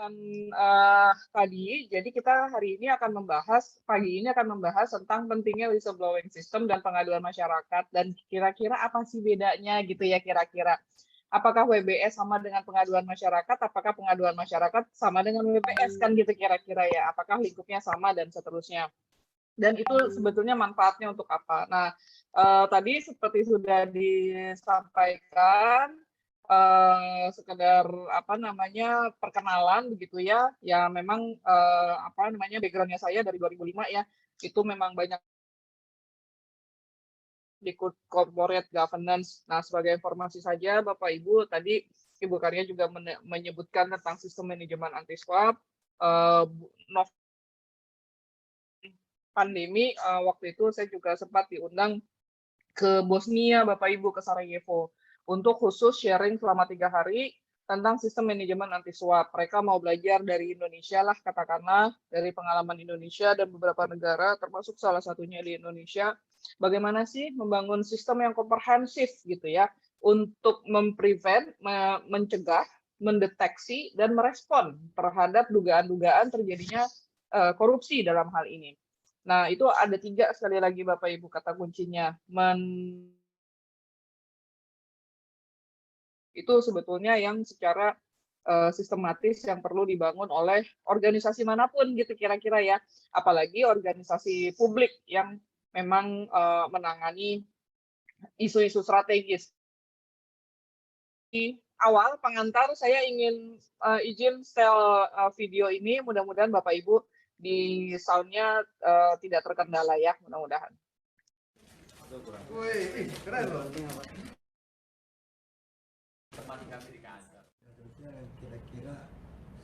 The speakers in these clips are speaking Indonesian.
dengan tadi, jadi kita hari ini akan membahas, pagi ini akan membahas tentang pentingnya whistleblowing system dan pengaduan masyarakat, dan kira-kira apa sih bedanya gitu ya kira-kira. Apakah WBS sama dengan pengaduan masyarakat, apakah pengaduan masyarakat sama dengan WBS kan gitu kira-kira ya, apakah lingkupnya sama dan seterusnya. Dan itu sebetulnya manfaatnya untuk apa. Nah, tadi seperti sudah disampaikan, sekedar apa namanya perkenalan begitu ya. Ya memang apa namanya backgroundnya saya dari 2005 ya. Itu memang banyak di corporate governance. Nah, sebagai informasi saja Bapak Ibu, tadi Ibu Karya juga menyebutkan tentang sistem manajemen anti swap. Pandemi waktu itu saya juga sempat diundang ke Bosnia Bapak Ibu, ke Sarajevo untuk khusus sharing selama 3 hari tentang sistem manajemen anti swap. Mereka mau belajar dari Indonesia lah katakanlah, dari pengalaman Indonesia dan beberapa negara termasuk salah satunya di Indonesia, bagaimana sih membangun sistem yang komprehensif gitu ya untuk memprevent, mencegah, mendeteksi dan merespon terhadap dugaan-dugaan terjadinya korupsi dalam hal ini. Nah, itu ada 3 sekali lagi Bapak Ibu kata kuncinya. Itu sebetulnya yang secara sistematis yang perlu dibangun oleh organisasi manapun gitu kira-kira ya. Apalagi organisasi publik yang memang menangani isu-isu strategis. Di awal pengantar saya ingin izin setel video ini, mudah-mudahan Bapak Ibu di sound-nya tidak terkendala ya, mudah-mudahan. Wih, keren loh. Kira-kira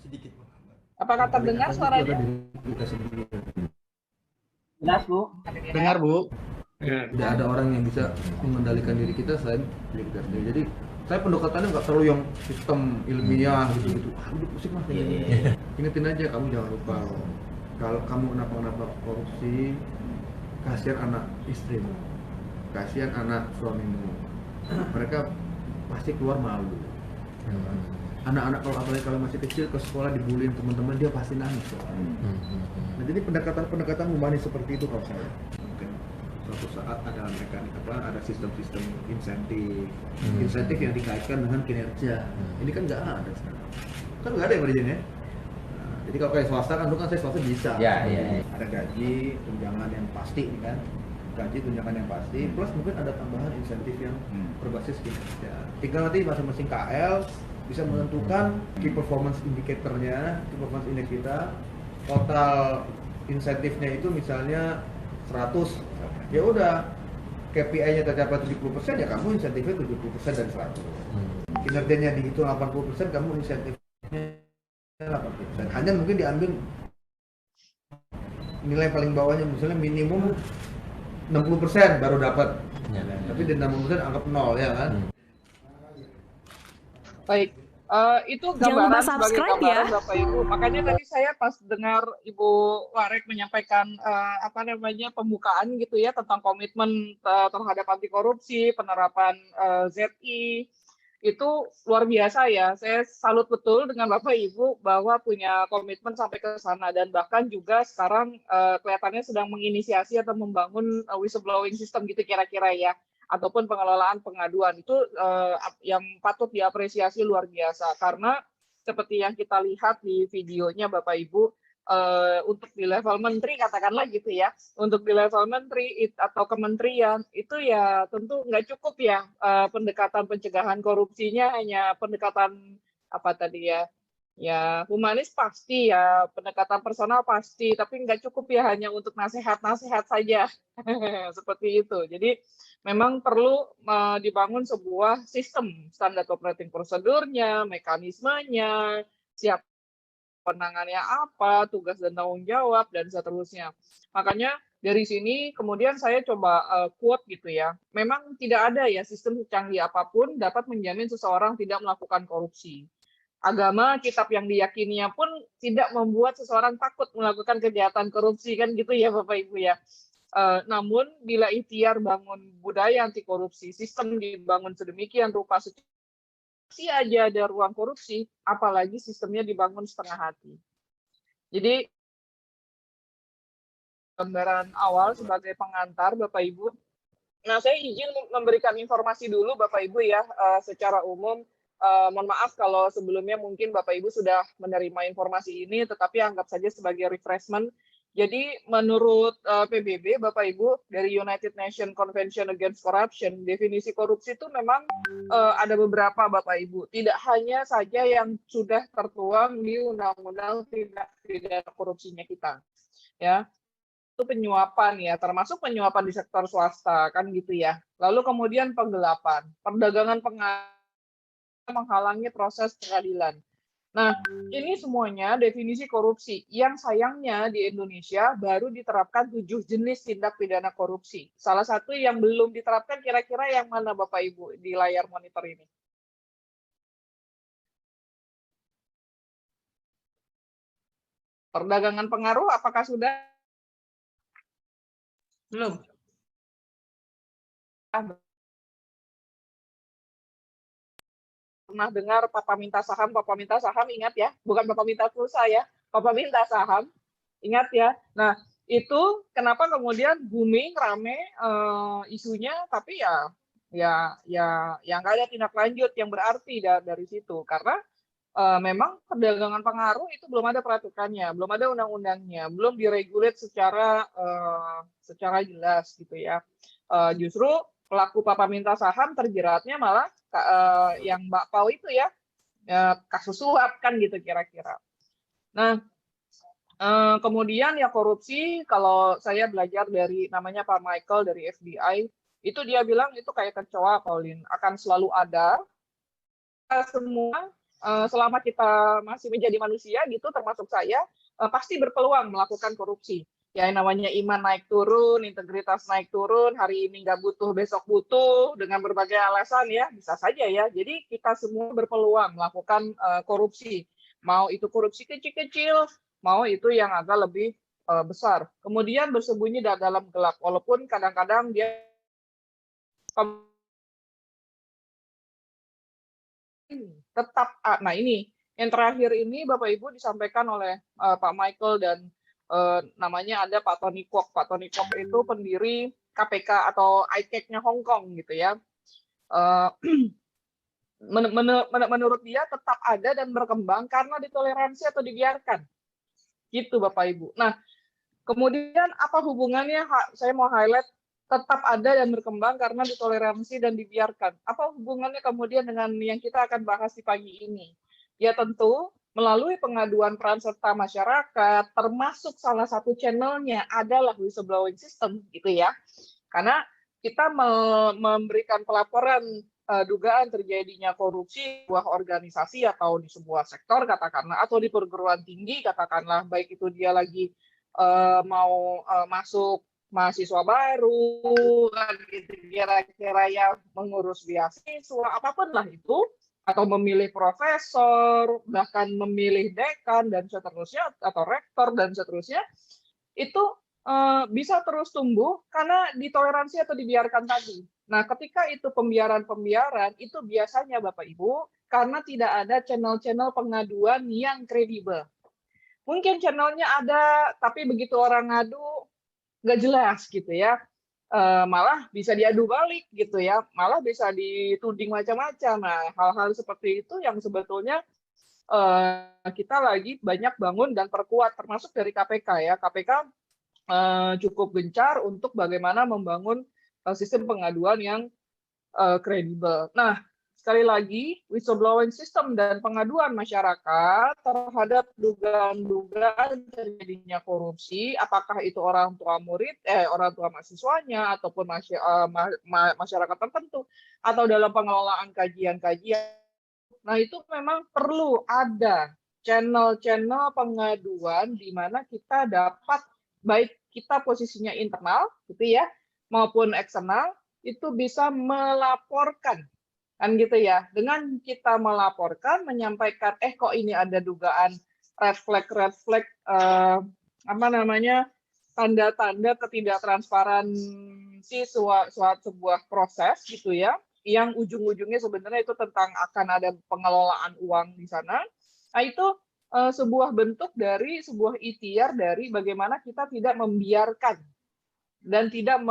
sedikit menghambat. Apakah terdengar suaranya? Jelas, Bu. Dengar, Bu. Tidak ada orang yang bisa mengendalikan diri kita selain diri kita sendiri. Jadi saya pendekatannya nggak terlalu yang sistem ilmiah gitu-gitu. Udah pusing mas. Ingetin aja, kamu jangan lupa kalau kamu kenapa korupsi, kasihan anak istrimu, kasihan anak suamimu. Mereka pasti keluar malu. Anak-anak kalau masih kecil ke sekolah dibullying teman-teman, dia pasti nangis. Nah, jadi pendekatan humanis seperti itu kalau saya. Mungkin suatu saat ada mekanik ada sistem-sistem insentif yang dikaitkan dengan kinerja. Ini kan nggak ada sekarang. Kan nggak ada yang berizin ya. Nah, jadi kalau kayak swasta kan, dulu kan saya swasta bisa. Ya. Ada gaji, tunjangan yang pasti kan. Gaji, tunjangan yang pasti, plus mungkin ada tambahan insentif yang berbasis kinerja. Tinggal nanti masing-masing KL bisa menentukan key performance indicator-nya, key performance index kita, total insentifnya itu misalnya 100. Ya udah, KPI-nya tercapai 70%, ya kamu insentifnya 70% dari 100. Kinerjanya dihitung 80%, kamu insentifnya 80%. Hanya mungkin diambil nilai paling bawahnya, misalnya minimum 60% baru dapat. Tapi di 60% anggap 0 ya kan? Baik, itu gambaran sebagai gambaran ya. Bapak Ibu. Makanya tadi saya pas dengar Ibu Warek menyampaikan apa namanya pembukaan gitu ya tentang komitmen terhadap anti korupsi, penerapan ZI, itu luar biasa ya. Saya salut betul dengan Bapak Ibu bahwa punya komitmen sampai ke sana, dan bahkan juga sekarang kelihatannya sedang menginisiasi atau membangun whistleblowing system gitu kira-kira ya, ataupun pengelolaan pengaduan. Itu yang patut diapresiasi luar biasa, karena seperti yang kita lihat di videonya Bapak Ibu, untuk di level menteri katakanlah gitu ya, untuk di level menteri atau kementerian itu ya tentu nggak cukup ya pendekatan pencegahan korupsinya hanya pendekatan apa tadi ya humanis pasti ya, pendekatan personal pasti, tapi nggak cukup ya hanya untuk nasihat-nasihat saja seperti itu. Jadi memang perlu dibangun sebuah sistem, standar operating prosedurnya, mekanismenya, siapa penangannya apa, tugas dan tanggung jawab, dan seterusnya. Makanya dari sini kemudian saya coba quote gitu ya, memang tidak ada ya sistem secanggih apapun dapat menjamin seseorang tidak melakukan korupsi. Agama, kitab yang diyakininya pun tidak membuat seseorang takut melakukan kejahatan korupsi, kan gitu ya Bapak Ibu ya. Namun bila ikhtiar bangun budaya anti korupsi, sistem dibangun sedemikian rupa masih aja ada ruang korupsi, apalagi sistemnya dibangun setengah hati. Jadi gambaran awal sebagai pengantar Bapak Ibu. Nah, saya izin memberikan informasi dulu Bapak Ibu ya, secara umum. Mohon maaf kalau sebelumnya mungkin Bapak Ibu sudah menerima informasi ini, tetapi anggap saja sebagai refreshment. Jadi menurut PBB Bapak Ibu dari United Nations Convention Against Corruption, definisi korupsi itu memang ada beberapa Bapak Ibu. Tidak hanya saja yang sudah tertuang di Undang-Undang Tindak Pidana Korupsinya kita, ya. Itu penyuapan ya, termasuk penyuapan di sektor swasta kan gitu ya. Lalu kemudian penggelapan, perdagangan menghalangi proses peradilan. Nah, ini semuanya definisi korupsi yang sayangnya di Indonesia baru diterapkan 7 jenis tindak pidana korupsi. Salah satu yang belum diterapkan kira-kira yang mana Bapak Ibu di layar monitor ini? Perdagangan pengaruh apakah sudah? Belum. Pernah dengar Papa minta saham ingat ya, bukan Papa minta pulsa ya, Papa minta saham, ingat ya. Nah, itu kenapa kemudian booming, rame isunya, tapi ya nggak ada tindak lanjut yang berarti dari situ, karena memang perdagangan pengaruh itu belum ada peraturannya, belum ada undang-undangnya, belum diregulate secara jelas gitu ya. Justru pelaku Papa minta saham terjeratnya malah yang Mbak Pau itu ya, kasus suap kan gitu kira-kira. Nah, kemudian ya korupsi, kalau saya belajar dari namanya Pak Michael dari FBI, itu dia bilang itu kayak kecoa, Pauline, akan selalu ada. Semua selama kita masih menjadi manusia gitu, termasuk saya, pasti berpeluang melakukan korupsi. Ya namanya iman naik turun, integritas naik turun, hari ini nggak butuh, besok butuh, dengan berbagai alasan ya, bisa saja ya. Jadi kita semua berpeluang melakukan korupsi. Mau itu korupsi kecil-kecil, mau itu yang agak lebih besar. Kemudian bersembunyi dalam gelap, walaupun kadang-kadang dia tetap, nah ini, yang terakhir ini Bapak Ibu disampaikan oleh Pak Michael dan namanya ada Pak Tony Kwok. Pak Tony Kwok itu pendiri KPK atau ICAC-nya Hong Kong gitu ya. Menurut dia tetap ada dan berkembang karena ditoleransi atau dibiarkan. Gitu Bapak Ibu. Nah, kemudian apa hubungannya, saya mau highlight tetap ada dan berkembang karena ditoleransi dan dibiarkan. Apa hubungannya kemudian dengan yang kita akan bahas di pagi ini? Ya tentu melalui pengaduan peran serta masyarakat, termasuk salah satu channelnya adalah whistleblowing system, gitu ya. Karena kita memberikan pelaporan dugaan terjadinya korupsi di sebuah organisasi atau di sebuah sektor katakanlah, atau di perguruan tinggi katakanlah, baik itu dia lagi mau masuk mahasiswa baru, gitu kira-kira ya, mengurus beasiswa, apapun lah itu, atau memilih profesor, bahkan memilih dekan dan seterusnya, atau rektor dan seterusnya, itu bisa terus tumbuh karena ditoleransi atau dibiarkan tadi. Nah, ketika itu pembiaran itu biasanya Bapak Ibu karena tidak ada channel-channel pengaduan yang kredibel. Mungkin channelnya ada, tapi begitu orang ngadu nggak jelas gitu ya. Malah bisa diadu balik gitu ya, malah bisa dituding macam-macam. Nah, hal-hal seperti itu yang sebetulnya kita lagi banyak bangun dan perkuat, termasuk dari KPK ya. KPK cukup gencar untuk bagaimana membangun sistem pengaduan yang kredibel. Nah, sekali lagi, whistleblowing system dan pengaduan masyarakat terhadap dugaan-dugaan terjadinya korupsi, apakah itu orang tua murid, orang tua mahasiswanya, ataupun masyarakat tertentu, atau dalam pengelolaan kajian-kajian. Nah, itu memang perlu ada channel-channel pengaduan di mana kita dapat, baik kita posisinya internal, gitu ya, maupun eksternal, itu bisa melaporkan. Kan gitu ya, dengan kita melaporkan, menyampaikan kok ini ada dugaan red flag tanda-tanda ketidaktransparansi sebuah proses gitu ya, yang ujung-ujungnya sebenarnya itu tentang akan ada pengelolaan uang di sana. Nah, itu sebuah bentuk dari sebuah ikhtiar dari bagaimana kita tidak membiarkan dan tidak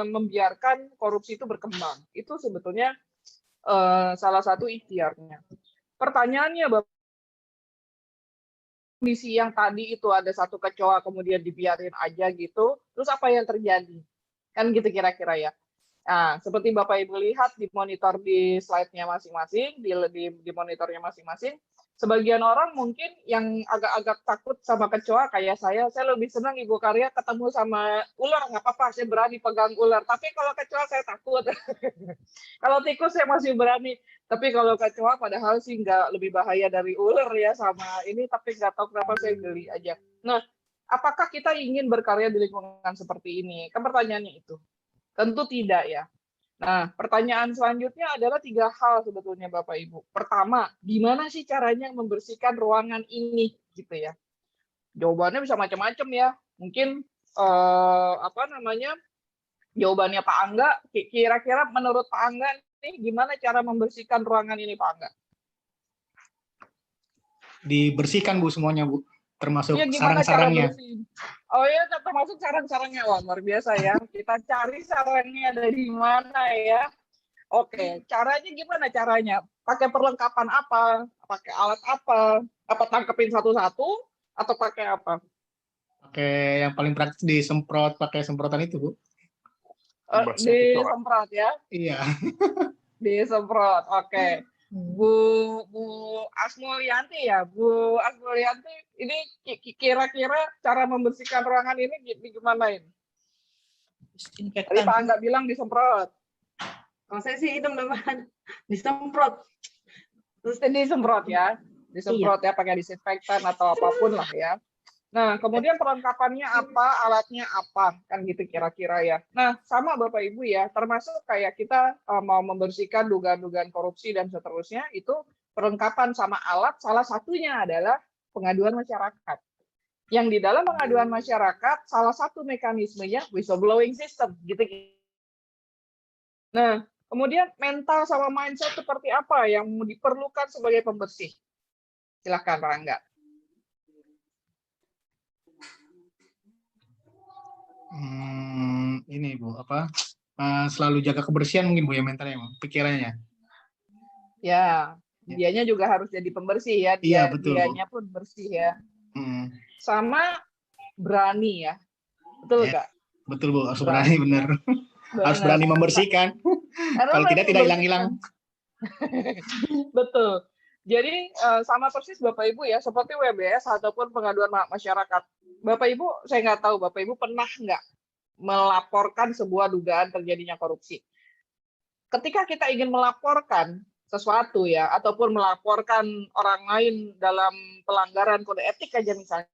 membiarkan korupsi itu berkembang. Itu sebetulnya salah satu ikhtiarnya. Pertanyaannya, Bapak, misi yang tadi itu ada satu kecoa kemudian dibiarin aja gitu, terus apa yang terjadi? Kan gitu kira-kira ya. Nah, seperti Bapak Ibu lihat di monitor di slide-nya masing-masing, di monitornya masing-masing, sebagian orang mungkin yang agak-agak takut sama kecoa kayak saya lebih senang Ibu Karya ketemu sama ular, nggak apa-apa, saya berani pegang ular. Tapi kalau kecoa saya takut. Kalau tikus saya masih berani. Tapi kalau kecoa padahal sih nggak lebih bahaya dari ular ya sama ini, tapi nggak tahu kenapa saya geli aja. Nah, apakah kita ingin berkarya di lingkungan seperti ini? Kan pertanyaannya itu. Tentu tidak ya. Nah, pertanyaan selanjutnya adalah 3 hal sebetulnya Bapak Ibu. Pertama, gimana sih caranya membersihkan ruangan ini gitu ya? Jawabannya bisa macam-macam ya. Mungkin jawabannya Pak Angga, kira-kira menurut Pak Angga nih gimana cara membersihkan ruangan ini Pak Angga? Dibersihkan Bu semuanya Bu, termasuk Iya, gimana cara sarang-sarangnya. bersihin? Oh iya, termasuk sarang-sarangnya. Wah, luar biasa ya. Kita cari sarangnya ada di mana ya. Oke, caranya gimana caranya? Pakai perlengkapan apa? Pakai alat apa? Apa tangkepin satu-satu? Atau pakai apa? Pakai yang paling praktis disemprot pakai semprotan itu Bu. Disemprot ya? Iya. Disemprot, oke. Bu Asmulyanti ya, Bu Asmulyanti, ini kira-kira cara membersihkan ruangan ini gimana ini? Tadi Pak Angga bilang disemprot. Kalau saya sih teman-teman disemprot. Terus disemprot ya, disemprot ya pakai disinfektan atau apapun lah ya. Nah, kemudian perlengkapannya apa, alatnya apa, kan gitu kira-kira ya. Nah, sama Bapak Ibu ya, termasuk kayak kita mau membersihkan dugaan-dugaan korupsi dan seterusnya, itu perlengkapan sama alat, salah satunya adalah pengaduan masyarakat. Yang di dalam pengaduan masyarakat, salah satu mekanismenya whistleblowing system, gitu. Nah, kemudian mental sama mindset seperti apa yang diperlukan sebagai pembersih? Silahkan, Pak Angga. Ini Bu, selalu jaga kebersihan mungkin Bu ya mentalnya, pikirannya. Ya, dianya juga harus jadi pembersih ya. Iya, betul. Dianya pun bersih ya. Sama berani ya. Betul nggak? Betul Bu, harus berani benar. Harus berani membersihkan. Kalau tidak hilang-hilang. Betul. Jadi sama persis Bapak Ibu ya, seperti WBS ataupun pengaduan masyarakat. Bapak Ibu, saya nggak tahu Bapak Ibu pernah nggak melaporkan sebuah dugaan terjadinya korupsi. Ketika kita ingin melaporkan sesuatu ya, ataupun melaporkan orang lain dalam pelanggaran kode etik aja misalnya,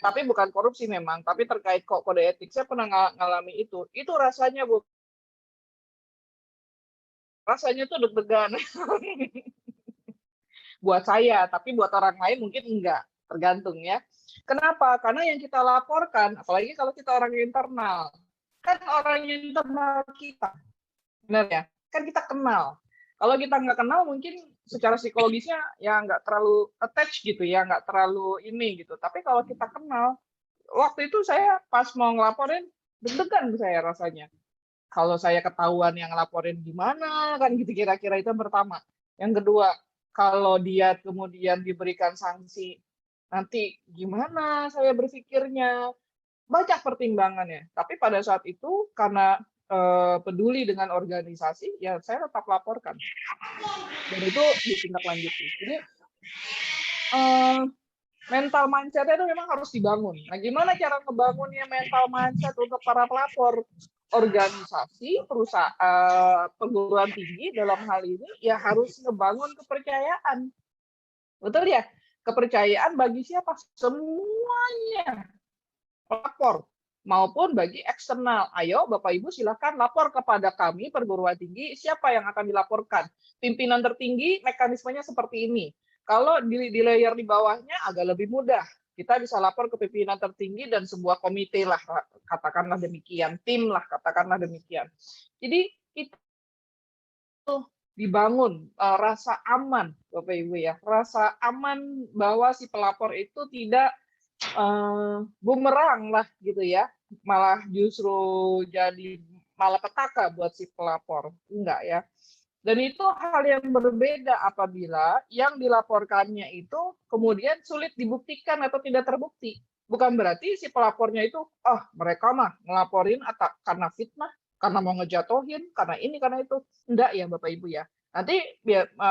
tapi bukan korupsi memang, tapi terkait kode etik, saya pernah ngalami itu rasanya Bu, rasanya tuh deg-degan. Buat saya, tapi buat orang lain mungkin enggak, tergantung ya. Kenapa? Karena yang kita laporkan, apalagi kalau kita orang internal, kan orang internal kita, benar ya? Kan kita kenal. Kalau kita nggak kenal, mungkin secara psikologisnya ya nggak terlalu attach gitu ya, nggak terlalu ini gitu. Tapi kalau kita kenal, waktu itu saya pas mau ngelaporin, deg-degan saya rasanya. Kalau saya ketahuan yang ngelaporin gimana, kan gitu kira-kira itu yang pertama. Yang kedua, kalau dia kemudian diberikan sanksi, nanti gimana saya berpikirnya, banyak pertimbangannya. Tapi pada saat itu karena peduli dengan organisasi, ya saya tetap laporkan. Dan itu ditindaklanjuti. Jadi mental mindset-nya itu memang harus dibangun. Nah, gimana cara ngebangunnya mental mindset untuk para pelapor? Organisasi, perusahaan, perguruan tinggi dalam hal ini ya harus ngebangun kepercayaan. Betul ya? Kepercayaan bagi siapa? Semuanya. Pelapor maupun bagi eksternal. Ayo Bapak Ibu silakan lapor kepada kami perguruan tinggi, siapa yang akan dilaporkan. Pimpinan tertinggi mekanismenya seperti ini. Kalau di layer di bawahnya agak lebih mudah. kita bisa lapor ke pimpinan tertinggi dan sebuah komite lah, katakanlah demikian, tim lah, katakanlah demikian. Jadi itu dibangun rasa aman, Bapak Ibu ya, rasa aman bahwa si pelapor itu tidak bumerang lah gitu ya, malah justru jadi malapetaka buat si pelapor, enggak ya. Dan itu hal yang berbeda apabila yang dilaporkannya itu kemudian sulit dibuktikan atau tidak terbukti. Bukan berarti si pelapornya itu, mereka mah ngelaporin karena fitnah, karena mau ngejatuhin, karena ini, karena itu. Enggak ya Bapak Ibu ya. Nanti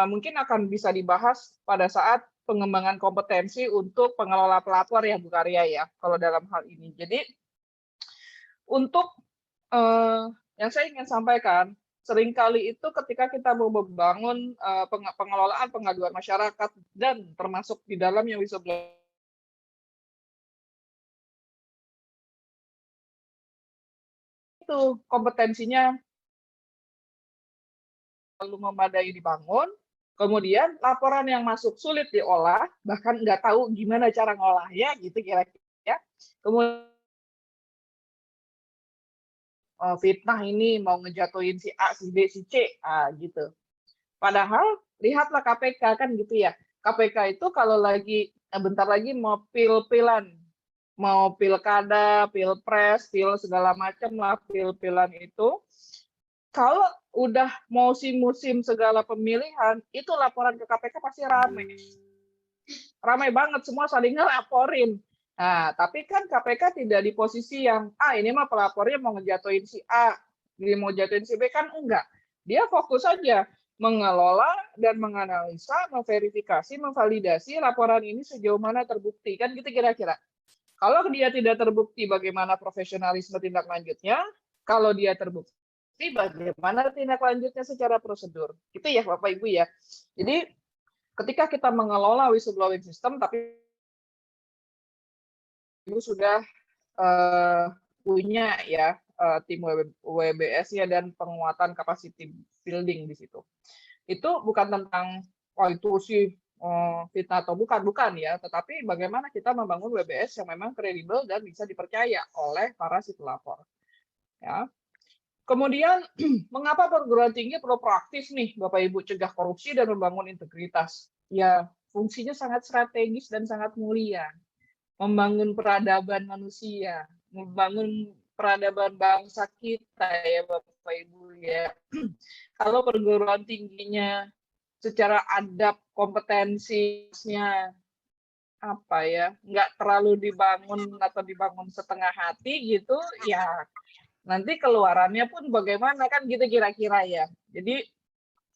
mungkin akan bisa dibahas pada saat pengembangan kompetensi untuk pengelola pelapor ya Bu Karya ya, kalau dalam hal ini. Jadi untuk yang saya ingin sampaikan, seringkali itu ketika kita mau membangun pengelolaan pengaduan masyarakat dan termasuk di dalamnya whistleblower itu kompetensinya lalu memadai dibangun, kemudian laporan yang masuk sulit diolah, bahkan nggak tahu gimana cara ngolahnya gitu kira-kira. Kemudian fitnah ini mau ngejatuhin si A, si B, si C, gitu. Padahal lihatlah KPK kan gitu ya. KPK itu kalau lagi bentar lagi mau pil-pilan, mau pilkada, pilpres, pil segala macam lah pil-pilan itu. Kalau udah musim segala pemilihan, itu laporan ke KPK pasti ramai. Ramai banget, semua saling ngelaporin. Nah, tapi kan KPK tidak di posisi yang, ini mah pelapornya mau ngejatuhin si A, dia mau jatuhin si B, kan enggak. Dia fokus saja mengelola dan menganalisa, memverifikasi, memvalidasi laporan ini sejauh mana terbukti. Kan gitu kira-kira. Kalau dia tidak terbukti, bagaimana profesionalisme tindak lanjutnya? Kalau dia terbukti, bagaimana tindak lanjutnya secara prosedur? Itu ya Bapak Ibu ya. Jadi ketika kita mengelola whistleblowing system, tapi Ibu sudah punya ya tim WBS-nya dan penguatan capacity building di situ. Itu bukan tentang itu sih fitnah atau bukan ya, tetapi bagaimana kita membangun WBS yang memang kredibel dan bisa dipercaya oleh para si pelapor. Ya. Kemudian mengapa perguruan tinggi perlu proaktif nih Bapak Ibu cegah korupsi dan membangun integritas? Ya, fungsinya sangat strategis dan sangat mulia. Membangun peradaban manusia, membangun peradaban bangsa kita ya Bapak Ibu ya. Kalau perguruan tingginya secara adab kompetensinya apa ya, nggak terlalu dibangun atau dibangun setengah hati gitu, ya nanti keluarannya pun bagaimana kan gitu kira-kira ya. Jadi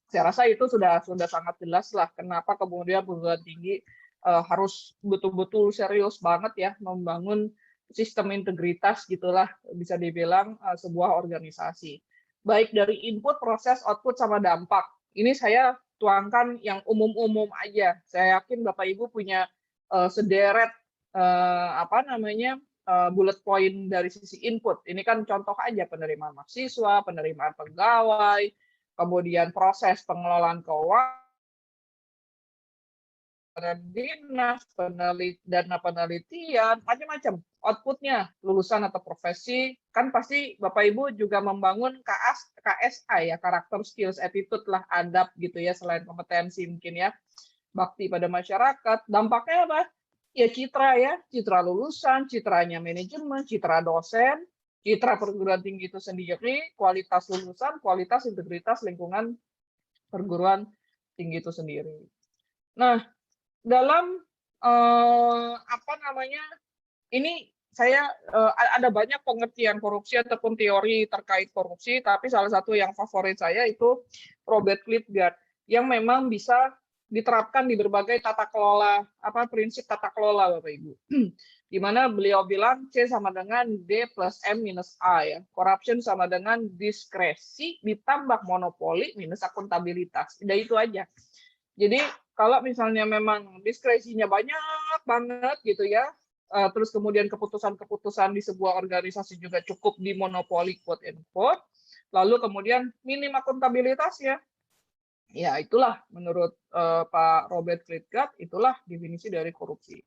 saya rasa itu sudah sangat jelas lah kenapa kemudian perguruan tinggi harus betul-betul serius banget ya membangun sistem integritas gitulah bisa dibilang sebuah organisasi. Baik dari input, proses, output sama dampak. Ini saya tuangkan yang umum-umum aja. Saya yakin Bapak Ibu punya sederet bullet point dari sisi input. Ini kan contoh aja penerimaan mahasiswa, penerimaan pegawai, kemudian proses pengelolaan keuangan, dinas, dana penelitian, macam-macam. Outputnya, lulusan atau profesi, kan pasti Bapak Ibu juga membangun KSA ya, karakter, skills, attitude lah, adab gitu ya, selain kompetensi mungkin ya, bakti pada masyarakat. Dampaknya apa? Ya citra lulusan, citranya manajemen, citra dosen, citra perguruan tinggi itu sendiri, kualitas lulusan, kualitas integritas lingkungan perguruan tinggi itu sendiri. Nah, dalam ini saya ada banyak pengertian korupsi ataupun teori terkait korupsi, tapi salah satu yang favorit saya itu Robert Klitgard yang memang bisa diterapkan di berbagai tata kelola, prinsip tata kelola Bapak Ibu. Di mana beliau bilang C sama dengan D plus M minus A ya. Corruption sama dengan diskresi ditambah monopoli minus akuntabilitas. Udah itu aja. Jadi kalau misalnya memang diskresinya banyak banget gitu ya, terus kemudian keputusan-keputusan di sebuah organisasi juga cukup dimonopoli quote and quote, lalu kemudian minim akuntabilitasnya, ya itulah menurut Pak Robert Klitgard, itulah definisi dari korupsi.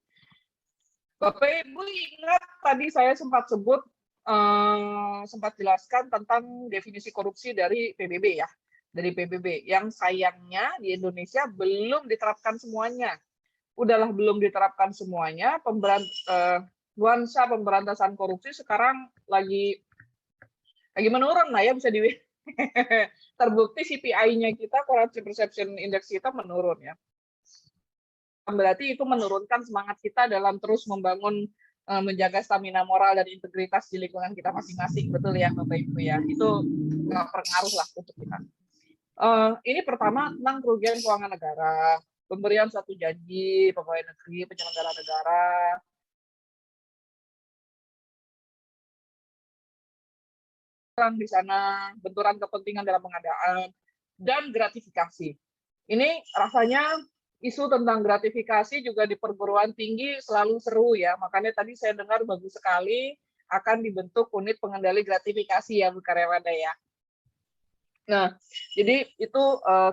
Bapak Ibu ingat tadi saya sempat sebut, sempat jelaskan tentang definisi korupsi dari PBB ya, dari PBB. Yang sayangnya di Indonesia belum diterapkan semuanya. Udahlah belum diterapkan semuanya, nuansa pemberantasan korupsi sekarang lagi menurun lah ya, bisa di terbukti CPI-nya kita, Corruption Perception Index kita menurun ya. Berarti itu menurunkan semangat kita dalam terus membangun, menjaga stamina moral dan integritas di lingkungan kita masing-masing, betul ya Bapak Ibu ya, itu berpengaruh lah untuk kita. Ini pertama tentang kerugian keuangan negara, pemberian suatu janji pegawai negeri, penyelenggara negara, di sana, benturan kepentingan dalam pengadaan, dan gratifikasi. Ini rasanya isu tentang gratifikasi juga di perguruan tinggi selalu seru ya, makanya tadi saya dengar bagus sekali akan dibentuk unit pengendali gratifikasi ya Bu Karyawada ya. Nah, jadi itu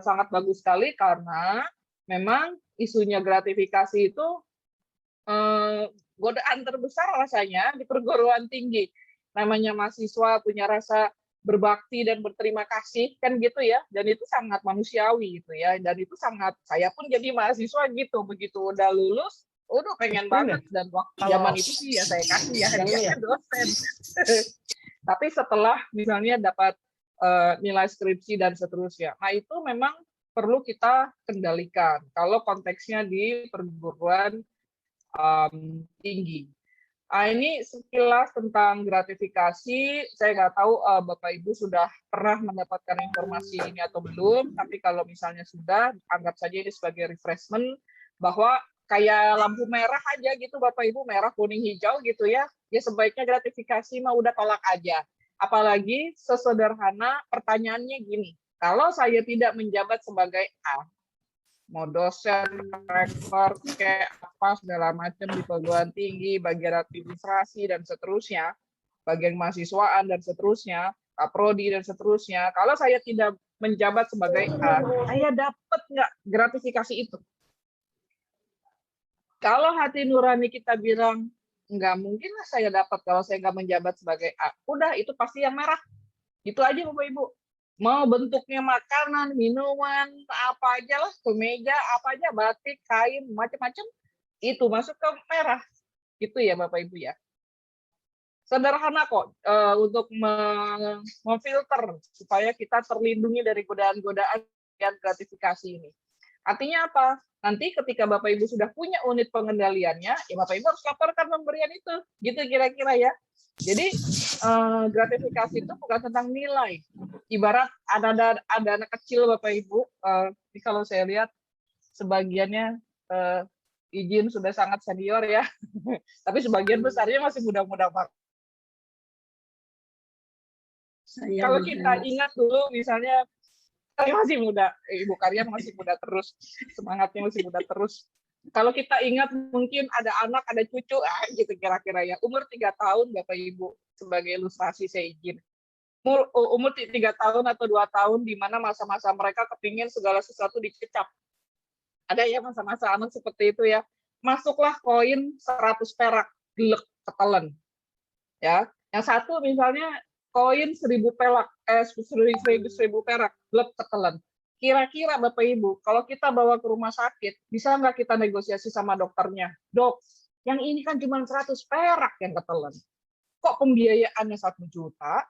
sangat bagus sekali karena memang isunya gratifikasi itu godaan terbesar rasanya di perguruan tinggi. Namanya mahasiswa punya rasa berbakti dan berterima kasih kan gitu ya, dan itu sangat manusiawi gitu ya, dan itu sangat, saya pun jadi mahasiswa gitu, begitu udah lulus udah pengen banget, dan waktu zaman itu sih ya saya kasih ya hadiahnya dosen. Tapi setelah misalnya dapat nilai skripsi dan seterusnya, nah itu memang perlu kita kendalikan kalau konteksnya di perguruan tinggi. Ini sekilas tentang gratifikasi. Saya nggak tahu Bapak Ibu sudah pernah mendapatkan informasi ini atau belum, tapi kalau misalnya sudah, anggap saja ini sebagai refreshment, bahwa kayak lampu merah aja gitu Bapak Ibu, merah, kuning, hijau gitu ya, ya sebaiknya gratifikasi mah udah tolak aja. Apalagi sesederhana pertanyaannya gini, kalau saya tidak menjabat sebagai A, mau dosen, rektor, kayak apa segala macam di perguruan tinggi, bagian administrasi dan seterusnya, bagian mahasiswaan dan seterusnya, prodi dan seterusnya. Kalau saya tidak menjabat sebagai A, saya dapat nggak gratifikasi itu? Kalau hati nurani kita bilang nggak mungkin lah saya dapat kalau saya nggak menjabat sebagai A, udah itu pasti yang merah. Itu aja Bapak Ibu. Mau bentuknya makanan, minuman, apa aja lah, kemeja, apa aja, batik, kain, macam-macam, itu masuk ke merah. Itu ya Bapak Ibu ya. Sederhana kok untuk memfilter supaya kita terlindungi dari godaan-godaan dan gratifikasi ini. Artinya apa? Nanti ketika Bapak Ibu sudah punya unit pengendaliannya, ya Bapak Ibu harus laporkan pemberian itu. Gitu kira-kira ya. Jadi gratifikasi itu bukan tentang nilai. Ibarat ada anak kecil Bapak Ibu, kalau saya lihat sebagiannya izin sudah sangat senior ya, tapi sebagian besarnya masih muda-muda Pak. Kalau kita ingat dulu misalnya, saya masih muda, Ibu Karya masih muda terus, semangatnya masih muda terus. Kalau kita ingat mungkin ada anak, ada cucu, gitu kira-kira ya. Umur 3 tahun Bapak Ibu, sebagai ilustrasi saya izin. Umur 3 tahun atau 2 tahun, di mana masa-masa mereka kepingin segala sesuatu dikecap. Ada ya masa-masa anak seperti itu ya. Masuklah koin 100 perak, gelek, ketelen. Ya. Yang satu misalnya koin 1000 perak, 1000 perak, gelek, ketelen. Kira-kira Bapak Ibu, kalau kita bawa ke rumah sakit, bisa nggak kita negosiasi sama dokternya? Dok, yang ini kan cuma 100 perak yang ketelen. Kok pembiayaannya 1 juta?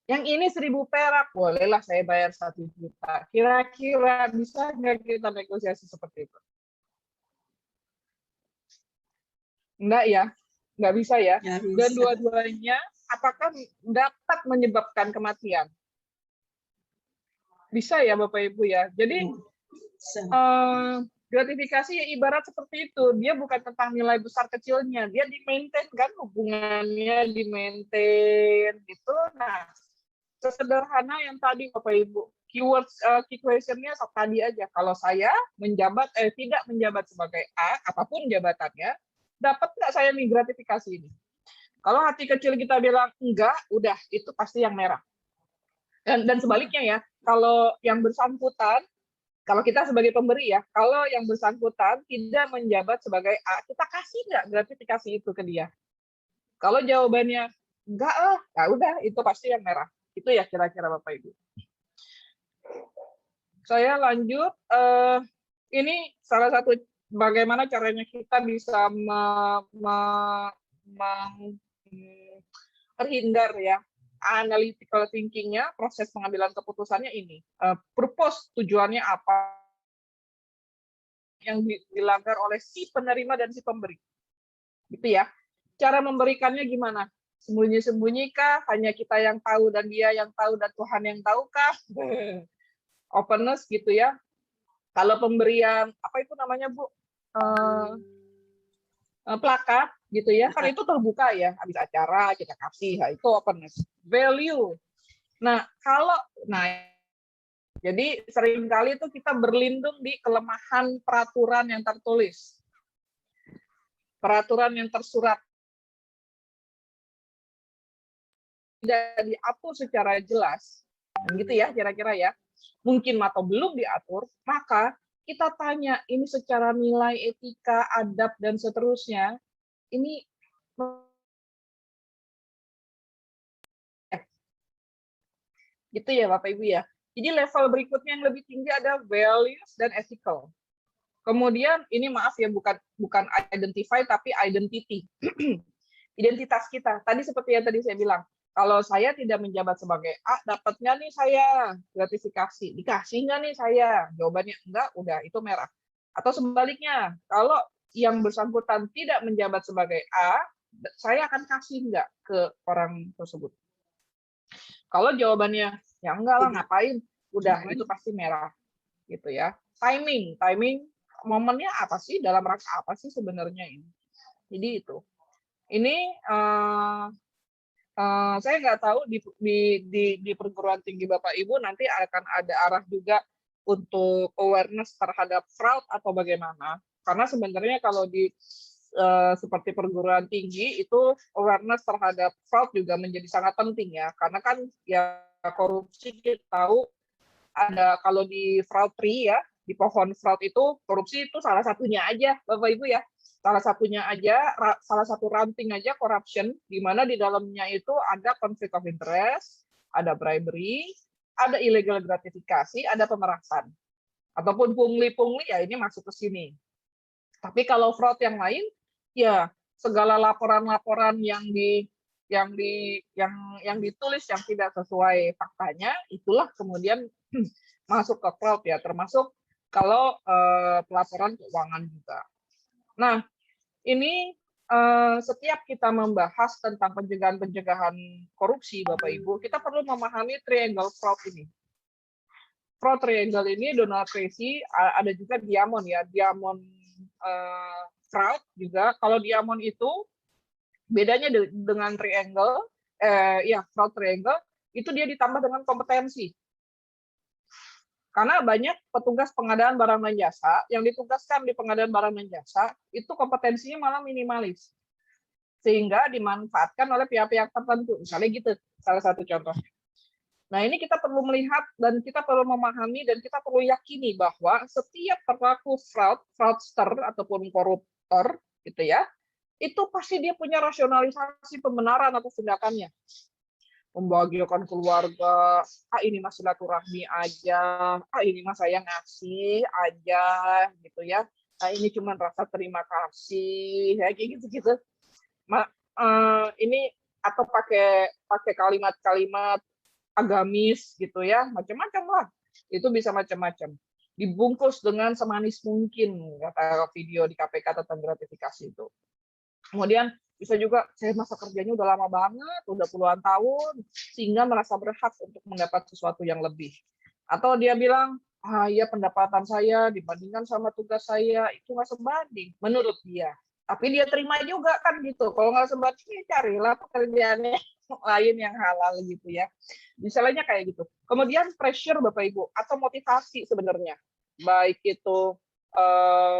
Yang ini 1000 perak, bolehlah saya bayar 1 juta. Kira-kira bisa nggak kita negosiasi seperti itu? Enggak ya? Nggak bisa ya? Dan dua-duanya apakah dapat menyebabkan kematian? Bisa ya Bapak Ibu ya. Jadi gratifikasi ya ibarat seperti itu. Dia bukan tentang nilai besar kecilnya. Dia di-maintain kan, hubungannya di-maintain gitu. Nah, sesederhana yang tadi Bapak Ibu. Keywords, key question-nya tadi aja. Kalau saya tidak menjabat sebagai A, apapun jabatannya, dapat nggak saya nih gratifikasi ini? Kalau hati kecil kita bilang enggak, udah itu pasti yang merah. Dan sebaliknya ya, kalau yang bersangkutan Kalau kita sebagai pemberi ya, kalau yang bersangkutan tidak menjabat sebagai A, kita kasih nggak gratifikasi itu ke dia? Kalau jawabannya enggak lah, ya udah itu pasti yang merah. Itu ya kira-kira Bapak Ibu. Saya lanjut, ini salah satu bagaimana caranya kita bisa terhindar ya analytical thinking-nya, proses pengambilan keputusannya ini. Purpose, tujuannya apa yang dilanggar oleh si penerima dan si pemberi. Gitu ya. Cara memberikannya gimana? Sembunyi-sembunyi kah? Hanya kita yang tahu dan dia yang tahu dan Tuhan yang tahu kah? Openness gitu ya. Kalau pemberian, apa itu namanya Bu? Plakat gitu ya, kan itu terbuka ya, habis acara kita kasih, nah, itu openness. Value. Nah, jadi seringkali itu kita berlindung di kelemahan peraturan yang tertulis. Peraturan yang tersurat. Tidak diatur secara jelas. Gitu ya, kira-kira ya. Mungkin atau belum diatur, maka kita tanya ini secara nilai etika, adab, dan seterusnya, ini gitu ya Bapak Ibu ya. Jadi level berikutnya yang lebih tinggi ada values dan ethical. Kemudian ini maaf ya, bukan identify tapi identity. Identitas kita. Tadi seperti yang tadi saya bilang, kalau saya tidak menjabat sebagai A, dapat nggak nih saya gratifikasi? Dikasih nggak nih saya? Jawabannya enggak, udah itu merah. Atau sebaliknya, kalau yang bersangkutan tidak menjabat sebagai A, saya akan kasih nggak ke orang tersebut? Kalau jawabannya ya enggak lah, ngapain? Udah itu pasti merah, gitu ya. Timing momennya apa sih? Dalam rangka apa sih sebenarnya ini? Jadi itu. Ini saya nggak tahu di perguruan tinggi Bapak Ibu nanti akan ada arah juga untuk awareness terhadap fraud atau bagaimana. Karena sebenarnya kalau di seperti perguruan tinggi itu awareness terhadap fraud juga menjadi sangat penting ya. Karena kan ya korupsi kita tahu ada, kalau di fraud tree ya, di pohon fraud itu korupsi itu salah satunya aja Bapak Ibu ya. Salah satunya aja, salah satu ranting aja corruption, di mana di dalamnya itu ada conflict of interest, ada bribery, ada illegal gratifikasi, ada pemerasan. Ataupun pungli-pungli ya ini masuk ke sini. Tapi kalau fraud yang lain, ya segala laporan-laporan yang ditulis yang tidak sesuai faktanya, itulah kemudian masuk ke fraud ya, termasuk kalau pelaporan keuangan juga. Nah, ini setiap kita membahas tentang pencegahan korupsi, Bapak Ibu, kita perlu memahami triangle fraud ini. Fraud triangle ini Donald Tracy, ada juga Diamond ya, Diamond fraud juga. Kalau Diamond itu bedanya dengan triangle, fraud triangle itu dia ditambah dengan kompetensi. Karena banyak petugas pengadaan barang dan jasa yang ditugaskan di pengadaan barang dan jasa itu kompetensinya malah minimalis, sehingga dimanfaatkan oleh pihak-pihak tertentu. Misalnya gitu, salah satu contoh. Nah ini kita perlu melihat dan kita perlu memahami dan kita perlu yakini bahwa setiap pelaku fraudster ataupun koruptor gitu ya, itu pasti dia punya rasionalisasi pembenaran atas tindakannya. Membahagiakan keluarga, ini mas silaturahmi aja, ini mas saya ngasih aja gitu ya, ini cuma rasa terima kasih ya, kayak gitu-gitu. Ini atau pakai kalimat-kalimat agamis gitu ya, macam-macam lah, itu bisa macam-macam. Dibungkus dengan semanis mungkin, kata video di KPK tentang gratifikasi itu. Kemudian bisa juga saya masa kerjanya udah lama banget, udah puluhan tahun, sehingga merasa berhak untuk mendapat sesuatu yang lebih. Atau dia bilang, ya pendapatan saya dibandingkan sama tugas saya itu nggak sebanding menurut dia. Tapi dia terima juga kan gitu. Kalau nggak sebanding, ya carilah pekerjaannya lain yang halal gitu ya. Misalnya kayak gitu. Kemudian pressure Bapak Ibu atau motivasi sebenarnya, baik itu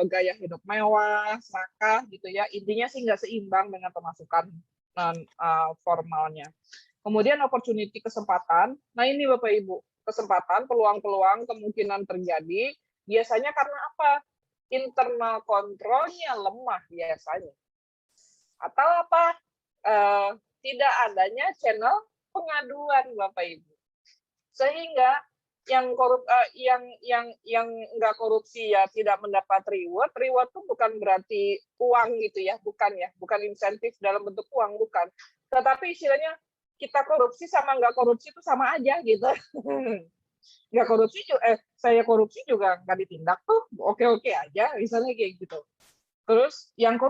gaya hidup mewah, serakah gitu ya, intinya sih nggak seimbang dengan pemasukan formalnya. Kemudian opportunity, kesempatan. Nah ini Bapak Ibu, kesempatan, peluang-peluang, kemungkinan terjadi Biasanya karena apa? Internal kontrolnya lemah biasanya. Atau apa? Tidak adanya channel pengaduan Bapak Ibu. Sehingga yang nggak korupsi ya tidak mendapat reward. Reward itu bukan berarti uang gitu ya, bukan insentif dalam bentuk uang, bukan. Tetapi istilahnya kita korupsi sama nggak korupsi itu sama aja gitu. Nggak korupsi saya korupsi juga nggak ditindak tuh, oke-oke aja, misalnya kayak gitu. Terus yang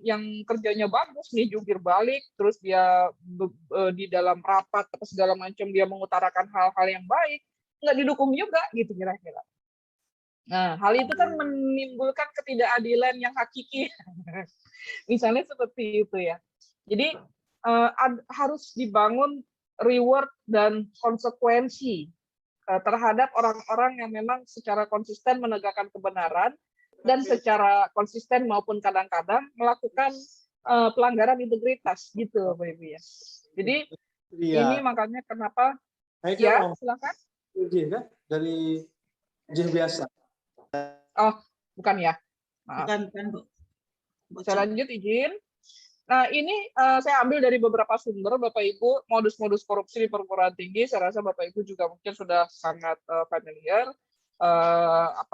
yang kerjanya bagus nih, jungkir balik, terus dia di dalam rapat atau segala macam dia mengutarakan hal-hal yang baik, nggak didukung juga gitu kira-kira. Nah, hal itu kan menimbulkan ketidakadilan yang hakiki. Misalnya seperti itu ya. Jadi harus dibangun reward dan konsekuensi terhadap orang-orang yang memang secara konsisten menegakkan kebenaran dan secara konsisten maupun kadang-kadang melakukan pelanggaran integritas gitu, Bapak Ibu ya. Jadi ini makanya kenapa ya silakan. Kan? Dari J biasa. Oh, bukan ya. Maaf. Bukan, Bu. Saya lanjut izin. Nah, ini saya ambil dari beberapa sumber, Bapak Ibu, modus-modus korupsi di perguruan tinggi. Saya rasa Bapak Ibu juga mungkin sudah sangat familiar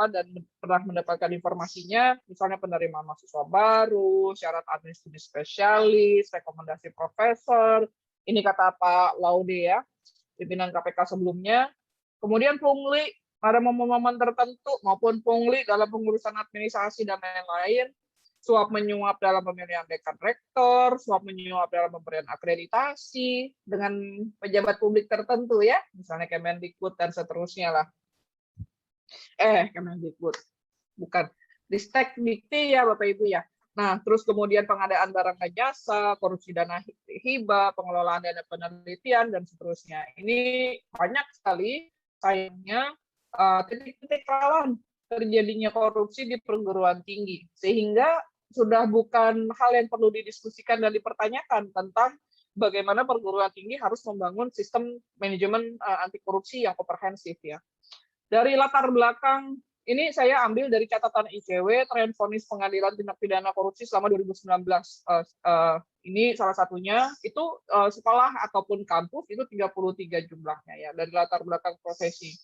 dan pernah mendapatkan informasinya, misalnya penerimaan mahasiswa baru, syarat admin studi spesialis, rekomendasi profesor. Ini kata Pak Laude ya, pimpinan KPK sebelumnya. Kemudian pungli pada momen-momen tertentu maupun pungli dalam pengurusan administrasi dan lain-lain. Suap menyuap dalam pemilihan dekan rektor, suap menyuap dalam pemberian akreditasi dengan pejabat publik tertentu ya, misalnya Kemendikbud dan seterusnya lah. Kemendikbud, bukan, Ristek Dikti ya Bapak Ibu ya. Nah, terus kemudian pengadaan barang dan jasa, korupsi dana hibah, pengelolaan dana penelitian dan seterusnya. Ini banyak sekali sayangnya titik-titik rawan terjadinya korupsi di perguruan tinggi, sehingga sudah bukan hal yang perlu didiskusikan dan dipertanyakan tentang bagaimana perguruan tinggi harus membangun sistem manajemen anti korupsi yang komprehensif ya. Dari latar belakang ini saya ambil dari catatan ICW tren vonis pengadilan tindak pidana korupsi selama 2019. Ini salah satunya itu sekolah ataupun kampus itu 33 jumlahnya ya dari latar belakang profesi.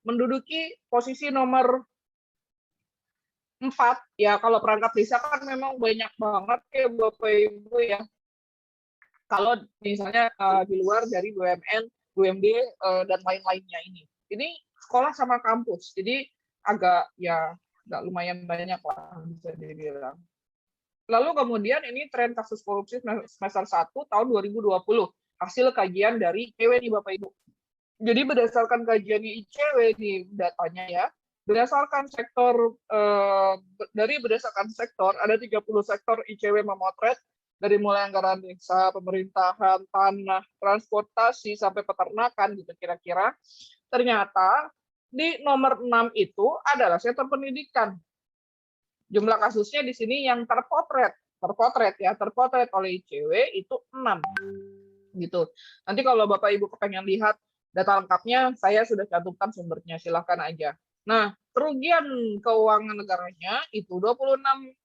Menduduki posisi nomor 4 ya, kalau perangkat desa kan memang banyak banget ya Bapak Ibu ya. Kalau misalnya di luar dari BUMN, BUMD dan lain-lainnya ini sekolah sama kampus, jadi agak lumayan banyak lah bisa dibilang. Lalu kemudian ini tren kasus korupsi semester 1 tahun 2020, hasil kajian dari ICW nih Bapak Ibu. Jadi berdasarkan kajian ICW nih datanya ya, berdasarkan sektor ada 30 sektor ICW memotret dari mulai anggaran desa, pemerintahan, tanah, transportasi sampai peternakan gitu kira-kira. Ternyata di nomor 6 itu adalah sektor pendidikan. Jumlah kasusnya di sini yang terpotret oleh ICW itu 6 gitu. Nanti kalau Bapak Ibu kepengen lihat data lengkapnya, saya sudah cantumkan sumbernya, silahkan aja. Nah, kerugian keuangan negaranya itu 26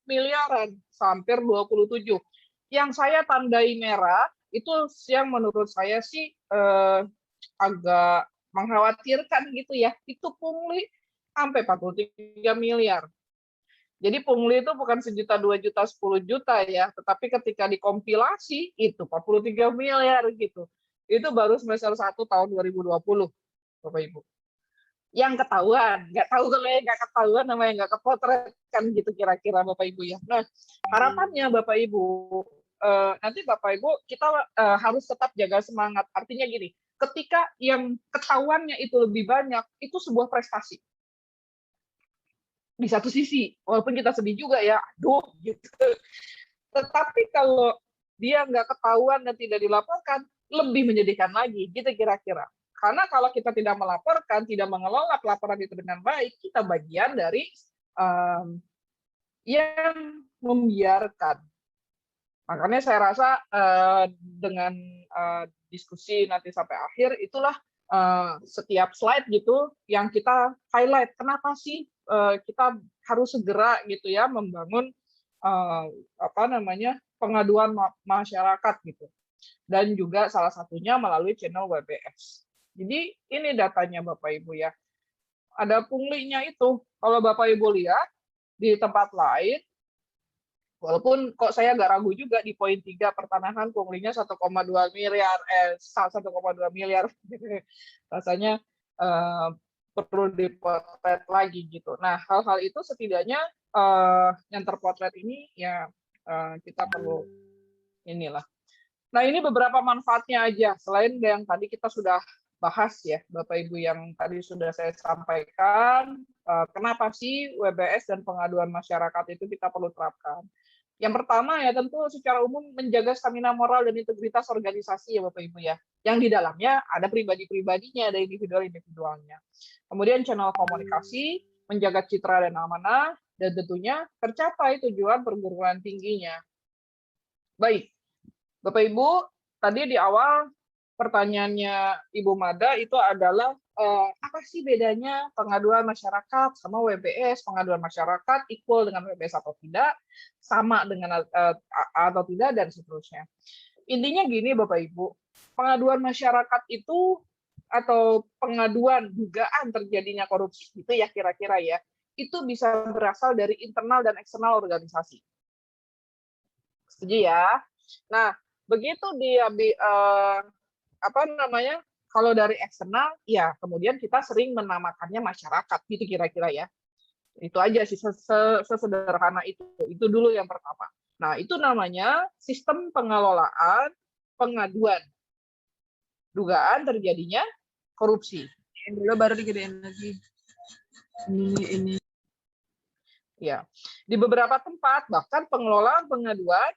miliaran, hampir 27. Yang saya tandai merah, itu yang menurut saya sih agak mengkhawatirkan gitu ya. Itu pungli sampai 43 miliar. Jadi pungli itu bukan 1 juta, 2 juta, 10 juta ya, tetapi ketika dikompilasi itu 43 miliar gitu. Itu baru semester 1 tahun 2020, Bapak Ibu. Yang ketahuan, nggak tahu kalau yang nggak ketahuan namanya nggak kepotret kan gitu kira-kira Bapak Ibu ya. Nah, harapannya Bapak Ibu, nanti Bapak Ibu kita harus tetap jaga semangat. Artinya gini, ketika yang ketahuannya itu lebih banyak, itu sebuah prestasi. Di satu sisi, walaupun kita sedih juga ya, aduh gitu. Tetapi kalau dia nggak ketahuan dan tidak dilaporkan, lebih menyedihkan lagi, gitu kira-kira. Karena kalau kita tidak melaporkan, tidak mengelola pelaporan itu dengan baik, kita bagian dari yang membiarkan. Makanya saya rasa dengan diskusi nanti sampai akhir, itulah setiap slide gitu yang kita highlight kenapa sih kita harus segera gitu ya membangun pengaduan masyarakat gitu, dan juga salah satunya melalui channel WBS. Jadi ini datanya Bapak Ibu ya, ada punglinya itu. Kalau Bapak Ibu lihat di tempat lain, walaupun kok saya agak ragu juga di poin 3 pertanahan punglinya 1,2 miliar, 1,2 miliar. Rasanya perlu dipotret lagi gitu. Nah, hal-hal itu setidaknya yang terpotret ini ya kita perlu inilah. Nah, ini beberapa manfaatnya aja selain yang tadi kita sudah bahas ya, Bapak Ibu, yang tadi sudah saya sampaikan. Kenapa sih WBS dan pengaduan masyarakat itu kita perlu terapkan? Yang pertama ya tentu secara umum menjaga stamina moral dan integritas organisasi ya Bapak Ibu ya. Yang di dalamnya ada pribadi-pribadinya, ada individual-individualnya. Kemudian channel komunikasi, menjaga citra dan amanah, dan tentunya tercapai tujuan perguruan tingginya. Baik, Bapak Ibu, tadi di awal pertanyaannya Ibu Mada itu adalah apa sih bedanya pengaduan masyarakat sama WBS? Pengaduan masyarakat equal dengan WBS atau tidak, sama dengan atau tidak, dan seterusnya. Intinya gini Bapak Ibu, pengaduan masyarakat itu atau pengaduan dugaan terjadinya korupsi itu ya kira-kira ya, itu bisa berasal dari internal dan eksternal organisasi. Setuju ya? Nah, begitu dia kalau dari eksternal ya kemudian kita sering menamakannya masyarakat gitu kira-kira ya. Itu aja sih sesederhana itu dulu yang pertama. Nah, itu namanya sistem pengelolaan pengaduan dugaan terjadinya korupsi. Ini dulu baru digedein lagi. Ini Ya, di beberapa tempat bahkan pengelolaan pengaduan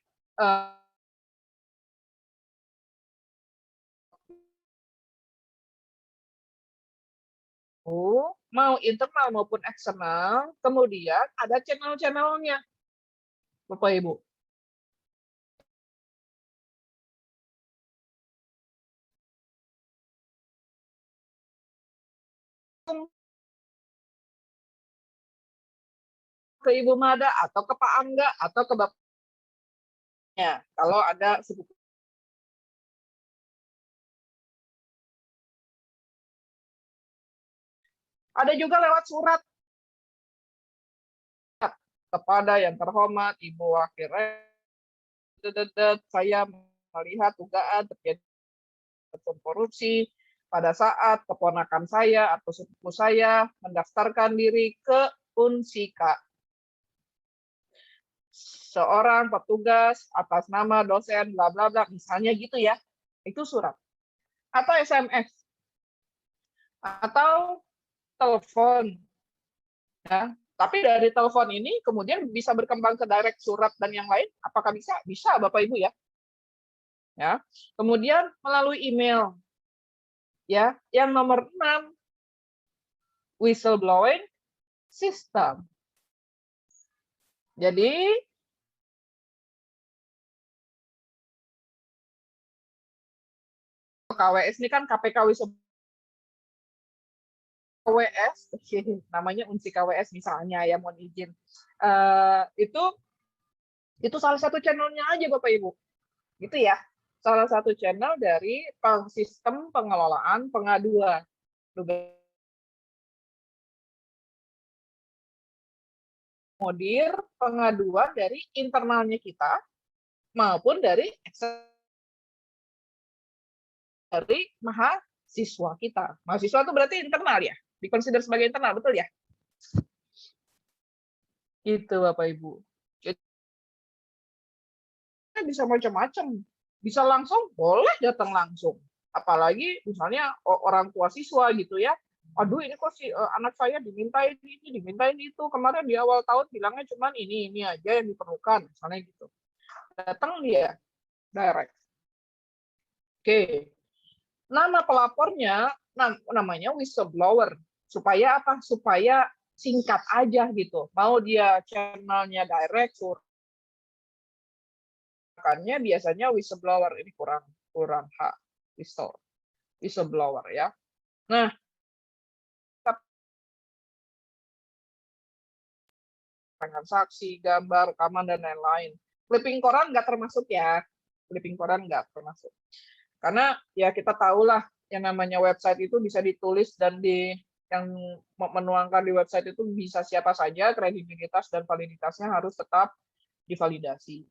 mau internal maupun eksternal, kemudian ada channel-channelnya, Bapak Ibu. Ke Ibu Mada atau ke Pak Angga atau ke Bapaknya, kalau ada sepupu. Ada juga lewat surat kepada yang terhormat Ibu Wakil Rakyat, saya melihat dugaan terjadi korupsi pada saat keponakan saya atau sepupu saya mendaftarkan diri ke Unsika. Seorang petugas atas nama dosen bla bla bla, misalnya gitu ya. Itu surat. Atau SMS. Atau telepon. Ya. Tapi dari telepon ini kemudian bisa berkembang ke direct surat dan yang lain. Apakah bisa? Bisa, Bapak Ibu ya. Ya. Kemudian melalui email. Ya, yang nomor 6, whistleblowing system. Jadi KWS ini kan KPK KWS, namanya Unsi KWS misalnya ya, mohon izin. Itu salah satu channelnya aja Bapak Ibu. Gitu ya. Salah satu channel dari sistem pengelolaan pengaduan. Modir pengaduan dari internalnya kita maupun dari mahasiswa kita. Mahasiswa itu berarti internal ya? Dikonsider sebagai internal, betul ya? Itu Bapak Ibu. Bisa macam-macam. Bisa langsung, boleh datang langsung. Apalagi misalnya orang tua siswa gitu ya. Aduh ini kok anak saya dimintain ini, dimintain itu. Kemarin di awal tahun bilangnya cuma ini aja yang diperlukan. Misalnya gitu. Datang dia direct. Oke. Nama pelapornya namanya whistleblower. Supaya apa? Supaya singkat aja gitu. Mau dia channelnya direct, makanya biasanya whistleblower ini kurang whistleblower ya. Nah, transaksi, gambar, rekaman, dan lain-lain. Clipping koran nggak termasuk ya. Clipping koran nggak termasuk. Karena ya kita tahulah yang namanya website itu bisa ditulis dan yang menuangkan di website itu bisa siapa saja, kredibilitas dan validitasnya harus tetap divalidasi.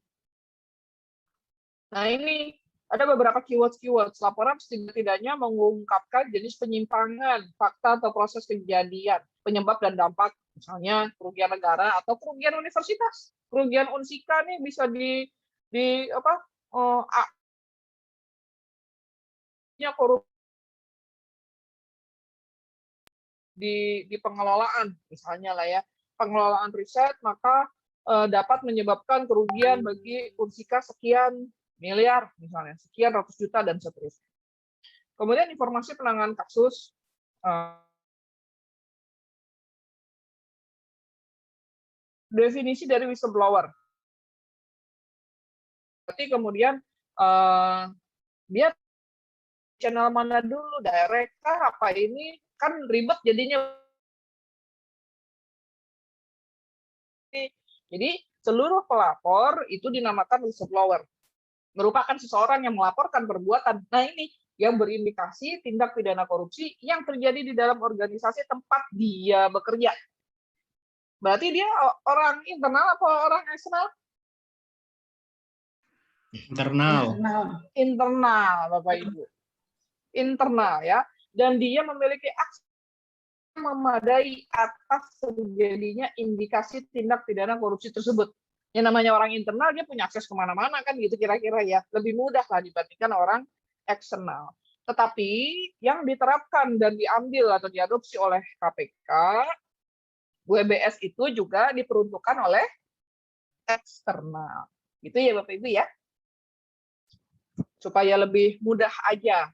Nah, ini ada beberapa keywords. Laporan setidaknya mengungkapkan jenis penyimpangan, fakta atau proses kejadian, penyebab dan dampak, misalnya kerugian negara atau kerugian universitas. Kerugian Unsika nih bisa korupsi di pengelolaan, misalnya lah ya, pengelolaan riset, maka dapat menyebabkan kerugian bagi Unsika sekian miliar, misalnya sekian ratus juta dan seterusnya. Kemudian informasi penanganan kasus, definisi dari whistleblower. Berarti kemudian dia channel mana dulu, direct kah, apa ini, kan ribet jadinya. Jadi seluruh pelapor itu dinamakan whistleblower, merupakan seseorang yang melaporkan perbuatan. Nah, ini yang berindikasi tindak pidana korupsi yang terjadi di dalam organisasi tempat dia bekerja. Berarti dia orang internal apa orang eksternal? Internal, Bapak Ibu. Internal ya. Dan dia memiliki akses memadai atas terjadinya indikasi tindak pidana korupsi tersebut. Yang namanya orang internal, dia punya akses kemana-mana kan gitu kira-kira ya. Lebih mudah lah dibandingkan orang eksternal. Tetapi yang diterapkan dan diambil atau diadopsi oleh KPK, WBS itu juga diperuntukkan oleh eksternal. Gitu ya Bapak Ibu ya. Supaya lebih mudah aja.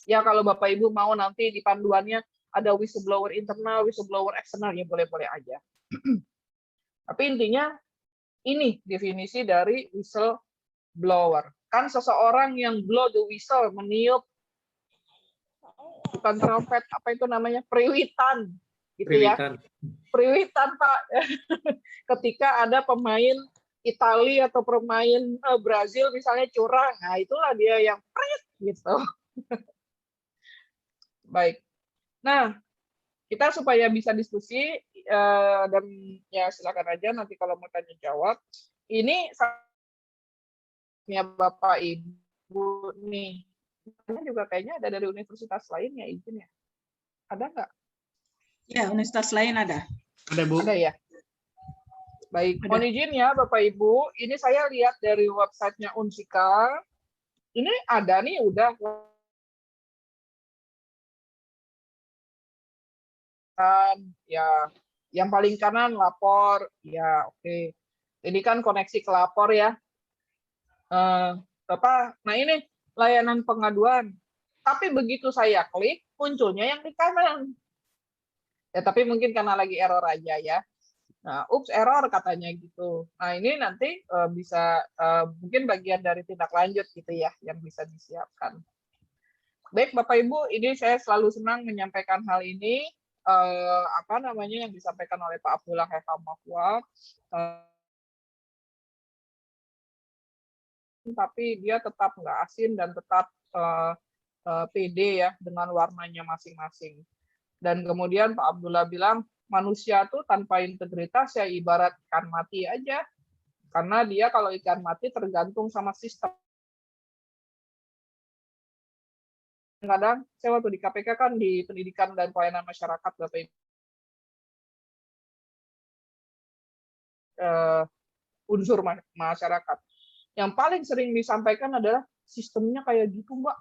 Ya kalau Bapak Ibu mau nanti di panduannya ada whistleblower internal, whistleblower eksternal, ya boleh-boleh aja. Tapi intinya ini definisi dari whistleblower. Kan seseorang yang blow the whistle, meniup, bukan trompet, apa itu namanya, periwitan. Gitu ya. Periwitan, Pak. Ketika ada pemain Italia atau pemain Brazil misalnya curang, nah itulah dia yang pret gitu. Baik. Nah, kita supaya bisa diskusi dan ya silakan aja nanti kalau mau tanya jawab. Ini ya Bapak Ibu nih, ini juga kayaknya ada dari universitas lain ya izin ya. Ada nggak? Ya, universitas lain ada. Ada Bu. Ada ya. Baik, mohon izin ya Bapak Ibu. Ini saya lihat dari websitenya Unsika. Ini ada nih udah. Ya, yang paling kanan lapor, ya oke. Ini kan koneksi ke lapor ya. Bapak, nah ini layanan pengaduan. Tapi begitu saya klik, munculnya yang di kanan. Ya, tapi mungkin karena lagi error aja ya. Nah, error katanya gitu. Nah, ini nanti bisa mungkin bagian dari tindak lanjut gitu ya, yang bisa disiapkan. Baik, Bapak Ibu, ini saya selalu senang menyampaikan hal ini. Yang disampaikan oleh Pak Abdullah Hekhamahwa, tapi dia tetap nggak asin dan tetap pede ya dengan warnanya masing-masing. Dan kemudian Pak Abdullah bilang manusia tuh tanpa integritas ya ibarat ikan mati aja, karena dia kalau ikan mati tergantung sama sistem. Kadang saya waktu di KPK kan di pendidikan dan pelayanan masyarakat Bapak Ibu, unsur masyarakat yang paling sering disampaikan adalah sistemnya kayak gitu Mbak.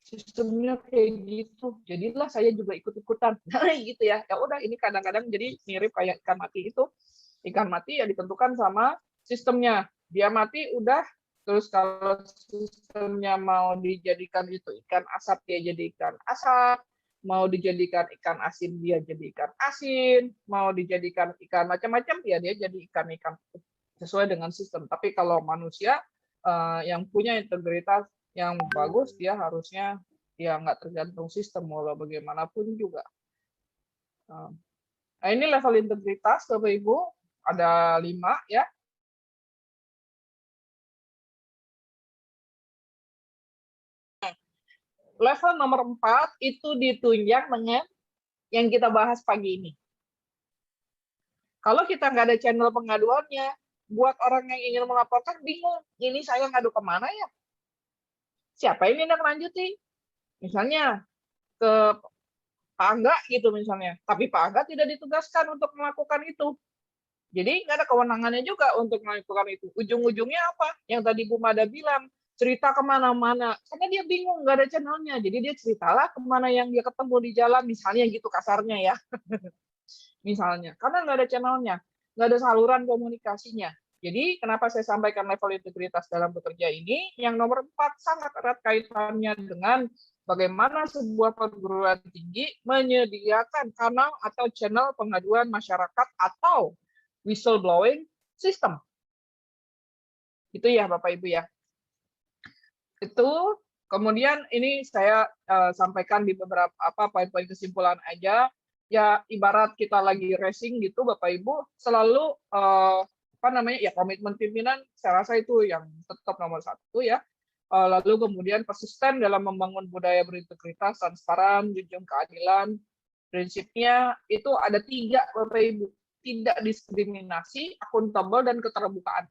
Sistemnya kayak gitu, jadilah saya juga ikut-ikutan gitu ya. Ya udah, ini kadang-kadang jadi mirip kayak ikan mati itu. Ikan mati ya ditentukan sama sistemnya, dia mati udah. Terus kalau sistemnya mau dijadikan itu ikan asap, dia jadi ikan asap. Mau dijadikan ikan asin, dia jadi ikan asin. Mau dijadikan ikan macam-macam, ya dia jadi ikan-ikan sesuai dengan sistem. Tapi kalau manusia yang punya integritas yang bagus, dia harusnya ya nggak tergantung sistem walau bagaimanapun juga. Nah, ini level integritas Bapak Ibu, ada 5 ya. Level nomor 4 itu ditunjang dengan yang kita bahas pagi ini. Kalau kita nggak ada channel pengaduannya, buat orang yang ingin melaporkan bingung, ini saya ngadu kemana ya? Siapa yang tindak lanjuti? Misalnya ke Pak Angga gitu misalnya, tapi Pak Angga tidak ditugaskan untuk melakukan itu. Jadi nggak ada kewenangannya juga untuk melakukan itu. Ujung-ujungnya apa? Yang tadi Bu Mada bilang, cerita kemana-mana. Karena dia bingung, nggak ada channelnya. Jadi dia ceritalah kemana yang dia ketemu di jalan, misalnya gitu kasarnya ya. Misalnya, karena nggak ada channelnya, nggak ada saluran komunikasinya. Jadi kenapa saya sampaikan level integritas dalam bekerja ini? Yang nomor 4 sangat erat kaitannya dengan bagaimana sebuah perguruan tinggi menyediakan kanal atau channel pengaduan masyarakat atau whistleblowing system. Itu ya Bapak Ibu ya. Itu kemudian ini saya sampaikan di beberapa poin-poin kesimpulan aja. Ya ibarat kita lagi racing gitu Bapak Ibu, selalu ya komitmen pimpinan saya rasa itu yang tetap nomor 1 ya. Lalu kemudian persisten dalam membangun budaya berintegritas, transparan, junjung keadilan. Prinsipnya itu ada 3 Bapak Ibu, tidak diskriminasi, akuntabel, dan keterbukaan.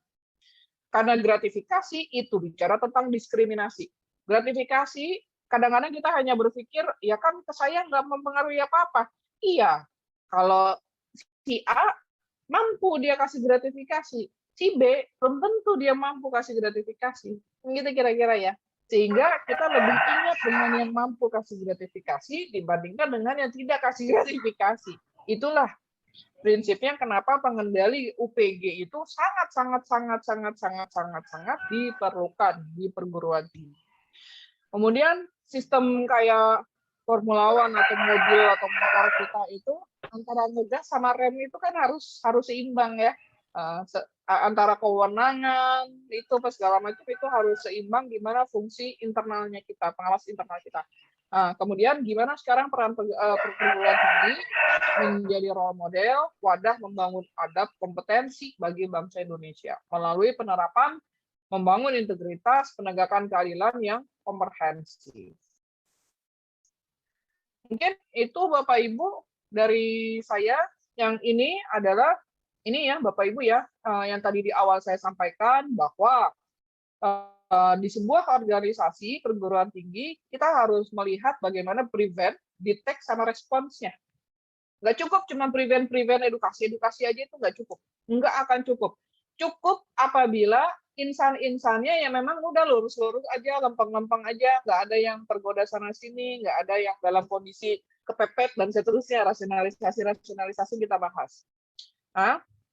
Karena gratifikasi itu bicara tentang diskriminasi. Gratifikasi kadang-kadang kita hanya berpikir ya kan ke saya nggak mempengaruhi apa-apa. Iya, kalau si A mampu dia kasih gratifikasi, si B belum tentu dia mampu kasih gratifikasi. Gitu kira-kira ya. Sehingga kita lebih ingat dengan yang mampu kasih gratifikasi dibandingkan dengan yang tidak kasih gratifikasi. Itulah prinsipnya kenapa pengendali UPG itu sangat diperlukan di perguruan tinggi. Kemudian sistem kayak Formula One atau mobil atau motor kita itu antara ngegas sama rem itu kan harus seimbang ya. Antara kewenangan itu segala macam itu harus seimbang gimana fungsi internalnya kita, pengawas internal kita. Kemudian gimana sekarang peran perguruan tinggi menjadi role model, wadah membangun adab kompetensi bagi bangsa Indonesia melalui penerapan membangun integritas, penegakan keadilan yang komprehensif. Mungkin itu Bapak Ibu dari saya. Yang ini adalah ini ya Bapak Ibu ya, yang tadi di awal saya sampaikan bahwa di sebuah organisasi perguruan tinggi kita harus melihat bagaimana prevent, detect, sama responsnya. Nggak cukup cuma prevent edukasi aja itu nggak cukup, nggak akan cukup. Cukup apabila insan-insannya yang memang udah lurus-lurus aja, lempeng-lempeng aja, nggak ada yang tergoda sana sini, nggak ada yang dalam kondisi kepepet dan seterusnya. Rasionalisasi kita bahas.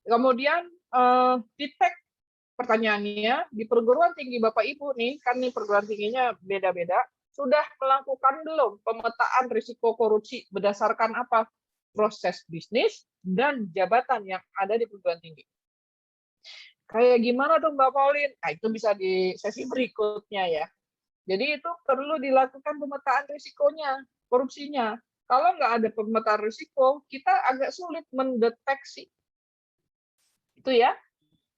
Kemudian detect, pertanyaannya di perguruan tinggi Bapak Ibu nih, kan nih perguruan tingginya beda-beda, sudah melakukan belum pemetaan risiko korupsi berdasarkan apa? Proses bisnis dan jabatan yang ada di perguruan tinggi. Kayak gimana dong Mbak Pauline? Nah, itu bisa di sesi berikutnya ya. Jadi itu perlu dilakukan pemetaan risikonya, korupsinya. Kalau nggak ada pemetaan risiko, kita agak sulit mendeteksi. Itu ya.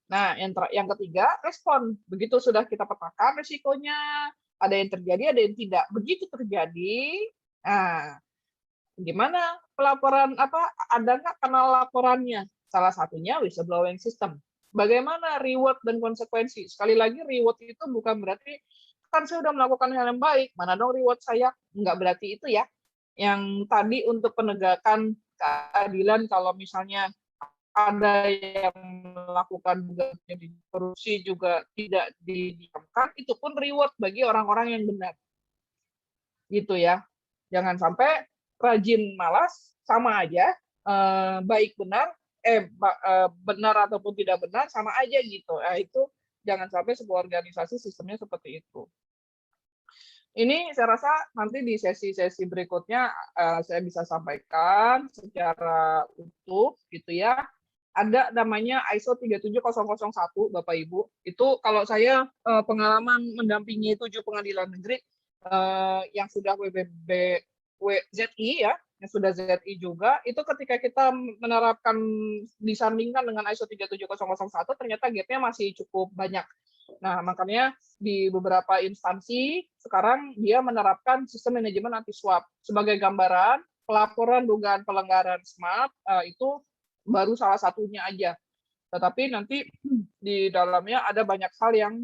Nah, yang ketiga, respon. Begitu sudah kita petakan risikonya, ada yang terjadi, ada yang tidak. Begitu terjadi, nah, gimana pelaporan ada nggak kanal laporannya? Salah satunya whistleblowing system. Bagaimana reward dan konsekuensi? Sekali lagi reward itu bukan berarti kan saya sudah melakukan hal yang baik, mana dong reward saya? Enggak berarti itu ya. Yang tadi untuk penegakan keadilan kalau misalnya ada yang melakukan korupsi juga tidak didiamkan, itu pun reward bagi orang-orang yang benar. Gitu ya. Jangan sampai rajin malas sama aja, baik benar benar ataupun tidak benar sama aja gitu. Itu jangan sampai sebuah organisasi sistemnya seperti itu. Ini saya rasa nanti di sesi-sesi berikutnya saya bisa sampaikan secara utuh gitu ya. Ada namanya ISO 37001 Bapak Ibu. Itu kalau saya pengalaman mendampingi 7 pengadilan negeri yang sudah WZI ya, yang sudah ZI juga, itu ketika kita menerapkan disandingkan dengan ISO 37001 ternyata gap-nya masih cukup banyak. Nah, makanya di beberapa instansi sekarang dia menerapkan sistem manajemen anti swap. Sebagai gambaran, pelaporan dugaan pelanggaran SMAP itu baru salah satunya aja. Tetapi nanti di dalamnya ada banyak hal yang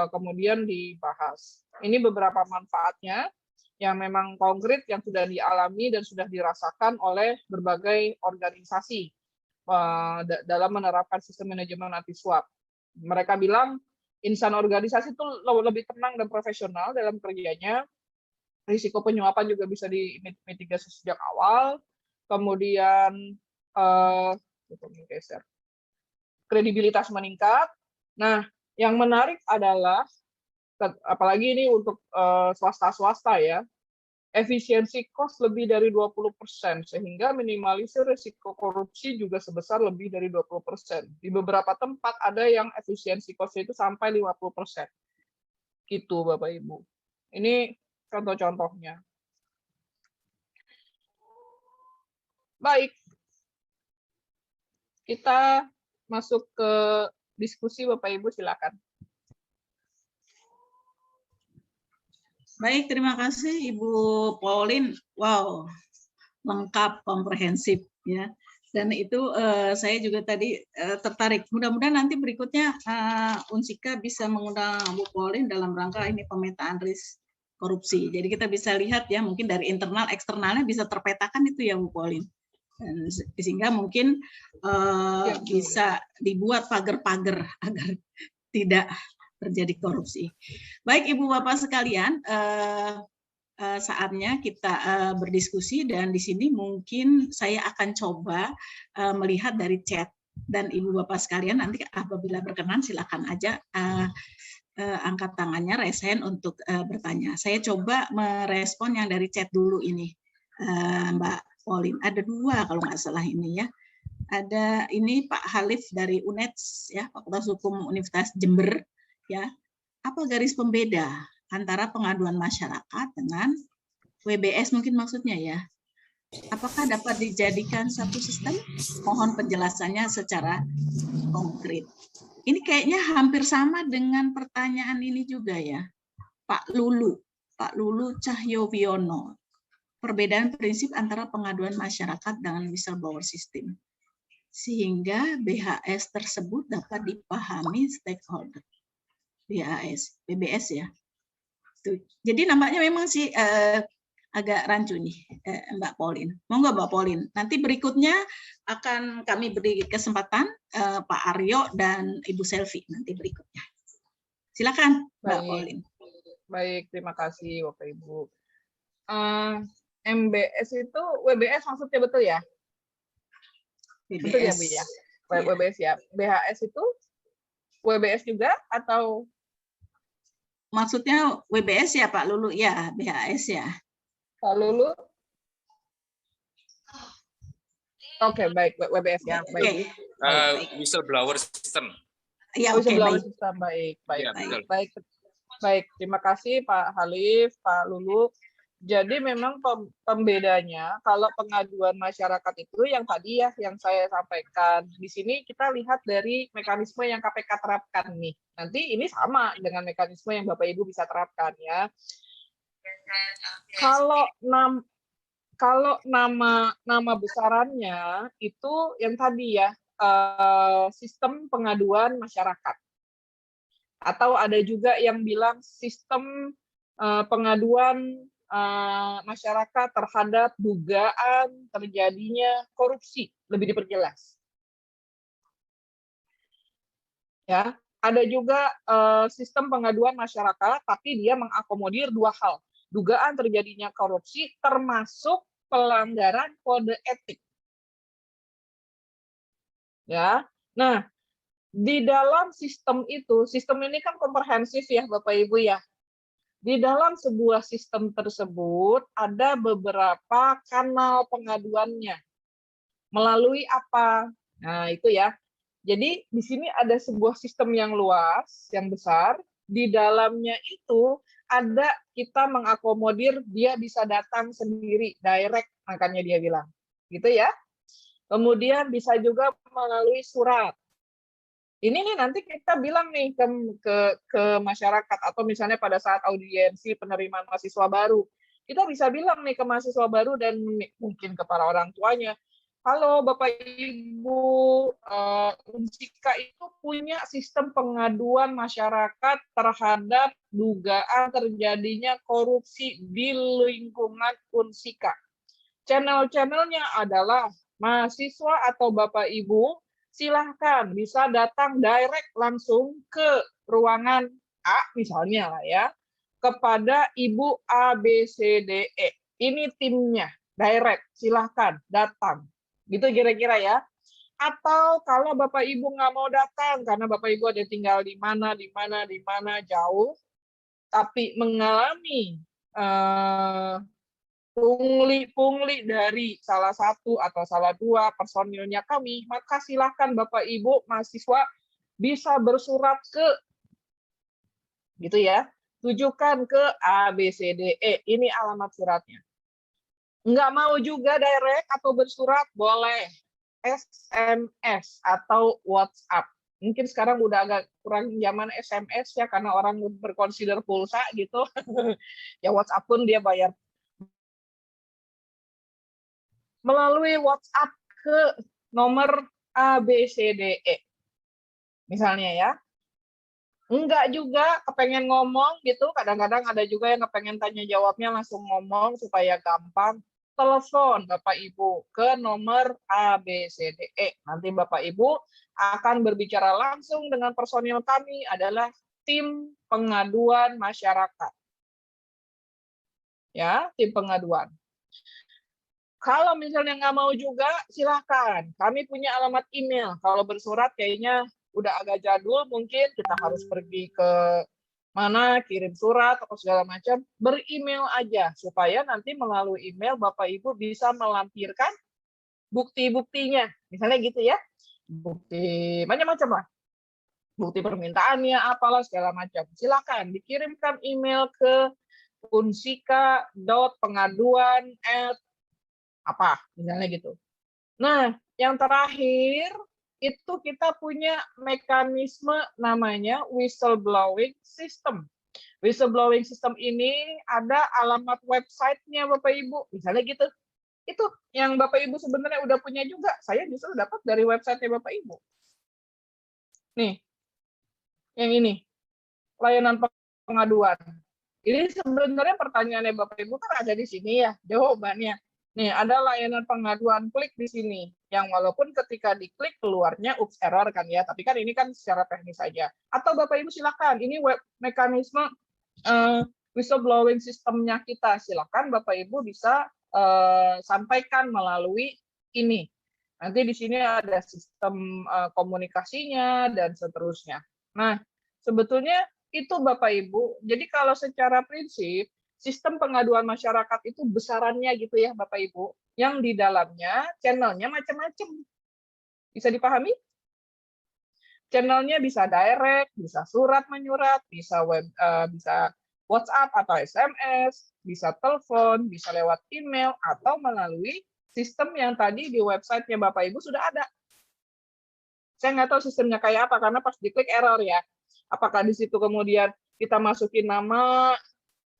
kemudian dibahas. Ini beberapa manfaatnya yang memang konkret yang sudah dialami dan sudah dirasakan oleh berbagai organisasi dalam menerapkan sistem manajemen anti swap. Mereka bilang insan organisasi itu lebih tenang dan profesional dalam kerjanya. Risiko penyuapan juga bisa dimitigasi sejak awal. Kemudian kredibilitas meningkat. Nah, yang menarik adalah apalagi ini untuk swasta-swasta ya, efisiensi cost lebih dari 20%, sehingga minimalisir risiko korupsi juga sebesar lebih dari 20%. Di beberapa tempat ada yang efisiensi cost itu sampai 50%. Gitu Bapak Ibu. Ini contoh-contohnya. Baik. Kita masuk ke diskusi Bapak Ibu, silakan. Baik, terima kasih Ibu Pauline. Wow, lengkap, komprehensif ya. Dan itu saya juga tadi tertarik. Mudah-mudahan nanti berikutnya Unsika bisa mengundang Bu Pauline dalam rangka ini pemetaan risk korupsi. Jadi kita bisa lihat ya, mungkin dari internal, eksternalnya bisa terpetakan itu ya Bu Pauline. Dan sehingga mungkin bisa dibuat pagar-pagar agar tidak terjadi korupsi. Baik Ibu Bapak sekalian, saatnya kita berdiskusi dan di sini mungkin saya akan coba melihat dari chat dan Ibu Bapak sekalian nanti apabila berkenan silakan aja angkat tangannya raise hand untuk bertanya. Saya coba merespon yang dari chat dulu ini, Mbak Pauline. Ada dua kalau nggak salah ini ya. Ada ini Pak Halif dari UNEDS ya, Fakultas Hukum Universitas Jember. Ya, apa garis pembeda antara pengaduan masyarakat dengan WBS mungkin maksudnya ya? Apakah dapat dijadikan satu sistem? Mohon penjelasannya secara konkret. Ini kayaknya hampir sama dengan pertanyaan ini juga ya, Pak Lulu Cahyowiono. Perbedaan prinsip antara pengaduan masyarakat dengan whistleblower system, sehingga BHS tersebut dapat dipahami stakeholder. BBS ya. Tuh. Jadi nampaknya memang sih agak rancu nih Mbak Pauline. Monggo Mbak Pauline. Nanti berikutnya akan kami beri kesempatan Pak Aryo dan Ibu Selvi nanti berikutnya. Silakan Mbak Pauline. Baik, terima kasih Bapak Ibu. MBS itu WBS maksudnya betul ya? BBS. Betul ya Bu ya? WBS ya. BHS itu WBS juga atau? Maksudnya WBS ya Pak Lulu ya, BHS ya. Pak Lulu? Oke, baik, WBS ya. Baik. Whistleblower system. Ya, whistleblower system, baik. Ya, Baik, terima kasih Pak Halif, Pak Lulu. Jadi memang pembedanya kalau pengaduan masyarakat itu yang tadi ya yang saya sampaikan. Di sini kita lihat dari mekanisme yang KPK terapkan nih. Nanti ini sama dengan mekanisme yang Bapak Ibu bisa terapkan ya. Kalau nama besarannya itu yang tadi ya sistem pengaduan masyarakat. Atau ada juga yang bilang sistem pengaduan masyarakat terhadap dugaan terjadinya korupsi, lebih diperjelas. Ya, ada juga sistem pengaduan masyarakat, tapi dia mengakomodir dua hal, dugaan terjadinya korupsi termasuk pelanggaran kode etik. Ya, nah di dalam sistem itu, sistem ini kan komprehensif ya Bapak Ibu ya. Di dalam sebuah sistem tersebut ada beberapa kanal pengaduannya. Melalui apa? Nah, itu ya. Jadi di sini ada sebuah sistem yang luas, yang besar. Di dalamnya itu ada kita mengakomodir dia bisa datang sendiri, direct, makanya dia bilang. Gitu ya. Kemudian bisa juga melalui surat. Ini nih nanti kita bilang nih ke masyarakat atau misalnya pada saat audiensi penerimaan mahasiswa baru, kita bisa bilang nih ke mahasiswa baru dan mungkin ke para orang tuanya, halo Bapak Ibu, Unsika itu punya sistem pengaduan masyarakat terhadap dugaan terjadinya korupsi di lingkungan Unsika. Channel-channelnya adalah mahasiswa atau Bapak Ibu silahkan bisa datang direct langsung ke ruangan A misalnya lah ya, kepada Ibu ABCDE. Ini timnya, direct, silahkan datang. Gitu kira-kira ya. Atau kalau Bapak Ibu nggak mau datang karena Bapak Ibu ada tinggal di mana jauh, tapi mengalami pungli dari salah satu atau salah dua personilnya kami, maka silakan Bapak Ibu mahasiswa bisa bersurat ke, gitu ya, tujukan ke ABCDE, ini alamat suratnya. Nggak mau juga direct atau bersurat, boleh SMS atau WhatsApp. Mungkin sekarang udah agak kurang zaman SMS ya, karena orang berconsider pulsa gitu. Ya WhatsApp pun dia bayar melalui WhatsApp ke nomor ABCDE. Misalnya ya. Enggak juga kepengen ngomong gitu, kadang-kadang ada juga yang kepengen tanya jawabnya langsung ngomong supaya gampang. Telepon Bapak Ibu ke nomor ABCDE. Nanti Bapak Ibu akan berbicara langsung dengan personil kami, adalah tim pengaduan masyarakat. Ya, tim pengaduan. Kalau misalnya nggak mau juga, silahkan. Kami punya alamat email. Kalau bersurat kayaknya udah agak jadul, mungkin kita harus pergi ke mana, kirim surat, atau segala macam. Beremail aja, supaya nanti melalui email Bapak Ibu bisa melampirkan bukti-buktinya. Misalnya gitu ya. Bukti macam-macam lah. Bukti permintaannya, apalah, segala macam. Silahkan dikirimkan email ke unsika.pengaduan@ apa misalnya gitu. Nah, yang terakhir itu kita punya mekanisme namanya whistleblowing system. Whistleblowing system ini ada alamat websitenya Bapak Ibu, misalnya gitu. Itu yang Bapak Ibu sebenarnya udah punya juga. Saya justru dapat dari websitenya Bapak Ibu. Nih, yang ini layanan pengaduan. Ini sebenarnya pertanyaannya Bapak Ibu kan ada di sini ya jawabannya. Nih, ada layanan pengaduan, klik di sini. Yang walaupun ketika diklik keluarnya oops error kan ya, tapi kan ini kan secara teknis saja. Atau Bapak Ibu silakan, ini web mekanisme whistleblowing sistemnya kita. Silakan Bapak Ibu bisa sampaikan melalui ini. Nanti di sini ada sistem komunikasinya dan seterusnya. Nah, sebetulnya itu Bapak Ibu. Jadi kalau secara prinsip sistem pengaduan masyarakat itu besarannya gitu ya Bapak Ibu, yang di dalamnya channelnya macam-macam. Bisa dipahami? Channelnya bisa direct, bisa surat menyurat, bisa web, bisa WhatsApp atau SMS, bisa telepon, bisa lewat email, atau melalui sistem yang tadi di websitenya Bapak Ibu sudah ada. Saya nggak tahu sistemnya kayak apa, karena pas diklik error ya. Apakah di situ kemudian kita masukin nama,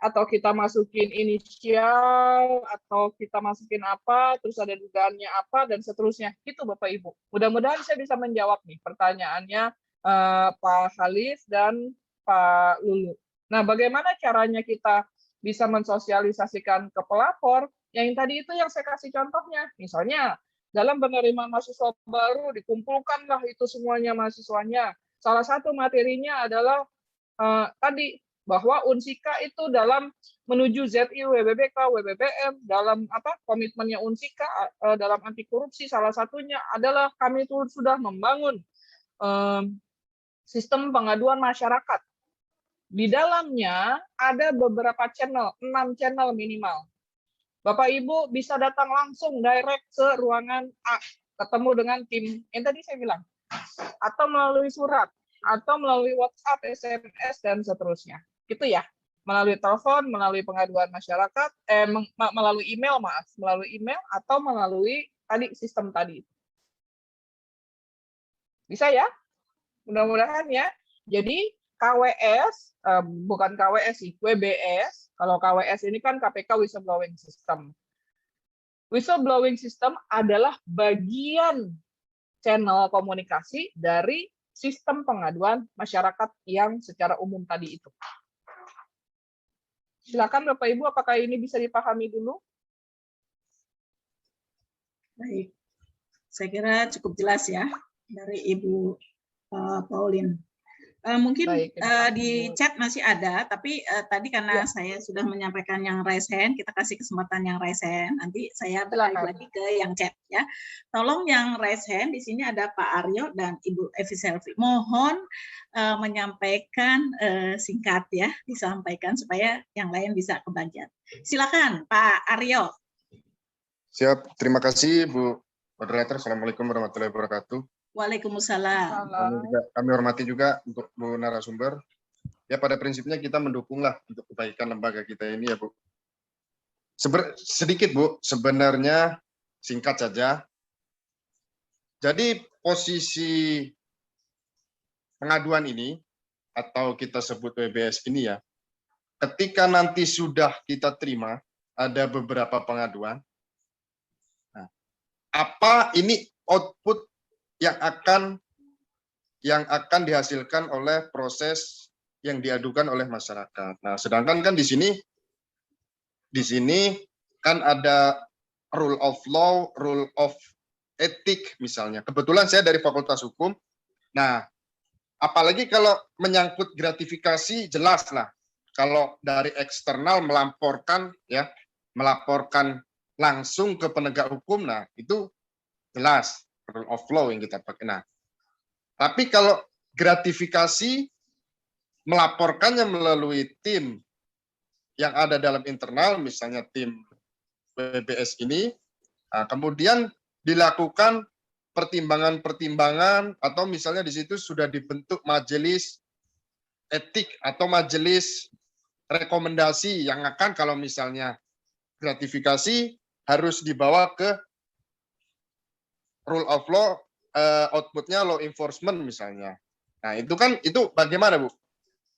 atau kita masukin inisial, atau kita masukin apa, terus ada dugaannya apa, dan seterusnya. Itu Bapak Ibu. Mudah-mudahan saya bisa menjawab nih pertanyaannya Pak Halis dan Pak Lulu. Nah, bagaimana caranya kita bisa mensosialisasikan ke pelapor? Yang tadi itu yang saya kasih contohnya. Misalnya, dalam penerimaan mahasiswa baru, dikumpulkanlah itu semuanya mahasiswanya. Salah satu materinya adalah tadi, bahwa Unsika itu dalam menuju ZI, WBBK, WBBM, dalam komitmennya Unsika dalam anti korupsi, salah satunya adalah kami itu sudah membangun sistem pengaduan masyarakat. Di dalamnya ada beberapa channel, 6 channel minimal. Bapak Ibu bisa datang langsung direct ke ruangan A, ketemu dengan tim yang tadi saya bilang, atau melalui surat, atau melalui WhatsApp, SMS, dan seterusnya. Gitu ya. Melalui telepon, melalui pengaduan masyarakat, melalui email, maaf, melalui email atau melalui tadi sistem tadi. Bisa ya? Mudah-mudahan ya. Jadi KWS, bukan KWS sih, WBS. Kalau KWS ini kan KPK Whistleblowing System. Whistleblowing System adalah bagian channel komunikasi dari sistem pengaduan masyarakat yang secara umum tadi itu. Silakan Bapak Ibu, apakah ini bisa dipahami dulu? Baik, saya kira cukup jelas ya dari Ibu Pauline. Mungkin Baik, di chat masih ada, tapi tadi karena saya sudah menyampaikan yang raise hand, kita kasih kesempatan yang raise hand. Nanti saya balik lagi ke yang chat ya. Tolong yang raise hand di sini ada Pak Aryo dan Ibu Evi Selvi. Mohon menyampaikan singkat ya, disampaikan supaya yang lain bisa kebagian. Silakan Pak Aryo. Siap, terima kasih Bu Moderator. Assalamualaikum warahmatullahi wabarakatuh. Waalaikumsalam. Kami hormati juga untuk Bu narasumber. Ya pada prinsipnya kita mendukunglah untuk kebaikan lembaga kita ini ya Bu. Sedikit Bu, sebenarnya singkat saja. Jadi posisi pengaduan ini atau kita sebut WBS ini ya, ketika nanti sudah kita terima ada beberapa pengaduan. Nah, apa ini output yang akan dihasilkan oleh proses yang diadukan oleh masyarakat. Nah, sedangkan kan di sini kan ada rule of law, rule of etik misalnya. Kebetulan saya dari Fakultas Hukum. Nah, apalagi kalau menyangkut gratifikasi jelas lah. Kalau dari eksternal melaporkan langsung ke penegak hukum, nah itu jelas rule of law yang kita pakai. Nah, tapi kalau gratifikasi melaporkannya melalui tim yang ada dalam internal, misalnya tim WBS ini, nah, kemudian dilakukan pertimbangan-pertimbangan atau misalnya di situ sudah dibentuk majelis etik atau majelis rekomendasi yang akan kalau misalnya gratifikasi harus dibawa ke rule of law, outputnya law enforcement misalnya. Nah itu bagaimana Bu?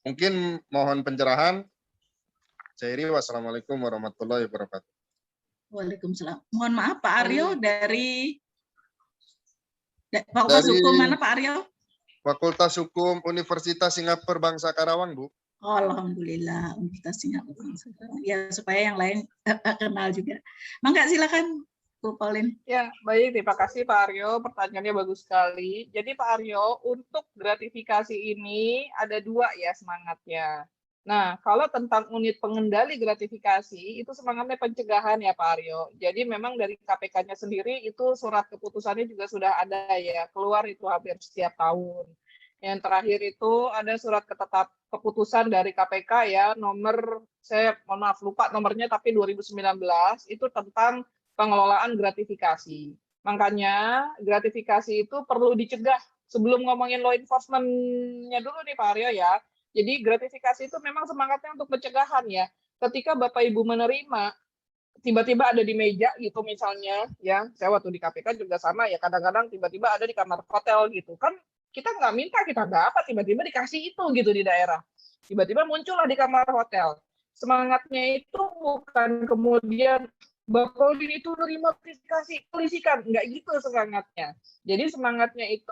Mungkin mohon pencerahan. Saya wassalamualaikum warahmatullahi wabarakatuh. Waalaikumsalam. Mohon maaf Pak Aryo dari Fakultas Hukum mana Pak Aryo? Fakultas Hukum Universitas Singapura Bangsa Karawang Bu. Oh, alhamdulillah Universitas Singapura Bangsa Karawang. Ya supaya yang lain kenal juga. Mangga silakan. Bu Pauline. Ya, baik. Terima kasih Pak Aryo. Pertanyaannya bagus sekali. Jadi Pak Aryo, untuk gratifikasi ini ada dua ya semangatnya. Nah, kalau tentang unit pengendali gratifikasi, itu semangatnya pencegahan ya Pak Aryo. Jadi memang dari KPK-nya sendiri itu surat keputusannya juga sudah ada ya, keluar itu hampir setiap tahun. Yang terakhir itu ada surat keputusan dari KPK ya, saya mohon maaf lupa nomornya, tapi 2019, itu tentang pengelolaan gratifikasi. Makanya gratifikasi itu perlu dicegah. Sebelum ngomongin law enforcement-nya dulu nih Pak Aryo ya. Jadi gratifikasi itu memang semangatnya untuk pencegahan ya. Ketika Bapak Ibu menerima, tiba-tiba ada di meja gitu misalnya, ya saya waktu di KPK juga sama ya, kadang-kadang tiba-tiba ada di kamar hotel gitu. Kan kita nggak minta, kita dapat, tiba-tiba dikasih itu gitu di daerah. Tiba-tiba muncullah di kamar hotel. Semangatnya itu bukan kemudian Bapak itu nerima gratifikasi, polisikan, nggak gitu semangatnya. Jadi semangatnya itu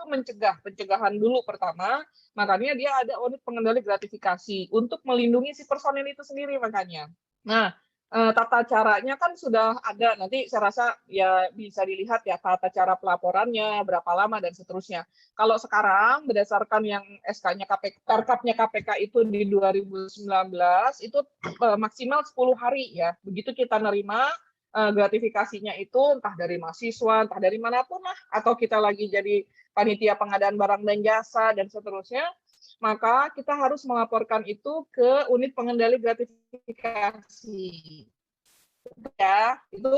pencegahan dulu pertama, makanya dia ada unit pengendali gratifikasi untuk melindungi si personil itu sendiri makanya. Nah, tata caranya kan sudah ada, nanti saya rasa ya bisa dilihat ya tata cara pelaporannya, berapa lama dan seterusnya. Kalau sekarang berdasarkan yang SK-nya KPK, Perkapnya KPK itu di 2019 itu maksimal 10 hari ya. Begitu kita nerima gratifikasinya itu entah dari mahasiswa, entah dari manapun lah, atau kita lagi jadi panitia pengadaan barang dan jasa dan seterusnya, maka kita harus melaporkan itu ke unit pengendali gratifikasi. Ya, itu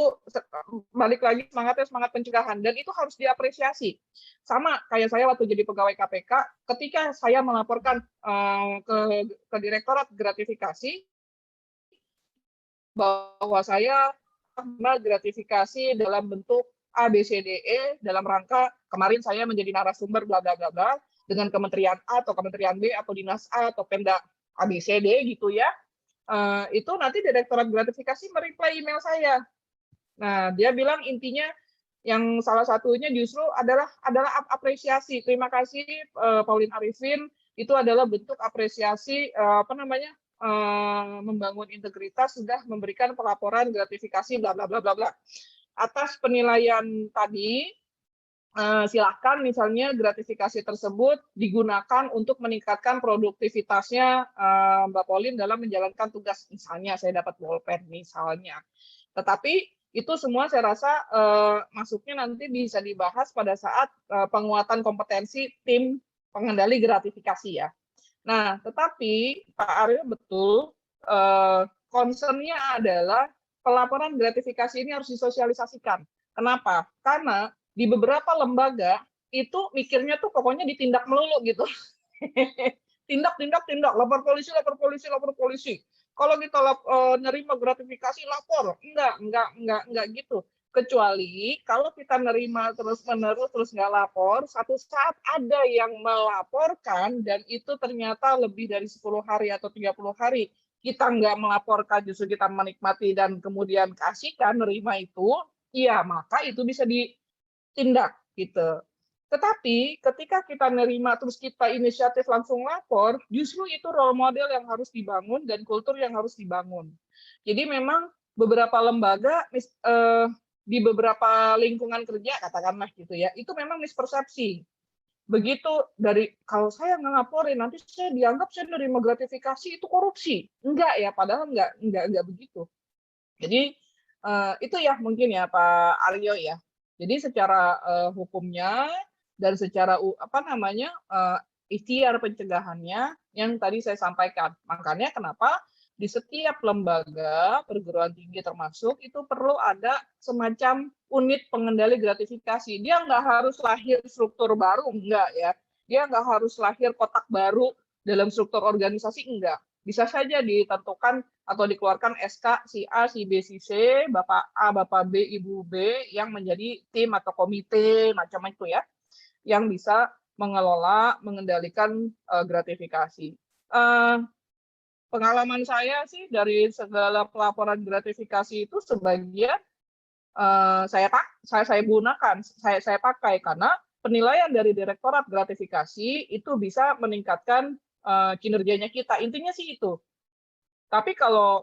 balik lagi semangatnya semangat pencegahan dan itu harus diapresiasi. Sama kayak saya waktu jadi pegawai KPK, ketika saya melaporkan ke Direktorat Gratifikasi, bahwa saya menerima gratifikasi dalam bentuk A, B, C, D, E dalam rangka kemarin saya menjadi narasumber bla bla bla bla dengan kementerian A atau kementerian B atau dinas A atau Pemda A, B, C, D gitu ya. Itu nanti Direktorat Gratifikasi mereply email saya. Nah, dia bilang intinya yang salah satunya justru adalah apresiasi. Terima kasih Pauline Arifin, itu adalah bentuk apresiasi membangun integritas sudah memberikan pelaporan gratifikasi bla bla bla bla bla. Atas penilaian tadi silahkan misalnya gratifikasi tersebut digunakan untuk meningkatkan produktivitasnya Mbak Pauline dalam menjalankan tugas, misalnya saya dapat bolpen misalnya. Tetapi itu semua saya rasa masuknya nanti bisa dibahas pada saat penguatan kompetensi tim pengendali gratifikasi ya. Nah, tetapi Pak Aryo betul, concern-nya adalah pelaporan gratifikasi ini harus disosialisasikan. Kenapa? Karena di beberapa lembaga itu mikirnya tuh pokoknya ditindak melulu gitu. tindak, lapor polisi. Kalau kita nerima gratifikasi lapor, enggak gitu. Kecuali kalau kita nerima terus-menerus terus nggak lapor, satu saat ada yang melaporkan dan itu ternyata lebih dari 10 hari atau 30 hari kita nggak melaporkan, justru kita menikmati dan kemudian kasihkan nerima itu, ya maka itu bisa ditindak gitu. Tetapi ketika kita nerima terus kita inisiatif langsung lapor, justru itu role model yang harus dibangun dan kultur yang harus dibangun. Jadi memang beberapa lembaga di beberapa lingkungan kerja katakanlah gitu ya, itu memang mispersepsi. Begitu dari kalau saya nggak laporin nanti saya dianggap saya nerima gratifikasi itu korupsi. Enggak ya, padahal enggak begitu. Jadi itu ya mungkin ya Pak Aryo ya. Jadi secara hukumnya dan secara ikhtiar pencegahannya yang tadi saya sampaikan. Makanya kenapa di setiap lembaga perguruan tinggi termasuk itu perlu ada semacam unit pengendali gratifikasi. Dia nggak harus lahir struktur baru, enggak ya. Dia nggak harus lahir kotak baru dalam struktur organisasi, enggak. Bisa saja ditentukan atau dikeluarkan SK si A, si B, si C, Bapak A, Bapak B, Ibu B yang menjadi tim atau komite macam itu ya, yang bisa mengelola, mengendalikan gratifikasi. Pengalaman saya sih dari segala pelaporan gratifikasi itu sebagian saya gunakan, saya pakai karena penilaian dari Direktorat Gratifikasi itu bisa meningkatkan kinerjanya kita. Intinya sih itu. Tapi kalau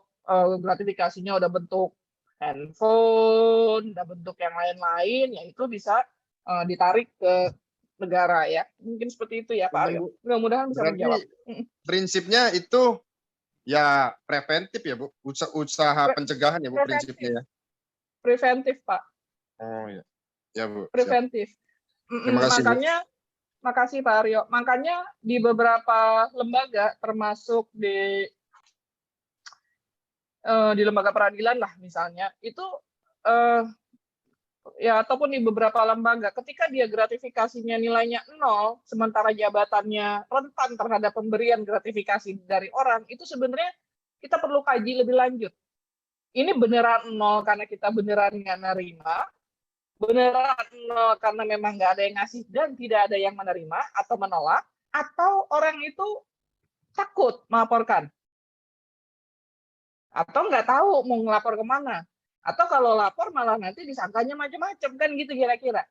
gratifikasinya udah bentuk handphone, udah bentuk yang lain-lain, ya itu bisa ditarik ke negara ya. Mungkin seperti itu ya Pak Aryo. Mudah-mudahan bisa menjawab. Prinsipnya itu ya preventif ya Bu, usaha pencegahan ya Bu prinsipnya ya. Preventif Pak. Oh ya, ya Bu. Preventif. Terima kasih. Makasih Pak Aryo. Makanya di beberapa lembaga termasuk di lembaga peradilan lah misalnya itu ya ataupun di beberapa lembaga ketika dia gratifikasinya nilainya 0 sementara jabatannya rentan terhadap pemberian gratifikasi dari orang, itu sebenarnya kita perlu kaji lebih lanjut. Ini beneran 0 karena kita beneran nggak nerima, beneran 0 karena memang nggak ada yang ngasih dan tidak ada yang menerima atau menolak, atau orang itu takut melaporkan atau nggak tahu mau ngelapor kemana. Atau kalau lapor malah nanti disangkanya macam-macam kan gitu kira-kira.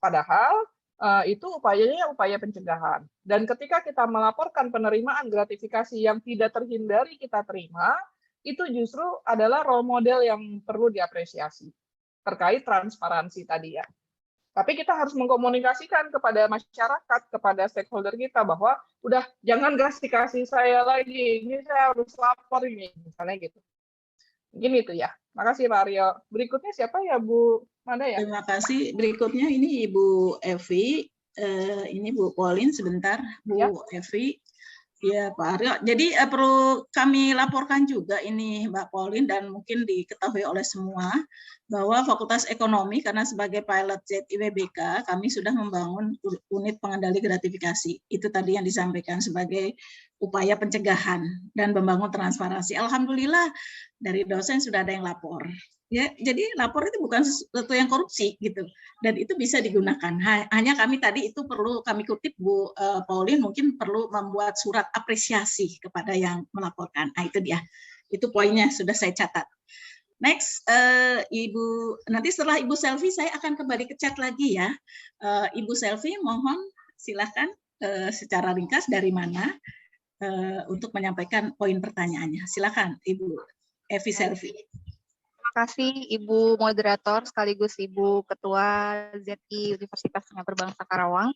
Padahal itu upayanya upaya pencegahan. Dan ketika kita melaporkan penerimaan gratifikasi yang tidak terhindari kita terima, itu justru adalah role model yang perlu diapresiasi terkait transparansi tadi ya. Tapi kita harus mengkomunikasikan kepada masyarakat, kepada stakeholder kita bahwa udah jangan gratifikasi saya lagi, ini saya harus lapor ini, misalnya gitu. Mungkin itu ya. Makasih Pak Aryo. Berikutnya siapa ya Bu? Mana ya? Terima kasih. Berikutnya ini Ibu Evi. Ini Bu Pauline sebentar. Bu ya. Evi. Iya, Pak Aryo. Jadi perlu kami laporkan juga ini Mbak Pauline dan mungkin diketahui oleh semua bahwa Fakultas Ekonomi karena sebagai pilot ZIWBK kami sudah membangun unit pengendali gratifikasi. Itu tadi yang disampaikan sebagai upaya pencegahan dan membangun transparansi. Alhamdulillah dari dosen sudah ada yang lapor. Ya, jadi lapor itu bukan sesuatu yang korupsi gitu, dan itu bisa digunakan. Hanya kami tadi itu perlu kami kutip Bu Pauline, mungkin perlu membuat surat apresiasi kepada yang melaporkan. Nah, itu dia, itu poinnya sudah saya catat. Next, Ibu, nanti setelah Ibu Selvi saya akan kembali ke chat lagi ya. Ibu Selvi, mohon silakan secara ringkas dari mana untuk menyampaikan poin pertanyaannya. Silakan Ibu Evi Selvi. Terima kasih Ibu Moderator sekaligus Ibu Ketua ZI Universitas Singapura Bangsa Karawang.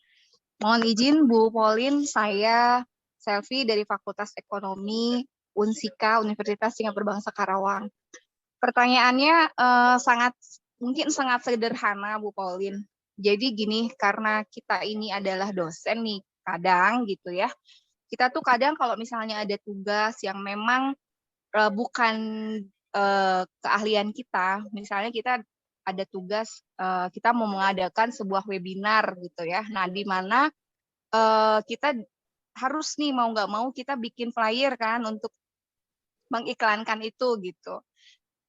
Mohon izin Bu Pauline, saya Selvi dari Fakultas Ekonomi Unsika Universitas Singapura Bangsa Karawang. Pertanyaannya mungkin sangat sederhana Bu Pauline. Jadi gini, karena kita ini adalah dosen nih, kadang gitu ya. Kita tuh kadang kalau misalnya ada tugas yang memang bukan keahlian kita, misalnya kita ada tugas kita mau mengadakan sebuah webinar gitu ya. Nah, di mana kita harus nih mau nggak mau kita bikin flyer kan untuk mengiklankan itu gitu.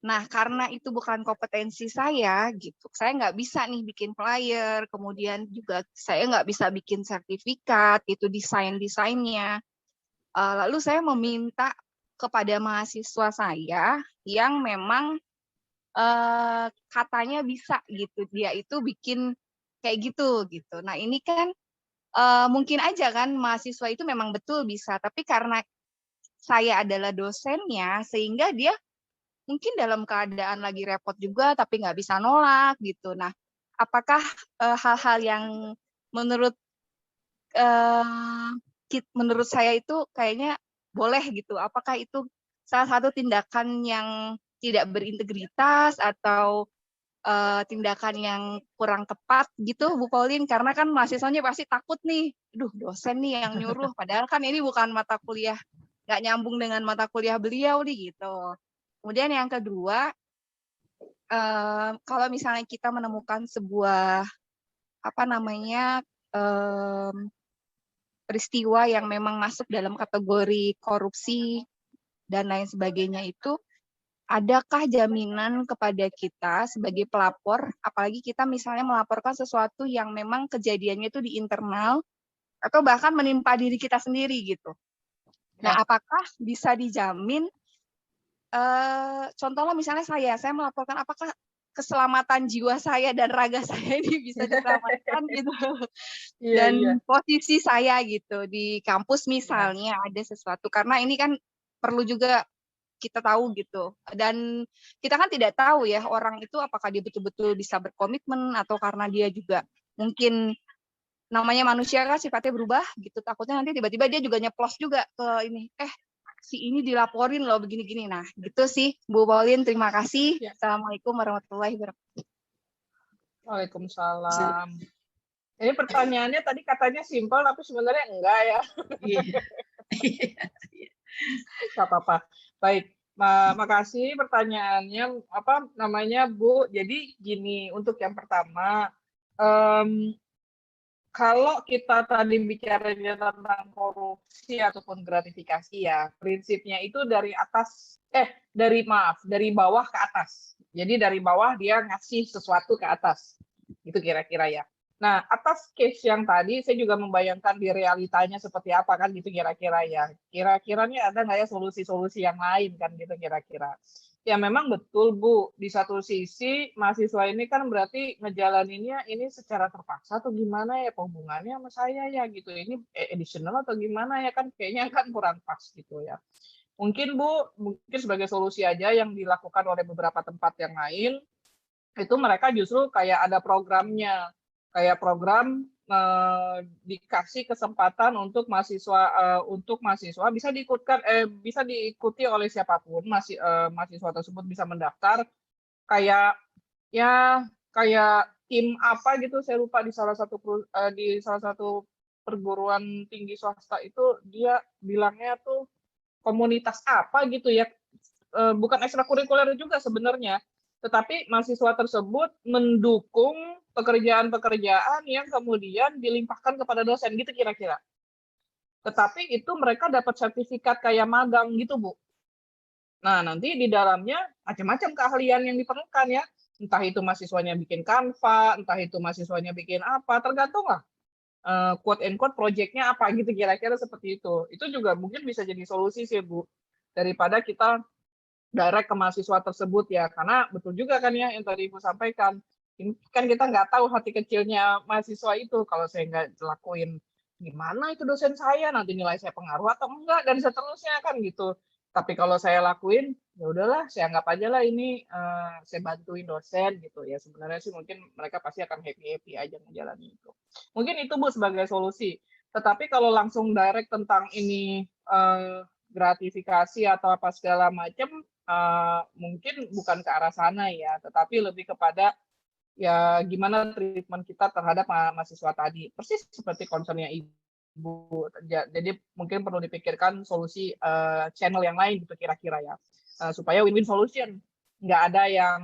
Nah, karena itu bukan kompetensi saya gitu, saya nggak bisa nih bikin flyer, kemudian juga saya nggak bisa bikin sertifikat, itu desainnya. Lalu saya meminta kepada mahasiswa saya yang memang katanya bisa gitu, dia itu bikin kayak gitu. Nah ini kan mungkin aja kan mahasiswa itu memang betul bisa, tapi karena saya adalah dosennya sehingga dia mungkin dalam keadaan lagi repot juga tapi nggak bisa nolak gitu. Nah apakah hal-hal yang menurut saya itu kayaknya boleh gitu, apakah itu salah satu tindakan yang tidak berintegritas atau tindakan yang kurang tepat gitu Bu Pauline, karena kan mahasiswanya pasti takut nih, duh dosen nih yang nyuruh, padahal kan ini bukan mata kuliah, nggak nyambung dengan mata kuliah beliau nih gitu. Kemudian yang kedua, kalau misalnya kita menemukan sebuah peristiwa yang memang masuk dalam kategori korupsi dan lain sebagainya itu, adakah jaminan kepada kita sebagai pelapor, apalagi kita misalnya melaporkan sesuatu yang memang kejadiannya itu di internal, atau bahkan menimpa diri kita sendiri gitu. Nah, apakah bisa dijamin, contohnya misalnya saya melaporkan apakah keselamatan jiwa saya dan raga saya ini bisa diselamatkan gitu. Dan posisi saya gitu di kampus misalnya ada sesuatu, karena ini kan perlu juga kita tahu gitu. Dan kita kan tidak tahu ya orang itu apakah dia betul-betul bisa berkomitmen atau karena dia juga mungkin namanya manusia kan sifatnya berubah gitu. Takutnya nanti tiba-tiba dia juga nyeplos juga ke ini. Si ini dilaporin loh begini-gini. Nah, gitu sih Bu Pauline, terima kasih. Assalamualaikum warahmatullahi wabarakatuh. Waalaikumsalam. Ini pertanyaannya tadi katanya simpel tapi sebenarnya enggak ya. Nggak apa-apa. Baik, makasih pertanyaannya. Bu? Jadi gini, untuk yang pertama, kalau kita tadi bicaranya tentang korupsi ataupun gratifikasi ya, prinsipnya itu dari bawah ke atas. Jadi dari bawah dia ngasih sesuatu ke atas. Itu kira-kira ya. Nah, atas case yang tadi saya juga membayangkan di realitanya seperti apa kan gitu kira-kira ya. Kira-kiranya ada nggak ya solusi-solusi yang lain kan gitu kira-kira. Ya memang betul Bu, di satu sisi mahasiswa ini kan berarti ngejalaninnya ini secara terpaksa atau gimana ya, hubungannya sama saya ya gitu, ini additional atau gimana ya kan kayaknya kan kurang pas gitu ya. Mungkin Bu, mungkin sebagai solusi aja yang dilakukan oleh beberapa tempat yang lain, itu mereka justru kayak ada programnya, kayak program dikasih kesempatan untuk mahasiswa bisa diikuti oleh siapapun, mahasiswa tersebut bisa mendaftar kayak tim apa gitu, saya lupa di salah satu perguruan tinggi swasta itu dia bilangnya tuh komunitas apa gitu ya, bukan ekstrakurikuler juga sebenarnya, tetapi mahasiswa tersebut mendukung pekerjaan-pekerjaan yang kemudian dilimpahkan kepada dosen gitu kira-kira. Tetapi itu mereka dapat sertifikat kayak magang gitu, Bu. Nah, nanti di dalamnya macam-macam keahlian yang diperlukan ya. Entah itu mahasiswanya bikin Canva, entah itu mahasiswanya bikin apa, tergantung lah. Quote and quote project-nya apa gitu kira-kira seperti itu. Itu juga mungkin bisa jadi solusi sih, Bu. Daripada kita direct ke mahasiswa tersebut ya, karena betul juga kan ya yang tadi Ibu sampaikan, ini kan kita nggak tahu hati kecilnya mahasiswa itu, kalau saya nggak lakuin gimana itu dosen saya, nanti nilai saya pengaruh atau enggak, dan seterusnya kan gitu. Tapi kalau saya lakuin, ya udahlah, saya anggap aja lah ini saya bantuin dosen gitu ya. Sebenarnya sih mungkin mereka pasti akan happy-happy aja menjalani itu. Mungkin itu Bu sebagai solusi. Tetapi kalau langsung direct tentang ini gratifikasi atau apa segala macam, mungkin bukan ke arah sana ya, tetapi lebih kepada ya gimana treatment kita terhadap mahasiswa tadi. Persis seperti concernnya Ibu. Jadi mungkin perlu dipikirkan solusi channel yang lain gitu kira-kira ya, supaya win-win solution. Nggak ada yang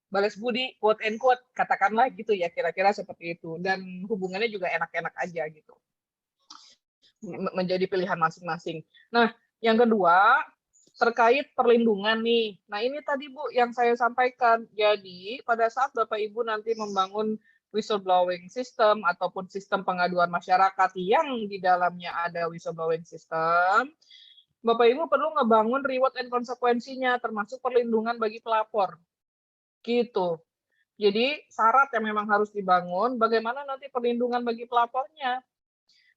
balas budi, quote and quote, katakanlah gitu ya, kira-kira seperti itu. Dan hubungannya juga enak-enak aja gitu. Menjadi pilihan masing-masing. Nah, yang kedua, terkait perlindungan nih. Nah, ini tadi Bu yang saya sampaikan. Jadi, pada saat Bapak Ibu nanti membangun whistleblowing system ataupun sistem pengaduan masyarakat yang di dalamnya ada whistleblowing system, Bapak Ibu perlu ngebangun reward and konsekuensinya, termasuk perlindungan bagi pelapor. Gitu. Jadi, syarat yang memang harus dibangun, bagaimana nanti perlindungan bagi pelapornya.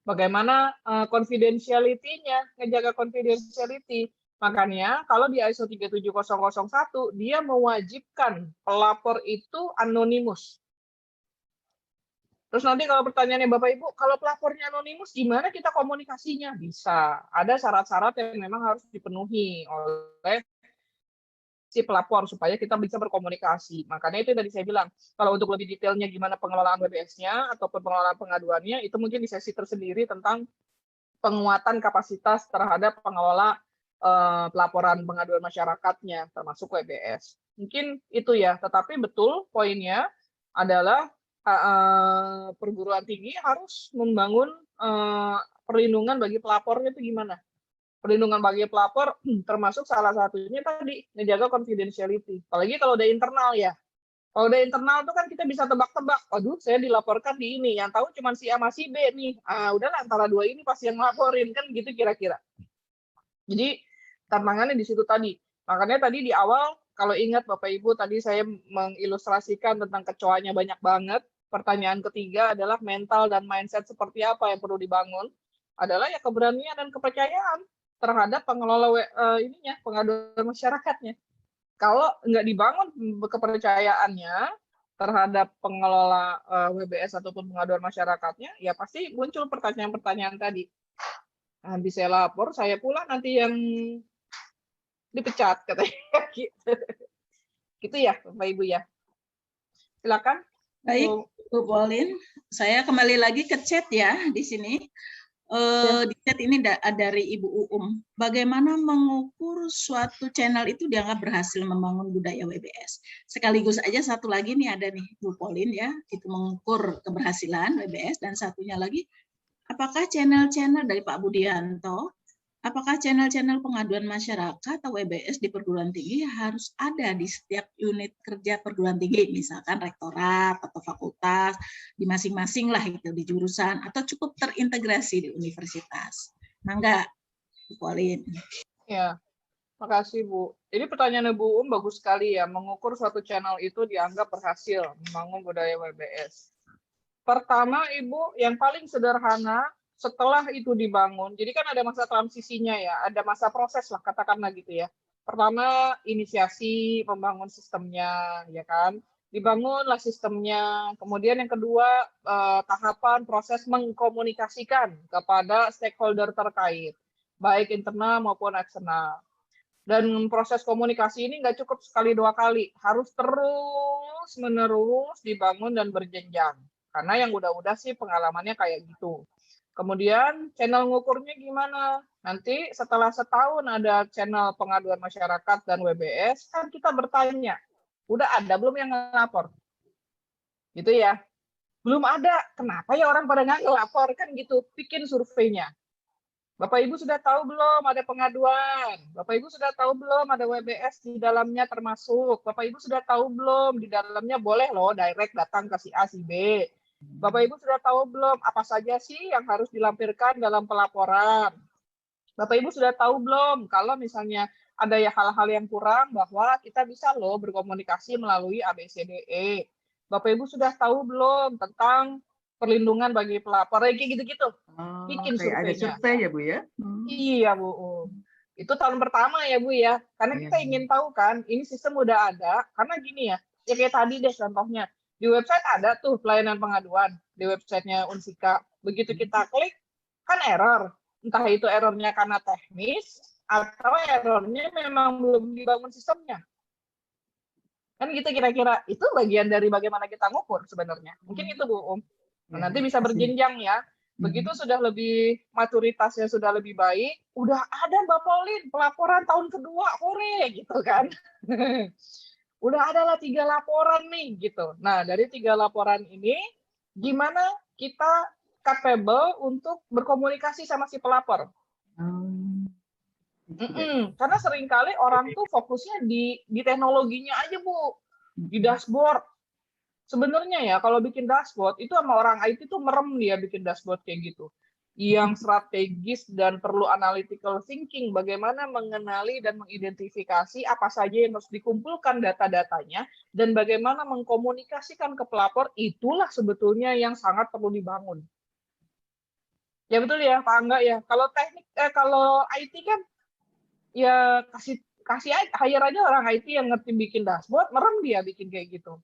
Bagaimana confidentiality-nya, ngejaga confidentiality. Makanya kalau di ISO 37001 dia mewajibkan pelapor itu anonimus. Terus nanti kalau pertanyaannya Bapak Ibu, kalau pelapornya anonimus gimana kita komunikasinya? Bisa. Ada syarat-syarat yang memang harus dipenuhi oleh si pelapor supaya kita bisa berkomunikasi. Makanya itu tadi saya bilang, kalau untuk lebih detailnya gimana pengelolaan WBS-nya ataupun pengelolaan pengaduannya, itu mungkin di sesi tersendiri tentang penguatan kapasitas terhadap pengelola pelaporan pengaduan masyarakatnya, termasuk WBS. Mungkin itu ya, tetapi betul poinnya adalah perguruan tinggi harus membangun perlindungan bagi pelapornya itu gimana? Perlindungan bagi pelapor termasuk salah satunya tadi menjaga confidentiality. Apalagi kalau udah internal ya. Kalau udah internal tuh kan kita bisa tebak-tebak. Aduh, saya dilaporkan di ini. Yang tahu cuma si A sama si B nih. Udahlah antara dua ini pasti yang ngelaporin kan gitu kira-kira. Jadi tantangannya di situ tadi. Makanya tadi di awal kalau ingat Bapak Ibu tadi saya mengilustrasikan tentang kecoanya banyak banget. Pertanyaan ketiga adalah mental dan mindset seperti apa yang perlu dibangun. Adalah ya keberanian dan kepercayaan terhadap pengelola pengaduan masyarakatnya. Kalau nggak dibangun kepercayaannya terhadap pengelola WBS ataupun pengaduan masyarakatnya, ya pasti muncul pertanyaan-pertanyaan tadi. Habis saya lapor, saya pula nanti yang dipecat katanya gitu. Gitu ya, Bapak Ibu ya. Silakan. Baik, Bu Pauline, saya kembali lagi ke chat ya di sini. Di chat ini dari Ibu Uum, bagaimana mengukur suatu channel itu dianggap berhasil membangun budaya WBS. Sekaligus aja satu lagi nih ada nih Bu Pauline ya, itu mengukur keberhasilan WBS, dan satunya lagi, apakah channel-channel dari Pak Budianto, apakah channel-channel pengaduan masyarakat atau WBS di perguruan tinggi harus ada di setiap unit kerja perguruan tinggi, misalkan rektorat atau fakultas, di masing-masing lah gitu, di jurusan, atau cukup terintegrasi di universitas. Mangga, Bu Pauline. Ya, makasih Bu. Ini pertanyaan Bu bagus sekali ya, mengukur suatu channel itu dianggap berhasil membangun budaya WBS. Pertama Ibu, yang paling sederhana, setelah itu dibangun, jadi kan ada masa transisinya ya, ada masa proses lah katakanlah gitu ya. Pertama inisiasi membangun sistemnya, ya kan, dibangunlah sistemnya. Kemudian yang kedua tahapan proses mengkomunikasikan kepada stakeholder terkait, baik internal maupun eksternal. Dan proses komunikasi ini nggak cukup sekali dua kali, harus terus menerus dibangun dan berjenjang. Karena yang udah-udah sih pengalamannya kayak gitu. Kemudian channel ngukurnya gimana? Nanti setelah setahun ada channel pengaduan masyarakat dan WBS, kan kita bertanya, udah ada belum yang ngelapor? Gitu ya. Belum ada, kenapa ya orang pada nggak ngelapor? Kan gitu, bikin surveinya. Bapak Ibu sudah tahu belum ada pengaduan? Bapak Ibu sudah tahu belum ada WBS di dalamnya termasuk? Bapak Ibu sudah tahu belum di dalamnya boleh loh direct datang ke si A, si B? Bapak Ibu sudah tahu belum apa saja sih yang harus dilampirkan dalam pelaporan? Bapak Ibu sudah tahu belum kalau misalnya ada ya hal-hal yang kurang bahwa kita bisa loh berkomunikasi melalui ABCDE. Bapak Ibu sudah tahu belum tentang perlindungan bagi pelapor, kayak gitu-gitu. Bikin surveinya. Ada survei ya Bu ya? Iya Bu. Itu tahun pertama ya Bu ya. Karena kita ingin tahu kan, ini sistem udah ada. Karena gini ya, ya kayak tadi deh contohnya. Di website ada tuh pelayanan pengaduan. Di websitenya Unsika. Begitu kita klik, kan error. Entah itu errornya karena teknis, atau errornya memang belum dibangun sistemnya. Kan gitu kira-kira. Itu bagian dari bagaimana kita ngukur sebenarnya. Mungkin itu Bu. Nanti bisa berjenjang ya. Begitu sudah lebih maturitasnya sudah lebih baik, udah ada Mbak Pauline pelaporan tahun kedua, hore gitu kan. Udah ada lah 3 laporan nih gitu. Nah, dari 3 laporan ini gimana kita capable untuk berkomunikasi sama si pelapor? Karena seringkali orang tuh fokusnya di teknologinya aja Bu, di dashboard. Sebenarnya ya kalau bikin dashboard itu sama orang IT tuh merem dia bikin dashboard kayak gitu. Yang strategis dan perlu analytical thinking, bagaimana mengenali dan mengidentifikasi apa saja yang harus dikumpulkan data-datanya dan bagaimana mengkomunikasikan ke pelapor, itulah sebetulnya yang sangat perlu dibangun. Ya betul ya Pak Angga ya. Kalau kalau IT kan ya kasih hire aja orang IT yang ngerti bikin dashboard, merem dia bikin kayak gitu.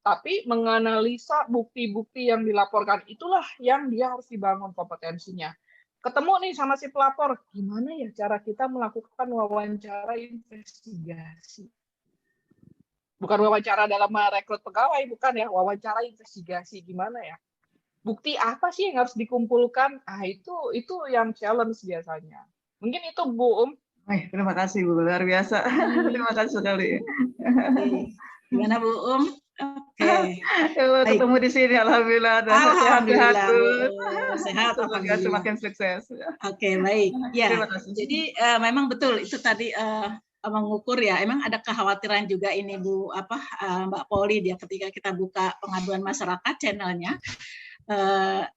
Tapi menganalisa bukti-bukti yang dilaporkan itulah yang dia harus dibangun kompetensinya. Ketemu nih sama si pelapor, gimana ya cara kita melakukan wawancara investigasi? Bukan wawancara dalam merekrut pegawai, bukan ya, wawancara investigasi gimana ya? Bukti apa sih yang harus dikumpulkan? Ah itu yang challenge biasanya. Mungkin itu Bu. Terima kasih Bu, luar biasa. Terima kasih sekali. Gimana Bu Oke. Ketemu di sini, alhamdulillah. Alhamdulillah. Sehat, alhamdulillah. Semakin sukses. Oke, baik. Ya. Terima kasih. Jadi memang betul itu tadi mengukur ya. Emang ada kekhawatiran juga ini Bu Mbak Poli dia ketika kita buka pengaduan masyarakat channelnya.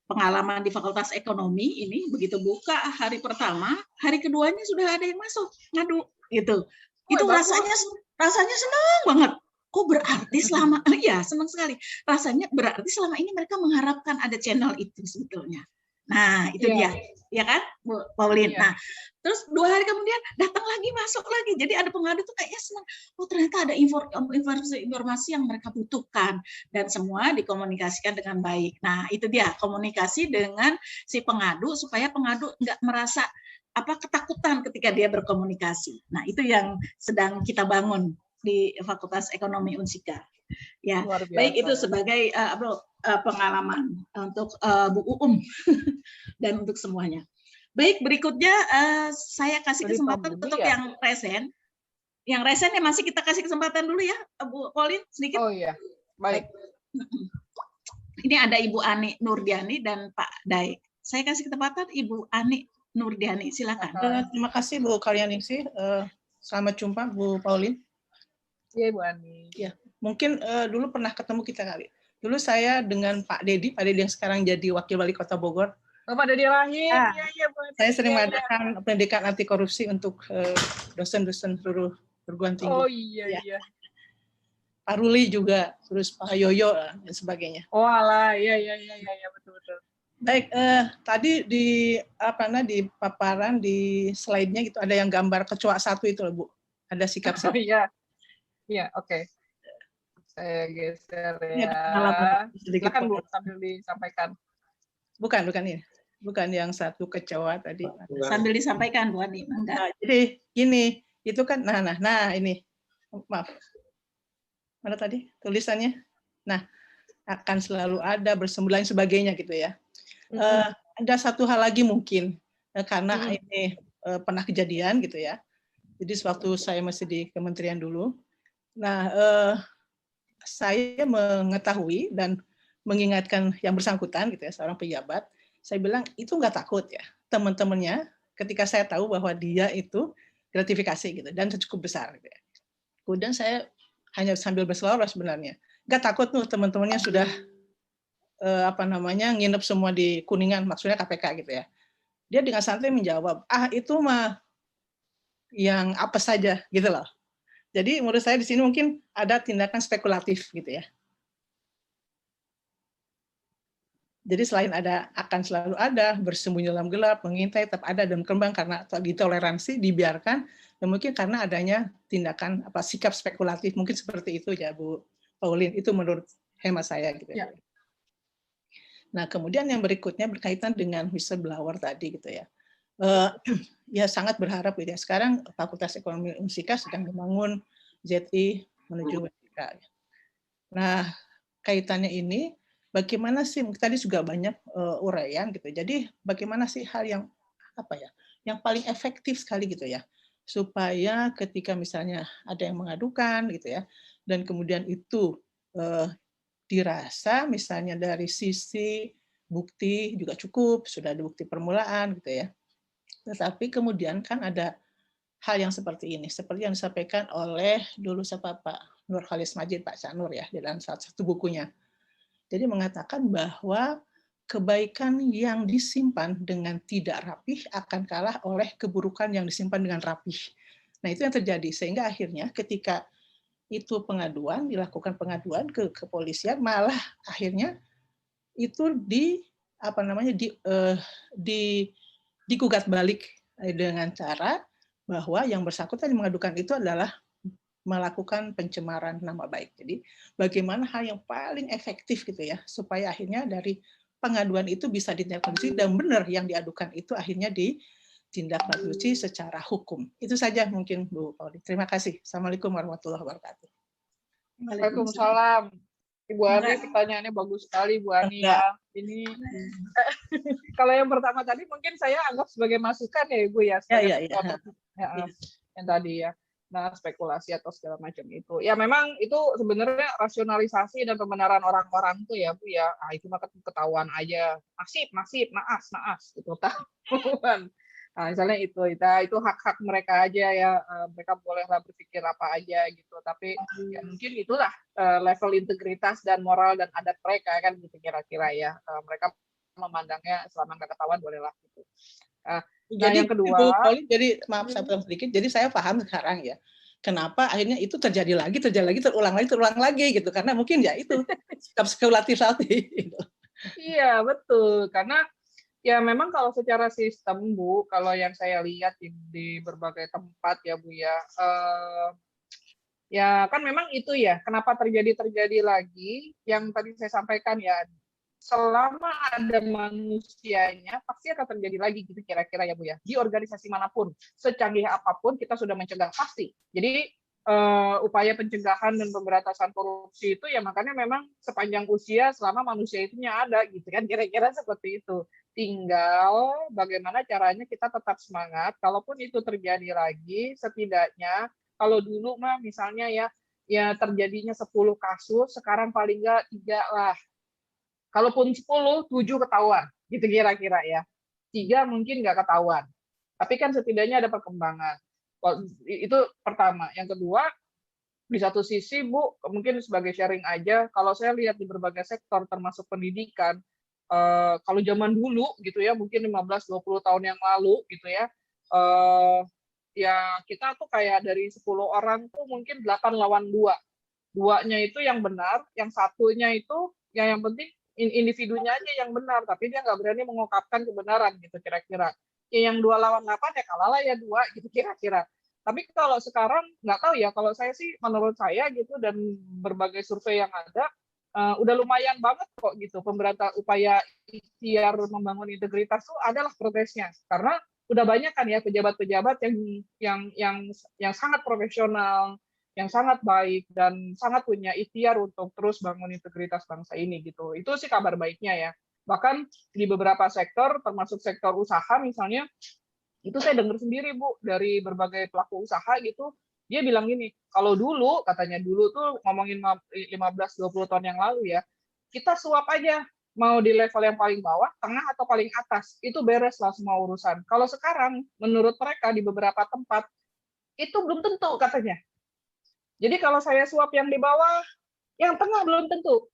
Pengalaman di Fakultas Ekonomi ini begitu buka hari pertama, hari keduanya sudah ada yang masuk ngadu gitu. Itu rasanya senang banget. Kok berarti selama senang sekali. Rasanya berarti selama ini mereka mengharapkan ada channel itu sebetulnya. Nah, itu dia. Ya kan, Bu Pauline. Nah, terus 2 hari kemudian datang lagi, masuk lagi. Jadi ada pengadu tuh kayaknya senang. Oh, ternyata ada informasi yang mereka butuhkan dan semua dikomunikasikan dengan baik. Nah, itu dia komunikasi dengan si pengadu supaya pengadu nggak merasa ketakutan ketika dia berkomunikasi. Nah, itu yang sedang kita bangun di Fakultas Ekonomi Unsika. Ya, baik itu sebagai pengalaman untuk Bu dan untuk semuanya. Baik, berikutnya saya kasih kesempatan untuk yang resen. Yang resen ya masih kita kasih kesempatan dulu ya, Bu Pauline sedikit. Oh iya, baik. Ini ada Ibu Ani Nurdiani dan Pak Dae. Saya kasih kesempatan Ibu Ani Nurdiani, silakan. Terima kasih Bu Karyaningsih. Selamat jumpa Bu Pauline. Iya Bu Ani. Ya, mungkin dulu pernah ketemu kita kali. Dulu saya dengan Pak Dedi yang sekarang jadi Wakil Wali Kota Bogor. Oh, Pak Dedi Rahim. Iya, Bu Ani. Saya sering mengadakan pendidikan anti korupsi untuk dosen-dosen seluruh perguruan tinggi. Oh iya. Pak Ruli juga, terus Pak Yoyo dan sebagainya. Oh alah, iya betul. Baik, tadi di paparan di slide-nya gitu ada yang gambar kecoa 1 itu loh Bu. Ada sikap Oh iya, oke. Saya geser ya. Silakan Bu sambil disampaikan. Bukan ini. Bukan yang 1 kecoa tadi. Sambil disampaikan Bu Ani. Nah, jadi gini, itu kan nah ini. Maaf. Mana tadi tulisannya? Nah, akan selalu ada bersembulan sebagainya gitu ya. ada satu hal lagi mungkin karena ini pernah kejadian gitu ya. Jadi sewaktu saya masih di kementerian dulu, nah saya mengetahui dan mengingatkan yang bersangkutan gitu ya, seorang pejabat, saya bilang itu nggak takut ya teman-temannya ketika saya tahu bahwa dia itu gratifikasi gitu dan cukup besar gitu ya. Kemudian saya hanya sambil berselawat sebenarnya, nggak takut tuh teman-temannya sudah nginep semua di Kuningan, maksudnya KPK gitu ya. Dia dengan santai menjawab, itu mah yang apa saja gitu loh. Jadi menurut saya di sini mungkin ada tindakan spekulatif gitu ya. Jadi selain akan selalu ada, bersembunyi dalam gelap, mengintai, tetap ada dan berkembang karena ditoleransi, dibiarkan, dan mungkin karena adanya tindakan sikap spekulatif, mungkin seperti itu ya Bu Pauline, itu menurut hemat saya gitu ya. Nah kemudian yang berikutnya berkaitan dengan whistleblower tadi gitu ya. Ya sangat berharap gitu ya. Sekarang Fakultas Ekonomi Unsika sedang membangun ZI menuju WIK. Nah kaitannya ini, bagaimana sih tadi juga banyak uraian gitu. Jadi bagaimana sih hal yang yang paling efektif sekali gitu ya, supaya ketika misalnya ada yang mengadukan gitu ya, dan kemudian itu dirasa misalnya dari sisi bukti juga cukup, sudah ada bukti permulaan gitu ya. Tetapi kemudian kan ada hal yang seperti ini, seperti yang disampaikan oleh dulu Pak Nurholis Majid, Pak Cak Nur ya, dalam salah satu bukunya. Jadi mengatakan bahwa kebaikan yang disimpan dengan tidak rapih akan kalah oleh keburukan yang disimpan dengan rapih. Nah itu yang terjadi, sehingga akhirnya ketika itu dilakukan pengaduan ke kepolisian, malah akhirnya itu digugat balik dengan cara bahwa yang bersangkutan yang mengadukan itu adalah melakukan pencemaran nama baik. Jadi bagaimana hal yang paling efektif gitu ya, supaya akhirnya dari pengaduan itu bisa ditindaklanjuti dan benar yang diadukan itu akhirnya ditindaklanjuti secara hukum. Itu saja mungkin Bu Pauline. Terima kasih. Assalamualaikum warahmatullahi wabarakatuh. Waalaikumsalam. Ibu Ani, pertanyaannya bagus sekali Bu Ani ya. Ini kalau yang pertama tadi mungkin saya anggap sebagai masukan ya Ibu ya. Yang tadi ya. Nah, spekulasi atau segala macam itu. Ya memang itu sebenarnya rasionalisasi dan pembenaran orang-orang tuh ya Bu ya. Itu mah ketahuan aja. Nasib, naas gitu tahuan. Nah, misalnya itu hak-hak mereka aja ya, mereka bolehlah berpikir apa aja gitu, tapi ya mungkin itulah level integritas dan moral dan adat mereka kan gitu kira-kira ya, mereka memandangnya selama nggak ketahuan bolehlah gitu. Jadi yang kedua, jadi maaf saya potong sedikit, jadi saya paham sekarang ya, kenapa akhirnya itu terjadi lagi, terulang lagi gitu, karena mungkin ya itu sikap spekulatif tadi. Gitu. Iya betul, karena ya memang kalau secara sistem Bu, kalau yang saya lihat di berbagai tempat ya Bu ya, ya kan memang itu ya, kenapa terjadi lagi yang tadi saya sampaikan ya, selama ada manusianya pasti akan terjadi lagi gitu kira-kira ya Bu ya, di organisasi manapun, secanggih apapun kita sudah mencegah pasti. Jadi upaya pencegahan dan pemberantasan korupsi itu ya makanya memang sepanjang usia selama manusia itu ada gitu kan kira-kira seperti itu. Tinggal bagaimana caranya kita tetap semangat kalaupun itu terjadi lagi, setidaknya kalau dulu mah misalnya ya terjadinya 10 kasus, sekarang paling enggak 3 lah. Kalaupun 10, 7 ketahuan gitu kira-kira ya. 3 mungkin nggak ketahuan. Tapi kan setidaknya ada perkembangan. Itu pertama. Yang kedua, di satu sisi Bu, mungkin sebagai sharing aja, kalau saya lihat di berbagai sektor termasuk pendidikan, kalau zaman dulu gitu ya, mungkin 15-20 tahun yang lalu gitu ya, ya kita tuh kayak dari 10 orang tuh mungkin 8 lawan 2. 2-nya itu yang benar, yang satunya itu yang penting individunya aja yang benar, tapi dia nggak berani mengungkapkan kebenaran gitu kira-kira. Ya yang 2 lawan 8 ya kalah lah ya 2 gitu kira-kira. Tapi kalau sekarang nggak tahu ya, kalau saya sih menurut saya gitu dan berbagai survei yang ada, udah lumayan banget kok gitu upaya ikhtiar membangun integritas tuh adalah progresnya, karena udah banyak kan ya pejabat-pejabat yang sangat profesional, yang sangat baik dan sangat punya ikhtiar untuk terus bangun integritas bangsa ini gitu. Itu sih kabar baiknya ya. Bahkan di beberapa sektor, termasuk sektor usaha misalnya, itu saya dengar sendiri Bu dari berbagai pelaku usaha gitu, dia bilang gini, kalau dulu katanya dulu tuh ngomongin 15-20 tahun yang lalu ya, kita suap aja mau di level yang paling bawah, tengah atau paling atas, itu beres lah semua urusan. Kalau sekarang menurut mereka di beberapa tempat itu belum tentu katanya. Jadi kalau saya suap yang di bawah, yang tengah belum tentu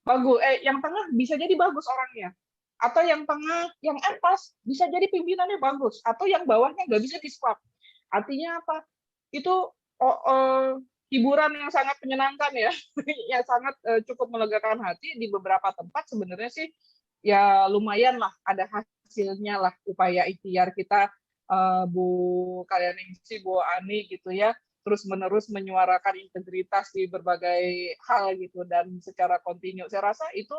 bagus. Yang tengah bisa jadi bagus orangnya. Atau yang tengah, yang atas bisa jadi pimpinannya bagus. Atau yang bawahnya nggak bisa di-swap. Artinya apa? Itu hiburan yang sangat menyenangkan ya, yang sangat cukup melegakan hati di beberapa tempat sebenarnya sih ya lumayan lah ada hasilnya lah upaya ikhtiar kita Bu Kalyaningsi, Bu Ani gitu ya, terus menerus menyuarakan integritas di berbagai hal gitu dan secara kontinu. Saya rasa itu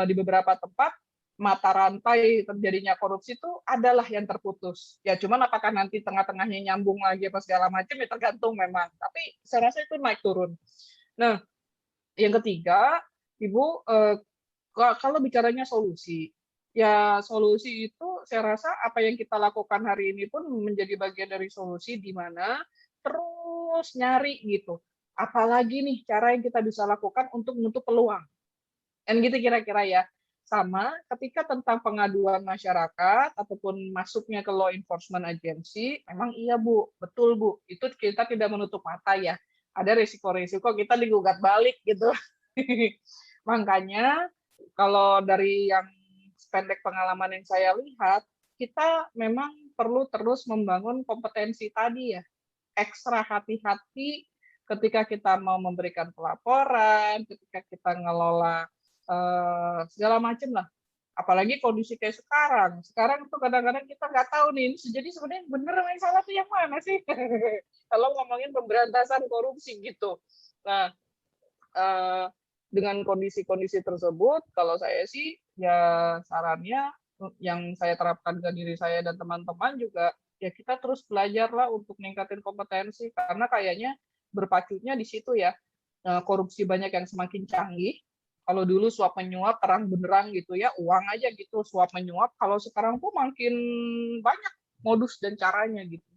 di beberapa tempat mata rantai terjadinya korupsi itu adalah yang terputus. Ya cuman apakah nanti tengah-tengahnya nyambung lagi apa segala macam ya tergantung memang. Tapi saya rasa itu naik turun. Nah, yang ketiga, Ibu, kalau bicaranya solusi, ya solusi itu saya rasa apa yang kita lakukan hari ini pun menjadi bagian dari solusi di mana terus nyari gitu. Apalagi nih cara yang kita bisa lakukan untuk menutup peluang. Dan gitu kira-kira ya. Sama ketika tentang pengaduan masyarakat ataupun masuknya ke law enforcement agency, memang iya Bu, betul Bu, itu kita tidak menutup mata ya, ada risiko-risiko kita digugat balik gitu. Makanya kalau dari yang pendek pengalaman yang saya lihat, kita memang perlu terus membangun kompetensi tadi ya, ekstra hati-hati ketika kita mau memberikan pelaporan, ketika kita ngelola segala macam lah. Apalagi kondisi kayak sekarang. Sekarang tuh kadang-kadang kita nggak tahu nih, jadi sebenarnya bener yang salah tuh yang mana sih? Kalau ngomongin pemberantasan korupsi gitu. Nah, dengan kondisi-kondisi tersebut, kalau saya sih ya sarannya yang saya terapkan ke diri saya dan teman-teman juga, ya kita terus belajar lah untuk meningkatin kompetensi, karena kayaknya berpacunya di situ ya. Korupsi banyak yang semakin canggih. Kalau dulu suap menyuap terang benderang gitu ya, uang aja gitu suap menyuap. Kalau sekarang tuh makin banyak modus dan caranya gitu.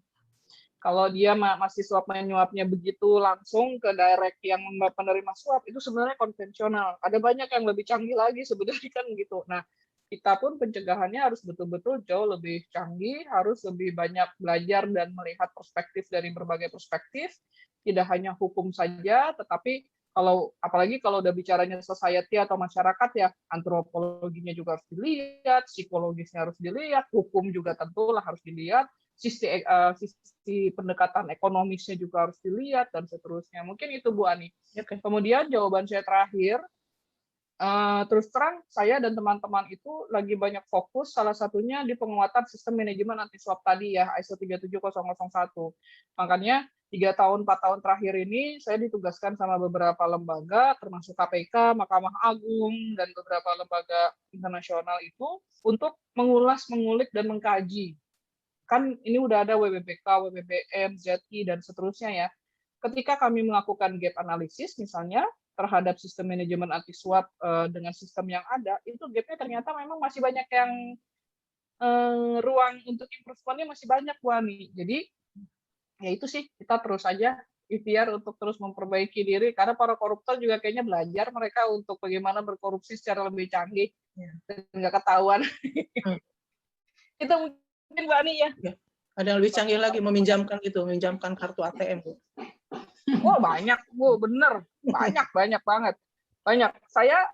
Kalau dia masih suap menyuapnya begitu langsung ke direct yang penerima suap, itu sebenarnya konvensional. Ada banyak yang lebih canggih lagi sebenarnya kan gitu. Nah, kita pun pencegahannya harus betul-betul jauh lebih canggih, harus lebih banyak belajar dan melihat perspektif dari berbagai perspektif. Tidak hanya hukum saja, tetapi apalagi kalau udah bicaranya society atau masyarakat ya, antropologinya juga harus dilihat, psikologisnya harus dilihat, hukum juga tentulah harus dilihat, sisi pendekatan ekonomisnya juga harus dilihat dan seterusnya. Mungkin itu Bu Ani. Kemudian jawaban saya terakhir, terus terang saya dan teman-teman itu lagi banyak fokus salah satunya di penguatan sistem manajemen anti suap tadi ya, ISO 37001. Makanya 4 tahun terakhir ini saya ditugaskan sama beberapa lembaga termasuk KPK, Mahkamah Agung dan beberapa lembaga internasional itu untuk mengulas, mengulik dan mengkaji. Kan ini udah ada WBPK, WBBM, ZI dan seterusnya ya. Ketika kami melakukan gap analysis misalnya terhadap sistem manajemen anti suap dengan sistem yang ada, itu gapnya ternyata memang masih banyak yang ruang untuk improvementnya masih banyak Bu Ani. Jadi ya itu sih, kita terus aja ikhtiar untuk terus memperbaiki diri, karena para koruptor juga kayaknya belajar mereka untuk bagaimana berkorupsi secara lebih canggih dan nggak ketahuan. Itu mungkin Bu Ani ya. Ada yang lebih canggih lagi, meminjamkan kartu ATM Bu. Wah banyak Bu, bener, banyak banget. Banyak. Saya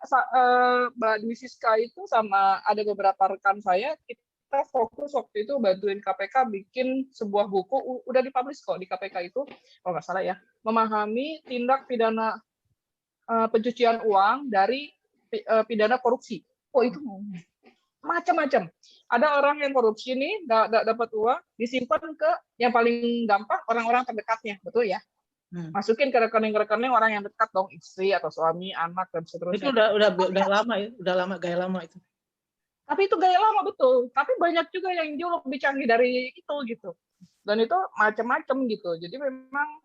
Mbak Dwi Siska itu sama ada beberapa rekan saya, kita fokus waktu itu bantuin KPK bikin sebuah buku, udah dipublish kok di KPK itu, kalau nggak salah ya, memahami tindak pidana pencucian uang dari pidana korupsi. Oh itu macam-macam. Ada orang yang korupsi nih, dapat uang, disimpan ke yang paling gampang orang-orang terdekatnya, betul ya? Masukin ke rekening-rekening orang yang dekat dong, istri atau suami, anak dan seterusnya. Itu udah lama ya, gaya lama itu. Tapi itu gaya lama betul. Tapi banyak juga yang jauh lebih canggih dari itu gitu. Dan itu macam-macam gitu. Jadi memang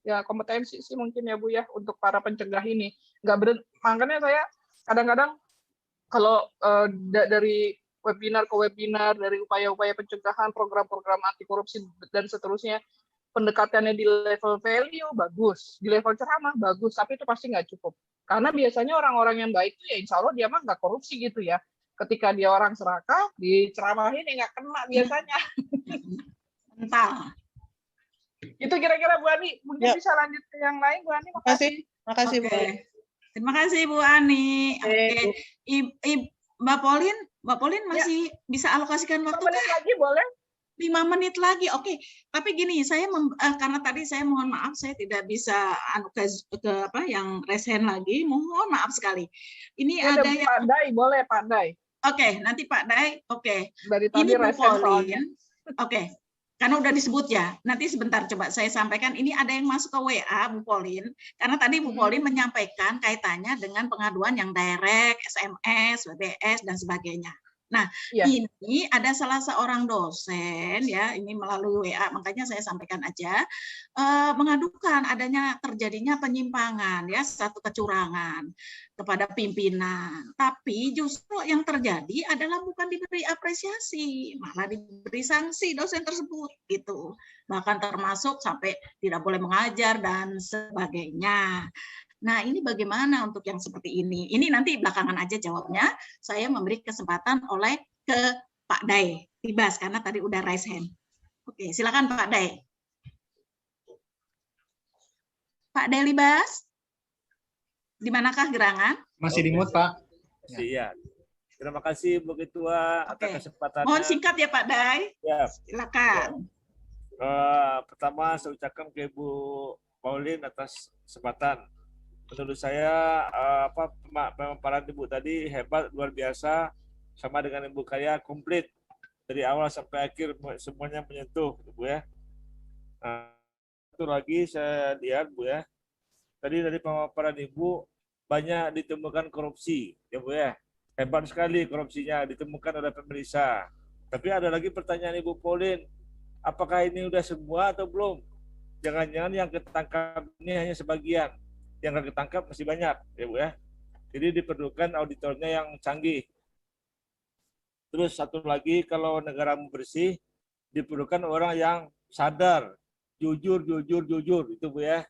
ya kompetensi sih mungkin ya Bu ya untuk para pencegah ini. Makanya saya kadang-kadang kalau dari webinar ke webinar, dari upaya-upaya pencegahan, program-program anti korupsi dan seterusnya, pendekatannya di level value bagus, di level ceramah bagus, tapi itu pasti nggak cukup. Karena biasanya orang-orang yang baik itu ya insya Allah dia mah nggak korupsi gitu ya. Ketika dia orang serakah, diceramahin ya nggak kena biasanya. Entah. Itu kira-kira Bu Ani. Mungkin bisa lanjut ke yang lain, Bu Ani. Makasih. Makasih, Bu. Terima kasih Bu Ani. Oke. Mbak Polin masih bisa alokasikan waktu 5 menit lagi boleh? 5 menit lagi, oke. Tapi gini, saya karena tadi saya mohon maaf, saya tidak bisa ke apa yang resen lagi. Mohon maaf sekali. Ini ada yang Pak Dai, boleh Pak Dai. Oke, nanti Pak Dai. Oke. Dari tadi ini Bu resen soalnya. Polin. Oke. Karena udah disebut ya. Nanti sebentar coba saya sampaikan. Ini ada yang masuk ke WA Bu Polin. Karena tadi Bu Polin menyampaikan kaitannya dengan pengaduan yang direct, SMS, WBS dan sebagainya. Nah, ini ada salah seorang dosen ya, ini melalui WA, makanya saya sampaikan aja, mengadukan adanya terjadinya penyimpangan ya, satu kecurangan kepada pimpinan. Tapi justru yang terjadi adalah bukan diberi apresiasi, malah diberi sanksi dosen tersebut gitu. Bahkan termasuk sampai tidak boleh mengajar dan sebagainya. Nah, ini bagaimana untuk yang seperti ini? Ini nanti belakangan aja jawabnya. Saya memberi kesempatan ke Pak Dai Libas karena tadi udah raise hand. Oke, silakan Pak Dai. Pak Dai Libas, di manakah gerangan? Masih di mute, Pak. Iya. Terima kasih Bu Ketua atas kesempatannya. Mohon singkat ya Pak Dai. Ya. Silakan. Pertama saya ucapkan ke Bu Pauline atas kesempatan. Menurut saya pemaparan Ibu tadi hebat, luar biasa, sama dengan Ibu Kaya, komplit dari awal sampai akhir semuanya menyentuh, Bu ya. Satu lagi saya lihat Bu ya, tadi dari pemaparan Ibu banyak ditemukan korupsi, ya Bu ya. Hebat sekali korupsinya ditemukan oleh pemeriksa. Tapi ada lagi pertanyaan Ibu Pauline, apakah ini udah semua atau belum? Jangan-jangan yang ketangkap ini hanya sebagian. Yang nggak ketangkap masih banyak, ya Bu ya. Jadi diperlukan auditornya yang canggih. Terus satu lagi, kalau negara mau bersih, diperlukan orang yang sadar, jujur, itu Bu ya.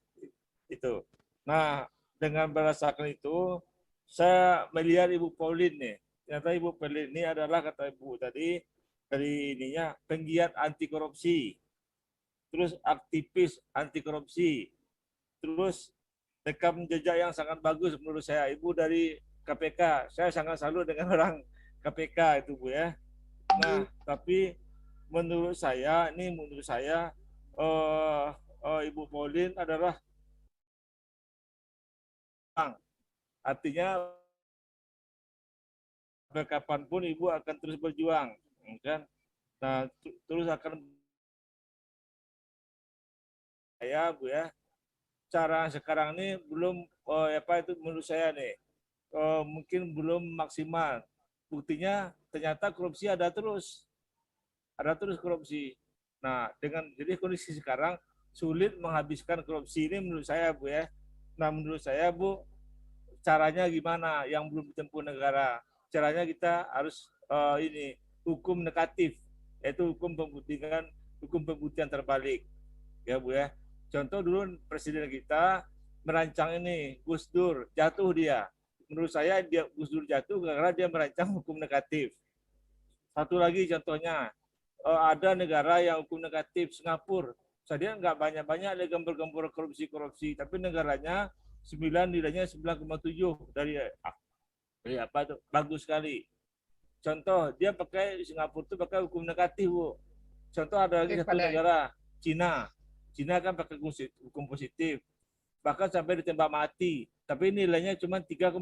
Itu. Nah, dengan berdasarkan itu, saya melihat Ibu Pauline nih. Ternyata Ibu Pauline ini adalah, kata Ibu tadi, dari ininya penggiat anti korupsi. Terus aktivis anti korupsi. Terus rekam jejak yang sangat bagus menurut saya. Ibu dari KPK, saya sangat salut dengan orang KPK itu Bu ya. Nah, tapi menurut saya Ibu Pauline adalah artinya kapanpun Ibu akan terus berjuang, kan? Nah, terus akan saya Bu ya. Cara sekarang ini belum menurut saya nih mungkin belum maksimal. Buktinya ternyata korupsi ada terus korupsi. Nah, jadi kondisi sekarang sulit menghabiskan korupsi ini menurut saya Bu ya. Nah, menurut saya Bu, caranya gimana yang belum ditempuh negara? Caranya kita harus hukum negatif, yaitu hukum pembuktian terbalik, ya Bu ya. Contoh dulu presiden kita merancang ini, Gus Dur, jatuh dia. Menurut saya Gus Dur jatuh karena dia merancang hukum negatif. Satu lagi contohnya, ada negara yang hukum negatif, Singapura. Saya nggak banyak-banyak ada gembor-gembor korupsi, tapi negaranya nilainya 9,7 dari apa itu bagus sekali. Contoh dia Singapura itu pakai hukum negatif Bu. Contoh ada lagi satu negara, Cina kan pakai hukum positif, bahkan sampai ditembak mati, tapi nilainya cuma 3,6.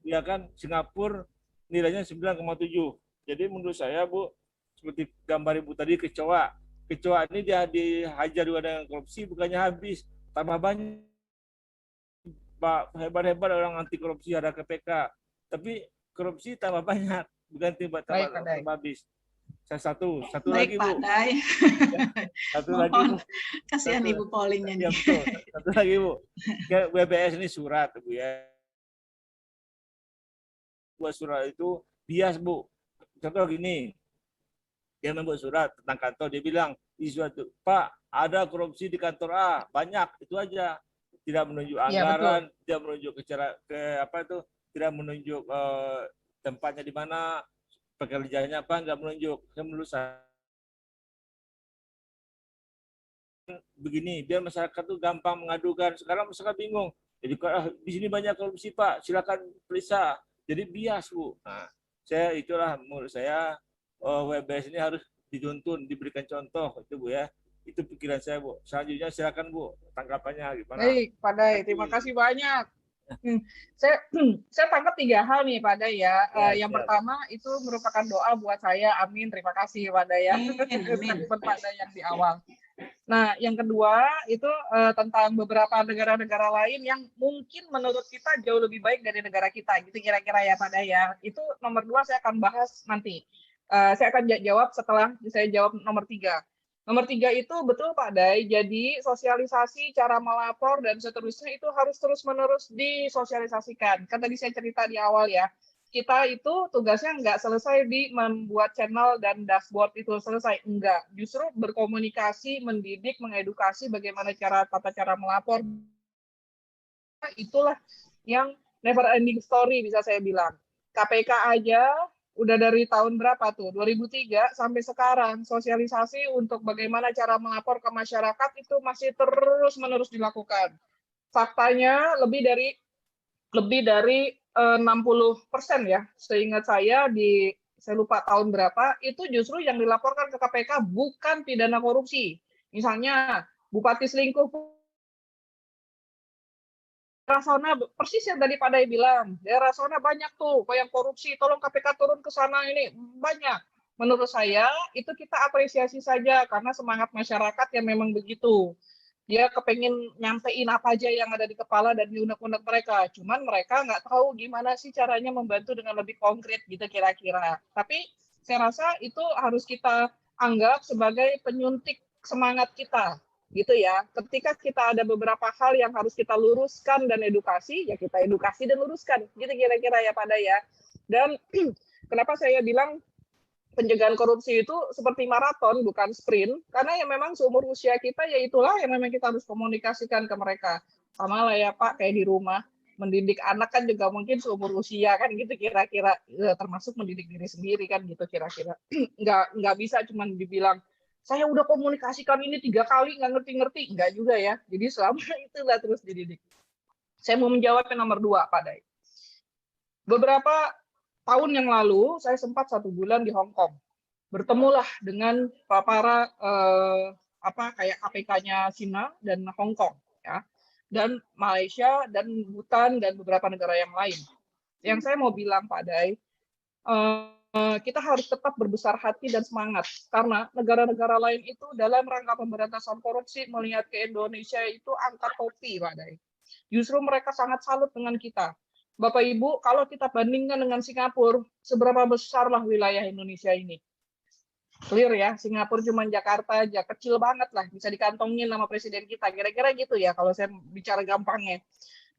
Ya kan, Singapura nilainya 9,7. Jadi menurut saya Bu, seperti gambar Ibu tadi, kecoa ini dia dihajar juga dengan korupsi, bukannya habis, tambah banyak. Hebat-hebat orang anti korupsi, ada KPK, tapi korupsi tambah banyak, bukan tambah habis. Satu lagi Bu. Satu lagi Bu. Kasihan Ibu Pauline nya. Satu lagi Bu. WBS ini surat Bu ya. buat surat itu bias, Bu. Contoh gini, dia membuat surat tentang kantor, dia bilang di suatu, Pak, ada korupsi di kantor A, banyak, itu aja. Tidak menunjuk anggaran, tidak menunjuk tidak menunjuk tempatnya di mana, pekerjaannya apa, nggak menunjuk. Menurut saya begini, biar masyarakat tuh gampang mengadukan. Sekarang masyarakat bingung. Jadi di sini banyak korupsi, Pak, silakan periksa. Jadi bias, Bu. Nah, itulah menurut saya WBS ini harus dituntun, diberikan contoh, itu Bu ya. Itu pikiran saya, Bu. Selanjutnya silakan, Bu, tanggapannya gimana? Baik, Pak Day, terima kasih banyak. Saya tangkap 3 hal nih, Pak Day ya. Yang pertama itu merupakan doa buat saya. Amin. Terima kasih, Pak Day ya. Statement Pak Day yang di awal. Nah, yang kedua itu tentang beberapa negara-negara lain yang mungkin menurut kita jauh lebih baik dari negara kita, gitu kira-kira ya, Pak Day ya. Itu nomor 2 saya akan bahas nanti. Saya akan jawab setelah saya jawab nomor 3. Nomor 3 itu betul Pak Day, jadi sosialisasi, cara melapor, dan seterusnya itu harus terus-menerus disosialisasikan. Kan tadi saya cerita di awal ya, kita itu tugasnya nggak selesai di membuat channel dan dashboard itu selesai. Enggak, justru berkomunikasi, mendidik, mengedukasi bagaimana tata cara melapor. Itulah yang never ending story bisa saya bilang. KPK aja udah dari tahun berapa tuh? 2003 sampai sekarang sosialisasi untuk bagaimana cara melapor ke masyarakat itu masih terus-menerus dilakukan. Faktanya lebih dari 60% ya. Seingat saya saya lupa tahun berapa, itu justru yang dilaporkan ke KPK bukan pidana korupsi. Misalnya bupati selingkuh, Rasona persis yang tadi Pak Day bilang, daerah Rasona banyak tuh yang korupsi, tolong KPK turun ke sana, ini banyak. Menurut saya itu kita apresiasi saja karena semangat masyarakat yang memang begitu. Dia kepengen nyampein apa aja yang ada di kepala dan di unek-unek mereka. Cuman mereka nggak tahu gimana sih caranya membantu dengan lebih konkret gitu kira-kira. Tapi saya rasa itu harus kita anggap sebagai penyuntik semangat kita. Gitu ya, ketika kita ada beberapa hal yang harus kita luruskan dan edukasi, ya kita edukasi dan luruskan, gitu kira-kira ya Pak Day ya. Dan kenapa saya bilang pencegahan korupsi itu seperti maraton bukan sprint, karena ya memang seumur usia kita ya itulah yang memang kita harus komunikasikan ke mereka. Sama lah ya Pak, kayak di rumah, mendidik anak kan juga mungkin seumur usia kan gitu kira-kira, termasuk mendidik diri sendiri kan gitu kira-kira. Nggak bisa cuma dibilang, saya udah komunikasikan ini 3 kali nggak ngerti-ngerti, nggak juga ya. Jadi selama itulah terus dididik. Saya mau menjawab yang nomor 2, Pak Day. Beberapa tahun yang lalu saya sempat 1 bulan di Hong Kong. Bertemulah dengan para kayak KPK-nya Cina dan Hong Kong ya. Dan Malaysia dan Bhutan dan beberapa negara yang lain. Yang saya mau bilang Pak Day, kita harus tetap berbesar hati dan semangat karena negara-negara lain itu dalam rangka pemberantasan korupsi melihat ke Indonesia itu angkat topi, Pak Day. Justru mereka sangat salut dengan kita. Bapak Ibu, kalau kita bandingkan dengan Singapura, seberapa besarlah wilayah Indonesia ini? Clear ya, Singapura cuma Jakarta aja, kecil banget lah, bisa dikantongin sama presiden kita. Kira-kira gitu ya kalau saya bicara gampangnya.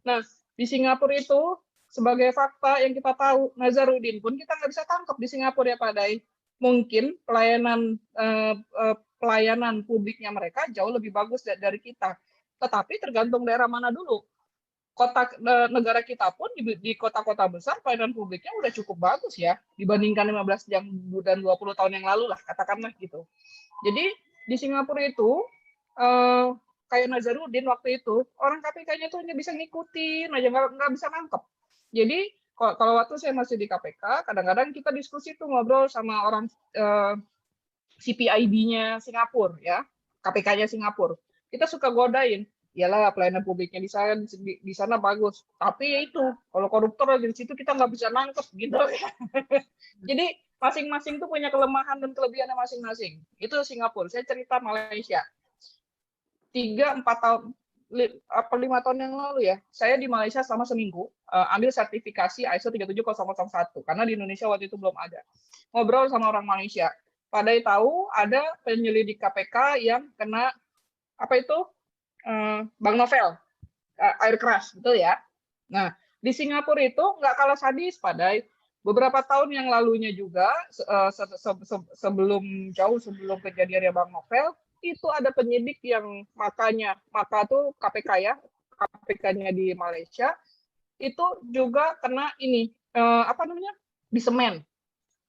Nah, di Singapura itu sebagai fakta yang kita tahu, Nazarudin pun kita nggak bisa tangkap di Singapura ya Pak Day. Mungkin pelayanan publiknya mereka jauh lebih bagus dari kita. Tetapi tergantung daerah mana dulu. Negara kita pun di kota-kota besar pelayanan publiknya udah cukup bagus ya dibandingkan 15 dan 20 tahun yang lalu lah katakanlah gitu. Jadi di Singapura itu kayak Nazarudin waktu itu orang KPK-nya tuh hanya bisa ngikutin aja nggak bisa nangkep. Jadi kalau waktu saya masih di KPK, kadang-kadang kita diskusi tuh ngobrol sama orang CPIB-nya Singapura, ya, KPK-nya Singapura. Kita suka godain, iyalah pelayanan publiknya di sana bagus. Tapi ya itu, kalau koruptor di situ kita nggak bisa nangkep gitu. Jadi masing-masing tuh punya kelemahan dan kelebihannya masing-masing. Itu Singapura. Saya cerita Malaysia. 3-4 tahun. 5 tahun yang lalu ya, saya di Malaysia selama seminggu ambil sertifikasi ISO 37001 karena di Indonesia waktu itu belum ada. Ngobrol sama orang Malaysia. Pak Day tahu ada penyelidik KPK yang kena Bang Novel, air keras, betul ya? Nah, di Singapura itu nggak kalah sadis, Pak Day. beberapa tahun yang lalunya juga sebelum kejadiannya Bang Novel, itu ada penyidik yang maka tuh KPK ya, KPK-nya di Malaysia itu juga kena ini di semen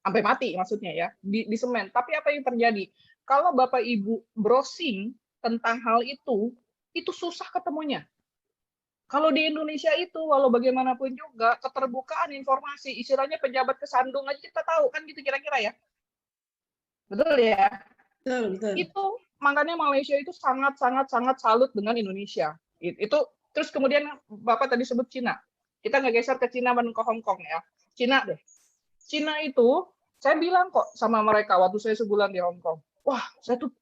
sampai mati maksudnya ya, di semen. Tapi apa yang terjadi? Kalau Bapak Ibu browsing tentang hal itu susah ketemunya. Kalau di Indonesia itu, walau bagaimanapun juga, keterbukaan informasi, istilahnya pejabat kesandung aja kita tahu, kan gitu kira-kira ya. Betul ya? Betul. Itu, makanya Malaysia itu sangat salut dengan Indonesia. Itu terus kemudian Bapak tadi sebut Cina. Kita nggak geser ke Cina dan ke Hong Kong ya. Cina deh. Cina itu, saya bilang kok sama mereka waktu saya sebulan di Hong Kong. Wah,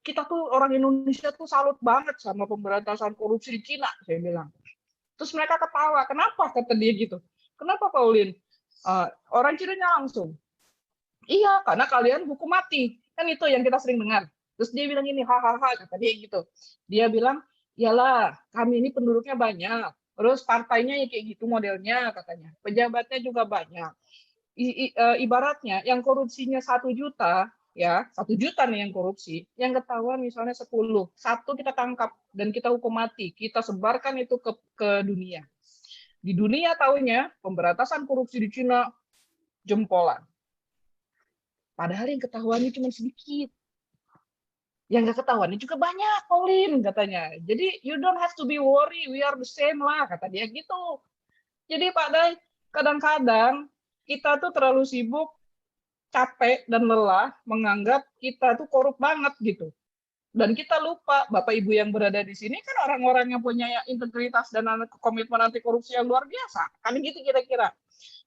kita tuh orang Indonesia tuh salut banget sama pemberantasan korupsi di Cina, saya bilang. Terus mereka ketawa, kenapa kata dia gitu? Kenapa Pauline? Orang Cinanya langsung, iya karena kalian hukum mati, kan itu yang kita sering dengar. Terus dia bilang ini, hahaha, kata dia gitu. Dia bilang, iyalah kami ini penduduknya banyak, terus partainya ya kayak gitu modelnya katanya, pejabatnya juga banyak. Ibaratnya yang korupsinya 1 juta, ya 1 juta nih yang korupsi, yang ketahuan misalnya 10, 1 kita tangkap dan kita hukum mati, kita sebarkan itu ke dunia. Di dunia tahunya pemberantasan korupsi di Cina jempolan. Padahal yang ketahuannya cuma sedikit. Yang nggak ketahuannya juga banyak, Pauline katanya. Jadi you don't have to be worry, we are the same lah, kata dia gitu. Jadi Pak Day, kadang-kadang kita tuh terlalu sibuk, capek dan lelah menganggap kita tuh korup banget gitu. Dan kita lupa, Bapak Ibu yang berada di sini kan orang-orang yang punya integritas dan komitmen anti korupsi yang luar biasa. Kan gitu kira-kira.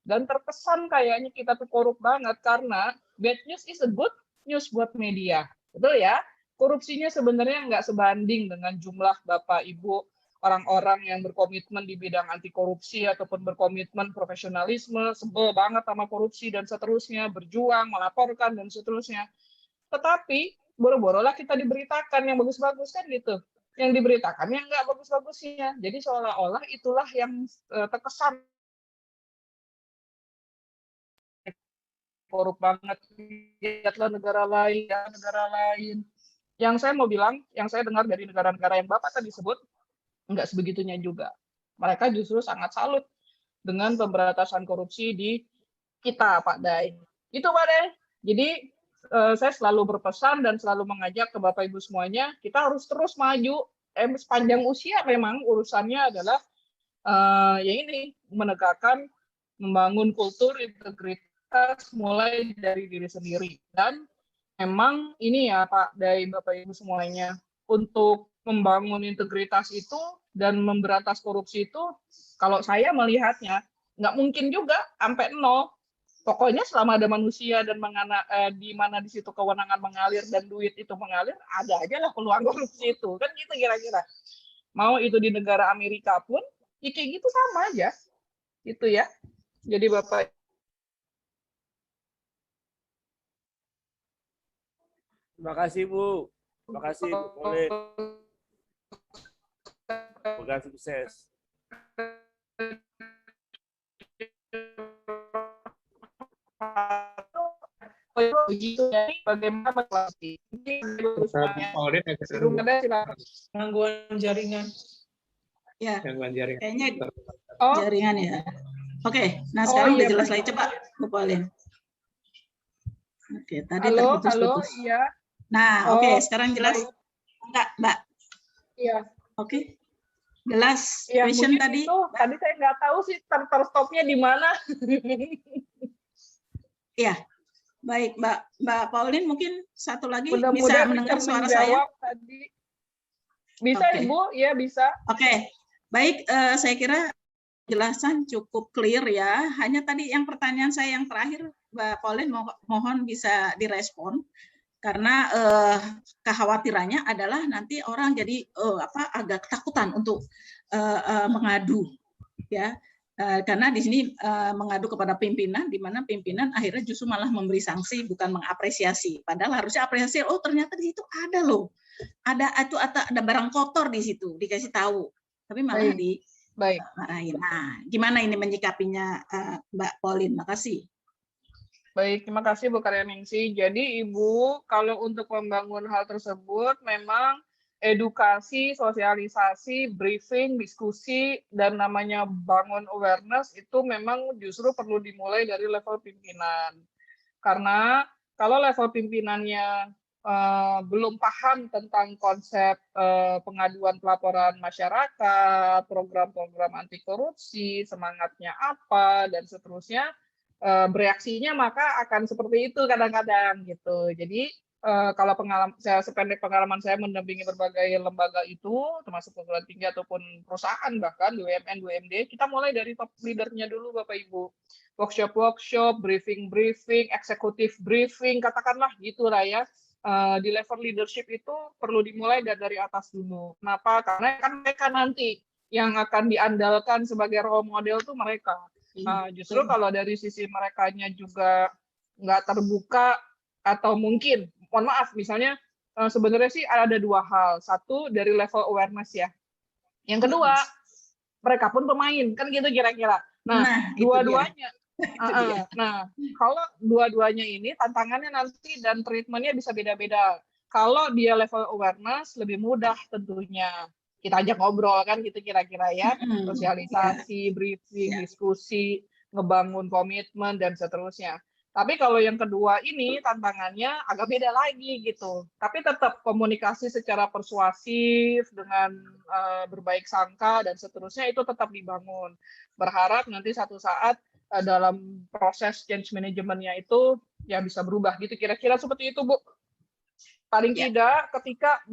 Dan terkesan kayaknya kita tuh korup banget karena bad news is a good news buat media. Betul ya? Korupsinya sebenarnya nggak sebanding dengan jumlah Bapak Ibu orang-orang yang berkomitmen di bidang anti korupsi ataupun berkomitmen profesionalisme, sebel banget sama korupsi dan seterusnya, berjuang, melaporkan dan seterusnya. Tetapi boro-boro lah kita diberitakan yang bagus-bagus kan gitu. Yang diberitakan yang nggak bagus-bagusnya. Jadi seolah-olah itulah yang terkesan korup banget. Lihatlah negara lain. Yang saya mau bilang, yang saya dengar dari negara-negara yang Bapak tadi sebut, enggak sebegitunya juga. Mereka justru sangat salut dengan pemberantasan korupsi di kita, Pak Day. Itu, Pak Day. Jadi, saya selalu berpesan dan selalu mengajak ke Bapak Ibu semuanya, kita harus terus maju. Sepanjang usia memang urusannya adalah ya ini, menegakkan, membangun kultur integritas mulai dari diri sendiri. Dan memang ini ya Pak Day, Bapak Ibu semuanya, untuk membangun integritas itu dan memberantas korupsi itu, kalau saya melihatnya, nggak mungkin juga sampai 0. Pokoknya selama ada manusia dan di mana di situ kewenangan mengalir dan duit itu mengalir, ada aja lah peluang korupsi itu. Kan gitu kira-kira. Mau itu di negara Amerika pun, ya kayak gitu sama aja. Itu ya. Jadi Bapak. Terima kasih Bu. Terima kasih Bu Pauline. Semoga sukses. Bagaimana berkelakuan? Gangguan jaringan. Ya, Gangguan jaringan. kayaknya jaringan ya. Oke, nah sekarang udah jelas lagi, coba Bu Pauline. Oke, tadi terputus-putus. Iya. Nah, oke, sekarang jelas. Enggak, Mbak. Iya. Oke. Jelas. Ya, Question tadi. Tadi saya nggak tahu sih terstopnya di mana. Iya. Baik, Mbak Pauline mungkin satu lagi bisa mendengar suara saya. Tadi. Bisa, Ibu? Ya, bisa. Oke. Baik, saya kira penjelasan cukup clear ya. Hanya tadi yang pertanyaan saya yang terakhir, Mbak Pauline mohon bisa direspon. Karena kekhawatirannya adalah nanti orang jadi agak ketakutan untuk mengadu, ya, karena di sini mengadu kepada pimpinan, di mana pimpinan akhirnya justru malah memberi sanksi bukan mengapresiasi. Padahal harusnya apresiasi. Oh ternyata di situ ada loh, ada barang kotor di situ, dikasih tahu, tapi malah dimarahin. Nah, gimana ini menyikapinya, Mbak Pauline? Makasih. Baik, terima kasih Bu Karyaningsih. Jadi Ibu, kalau untuk membangun hal tersebut memang edukasi, sosialisasi, briefing, diskusi, dan namanya bangun awareness itu memang justru perlu dimulai dari level pimpinan. Karena kalau level pimpinannya belum paham tentang konsep pengaduan pelaporan masyarakat, program-program anti korupsi, semangatnya apa, dan seterusnya, bereaksinya maka akan seperti itu kadang-kadang gitu. Jadi kalau sependek pengalaman saya mendampingi berbagai lembaga itu, termasuk perguruan tinggi ataupun perusahaan bahkan BUMN, BUMD, kita mulai dari top leadernya dulu Bapak Ibu. Workshop, briefing, eksekutif briefing, katakanlah gitu lah ya. Di level leadership itu perlu dimulai dari atas dulu. Kenapa? Karena kan mereka nanti yang akan diandalkan sebagai role model tuh mereka. Justru kalau dari sisi merekanya juga nggak terbuka atau mungkin, mohon maaf, misalnya sebenarnya sih ada dua hal. Satu dari level awareness ya. Yang kedua, mereka pun pemain, kan gitu kira-kira. Nah dua-duanya. Kalau dua-duanya ini tantangannya nanti dan treatmentnya bisa beda-beda. Kalau dia level awareness lebih mudah tentunya. Kita ajak ngobrol kan gitu kira-kira ya, sosialisasi, briefing, diskusi, ngebangun komitmen dan seterusnya. Tapi kalau yang kedua ini tantangannya agak beda lagi gitu. Tapi tetap komunikasi secara persuasif dengan berbaik sangka dan seterusnya itu tetap dibangun. Berharap nanti satu saat dalam proses change management-nya itu ya bisa berubah gitu. Kira-kira seperti itu Bu. Paling tidak ketika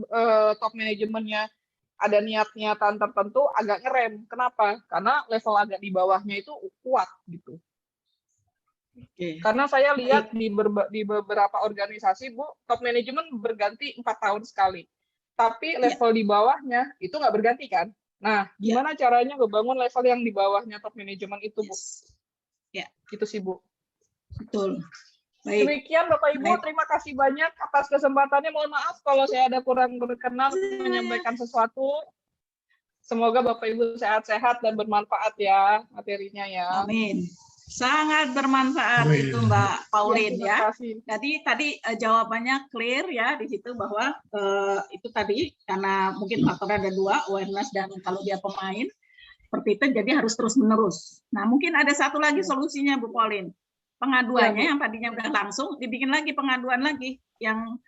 top manajemennya ada niat-niatan tertentu agak ngerem. Kenapa? Karena level agak di bawahnya itu kuat gitu. Karena saya lihat di beberapa organisasi, Bu, top manajemen berganti 4 tahun sekali. Tapi level di bawahnya itu nggak berganti kan? Nah, gimana caranya ngebangun level yang di bawahnya top manajemen itu, Bu? Ya, gitu sih, Bu. Betul. Baik. Demikian Bapak Ibu, terima kasih banyak atas kesempatannya. Mohon maaf kalau saya ada kurang berkenan menyampaikan sesuatu. Semoga Bapak Ibu sehat-sehat dan bermanfaat ya materinya ya. Amin. Sangat bermanfaat itu Mbak Pauline ya. Jadi tadi jawabannya clear ya di situ bahwa itu tadi karena mungkin faktornya ada dua, awareness dan kalau dia pemain seperti itu jadi harus terus-menerus. Nah, mungkin ada satu lagi solusinya Bu Pauline. Pengaduannya yang tadinya udah langsung dibikin lagi pengaduan lagi yang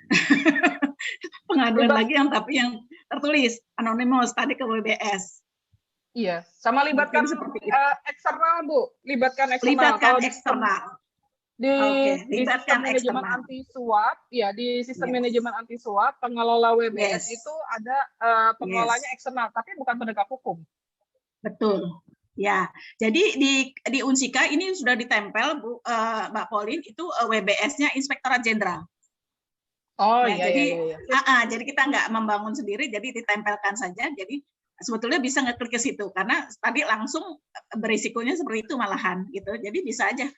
pengaduan lagi yang tapi yang tertulis anonymous tadi ke WBS. Iya, sama libatkan eksternal Bu, libatkan eksternal. Libatkan eksternal. Di sistem manajemen anti suap, ya di sistem manajemen anti suap pengelola WBS itu ada pengelolanya eksternal, tapi bukan penegak hukum. Betul. Ya, jadi di Unsika ini sudah ditempel Bu, Mbak Pauline itu WBS-nya Inspektorat Jenderal. Oh nah, iya. Jadi kita nggak membangun sendiri, jadi ditempelkan saja. Jadi sebetulnya bisa ngeklik ke situ karena tadi langsung berisikonya seperti itu malahan gitu. Jadi bisa aja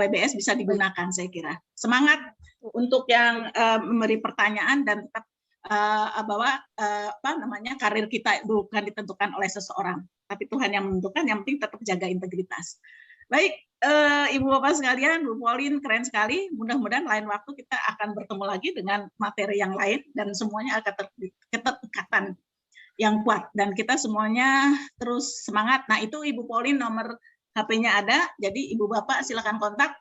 WBS bisa digunakan saya kira. Semangat untuk yang memberi pertanyaan dan tetap bahwa karir kita bukan ditentukan oleh seseorang, tapi Tuhan yang menentukan. Yang penting tetap jaga integritas. Baik, Ibu Bapak sekalian, Bu Pauline keren sekali. Mudah-mudahan lain waktu kita akan bertemu lagi dengan materi yang lain dan semuanya akan keterikatan yang kuat dan kita semuanya terus semangat. Nah itu Ibu Pauline nomor HP-nya ada, jadi Ibu Bapak silakan kontak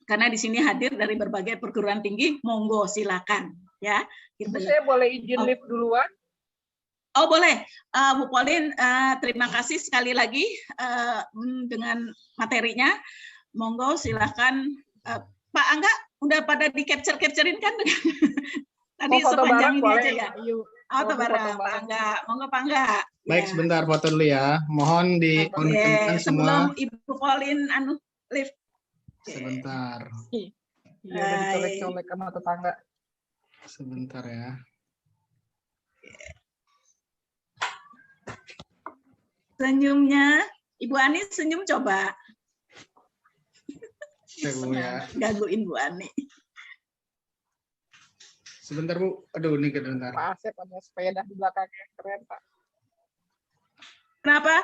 karena di sini hadir dari berbagai perguruan tinggi, monggo silakan ya. Gitu. Saya boleh izin live duluan? Oh boleh, Bu Pauline terima kasih sekali lagi dengan materinya, monggo silakan. Pak Angga udah pada di capturein kan? Tadi sepanjang ini boleh. Aja ya. Foto bareng Pak Angga, monggo Pak Angga. Baik, sebentar foto dulu ya. Mohon di on-kan semua. Sebelum Ibu Pauline live. Sebentar. Iya, udah dicolek-colek sama tetangga. Sebentar ya. Senyumnya, Ibu Ani senyum coba. Ya. Gangguin Bu Ani. Sebentar Bu, aduh ini kedengar. Pak Asep ada sepeda di belakangnya, keren Pak. Kenapa?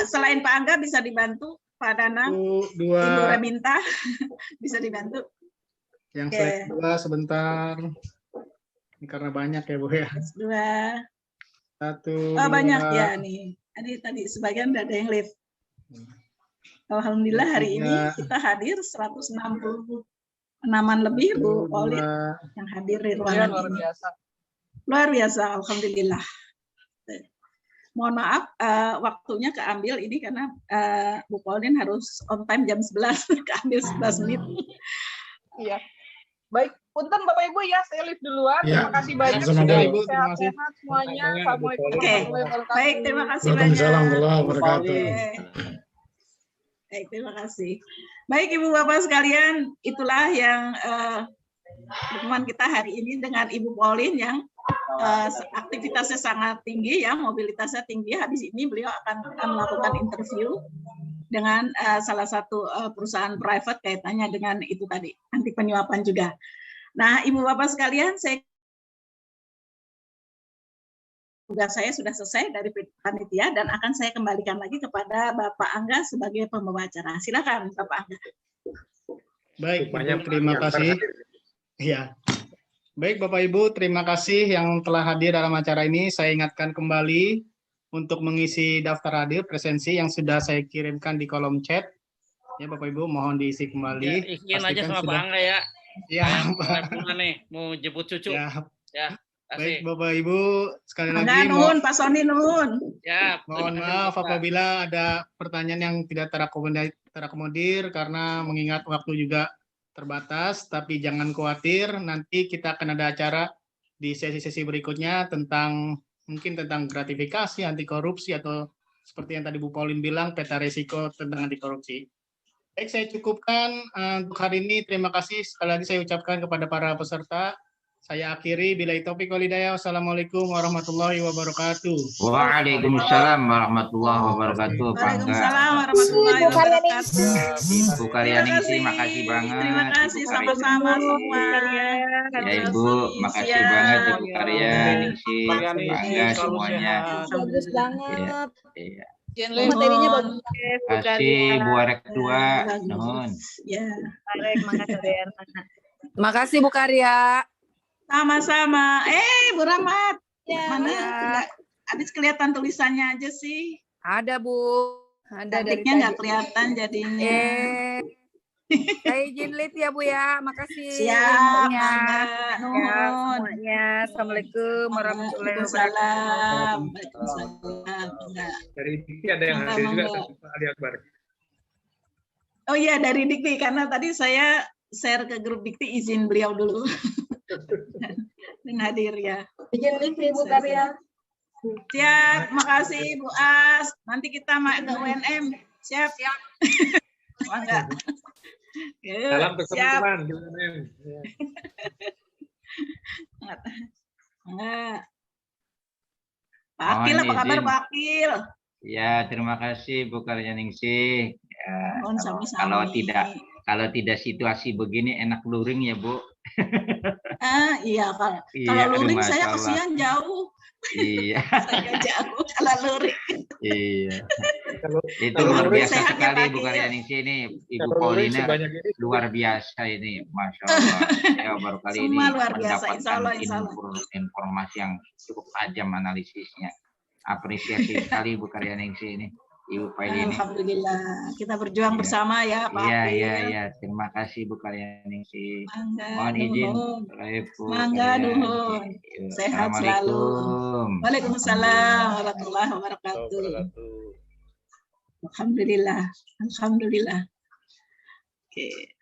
Selain Pak Angga bisa dibantu Pak Danang, Ibu Ibu 2. Reminta, bisa dibantu. Yang Oke. slide 2 sebentar. Ini karena banyak ya Bu ya. 2. 1, Oh, 2. banyak ya nih. Tadi sebagian udah ada yang live. Alhamdulillah hari ini kita hadir 166-an lebih Bu Pauline yang hadir di ruangan luar ini. biasa. Luar biasa, alhamdulillah. Mohon maaf waktunya keambil ini karena Bu Pauline harus on time jam 11, keambil 11 menit. Iya. Baik, punten Bapak Ibu ya, saya live duluan. Ya. Terima kasih banyak Semoga sudah Ibu, terima kasih. sehat-sehat semuanya. Assalamualaikum Oke, warahmatullahi wabarakatuh. baik, terima kasih banyak. Waalaikumsalam warahmatullahi wabarakatuh. Oke. Baik, terima kasih. Baik Ibu Bapak sekalian, itulah yang pertemuan kita hari ini dengan Ibu Pauline yang aktivitasnya sangat tinggi ya, mobilitasnya tinggi. Habis ini beliau akan melakukan interview dengan salah satu perusahaan private kaitannya dengan itu tadi, anti penyuapan juga. Nah, Ibu Bapak sekalian, tugas saya sudah selesai dari panitia dan akan saya kembalikan lagi kepada Bapak Angga sebagai pembawa acara. Silakan Bapak Angga. Baik, Ibu, terima kasih. Ya. Baik Bapak Ibu, terima kasih yang telah hadir dalam acara ini. Saya ingatkan kembali untuk mengisi daftar hadir presensi yang sudah saya kirimkan di kolom chat. Ya Bapak Ibu, mohon diisi kembali. Ya, izin aja sama Pak Angga ya. Ya, Pak. Nih, mau jemput cucu. Ya. Baik Bapak Ibu, sekali lagi nuhun, Pak Soni nuhun. Ya, mohon maaf apabila ada pertanyaan yang tidak terakomodir karena mengingat waktu juga terbatas, tapi jangan khawatir, nanti kita akan ada acara di sesi-sesi berikutnya mungkin tentang gratifikasi, anti korupsi, atau seperti yang tadi Bu Pauline bilang, peta risiko tentang anti korupsi. Baik, saya cukupkan untuk hari ini. Terima kasih sekali lagi saya ucapkan kepada para peserta. Saya akhiri, billahi taufiq wal hidayah. Wassalamualaikum warahmatullahi wabarakatuh. Waalaikumsalam warahmatullahi wabarakatuh. Waalaikumsalam warahmatullahi wabarakatuh. Bu Karyaningsih, makasih banget. Terima kasih sama-sama semua. Ya Ibu, makasih banget Ibu Karyaningsih. Bangga semuanya. Bagus banget. Iya. Materinya bagus. Kasih Bu Arek 2. Nuhun. Ya. Arek, makasih Bu Karya. Sama-sama. Bu Rahmat. Ya, mana? Habis kelihatan tulisannya aja sih. Ada Bu. Ada dari Cantiknya nggak kelihatan jadinya. Saya izin live ya Bu ya. Makasih. Siap. Nuhun. Semuanya. Assalamualaikum warahmatullahi wabarakatuh. Dari Dikti ada yang hadir juga, Ali Akbar. Oh iya, dari Dikti karena tadi saya share ke grup Dikti, izin beliau dulu. Dan hadir ya. Izin live Ibu Karya. Siap, makasih Bu As. Nanti kita ke UNM. Siap. Enggak. Salam ke teman-teman di UNM. Enggak. Pak Akil, apa kabar Pak Akil? Ya, terima kasih Bu Karyaningsih. Ya, sama-sama. Kalau tidak situasi begini enak luring ya Bu. Iya kalau luring saya kasihan jauh. Iya. Saya jauh kalau luring. Iya. Itu luar biasa sekali Bu Karyaningsih ini. Ibu Paulina luar biasa ini, Masya Allah. Saya baru kali ini mendapatkan informasi yang cukup tajam analisisnya. Apresiasi sekali Bu Karyaningsih ini. Ibu Paulina. Alhamdulillah, kita berjuang bersama ya Pak. Iya. Terima kasih Bu Karyaningsih. Mohon izin. Mangga nuhun. Sehat selalu. Waalaikumsalam warahmatullahi wabarakatuh. Alhamdulillah. Oke.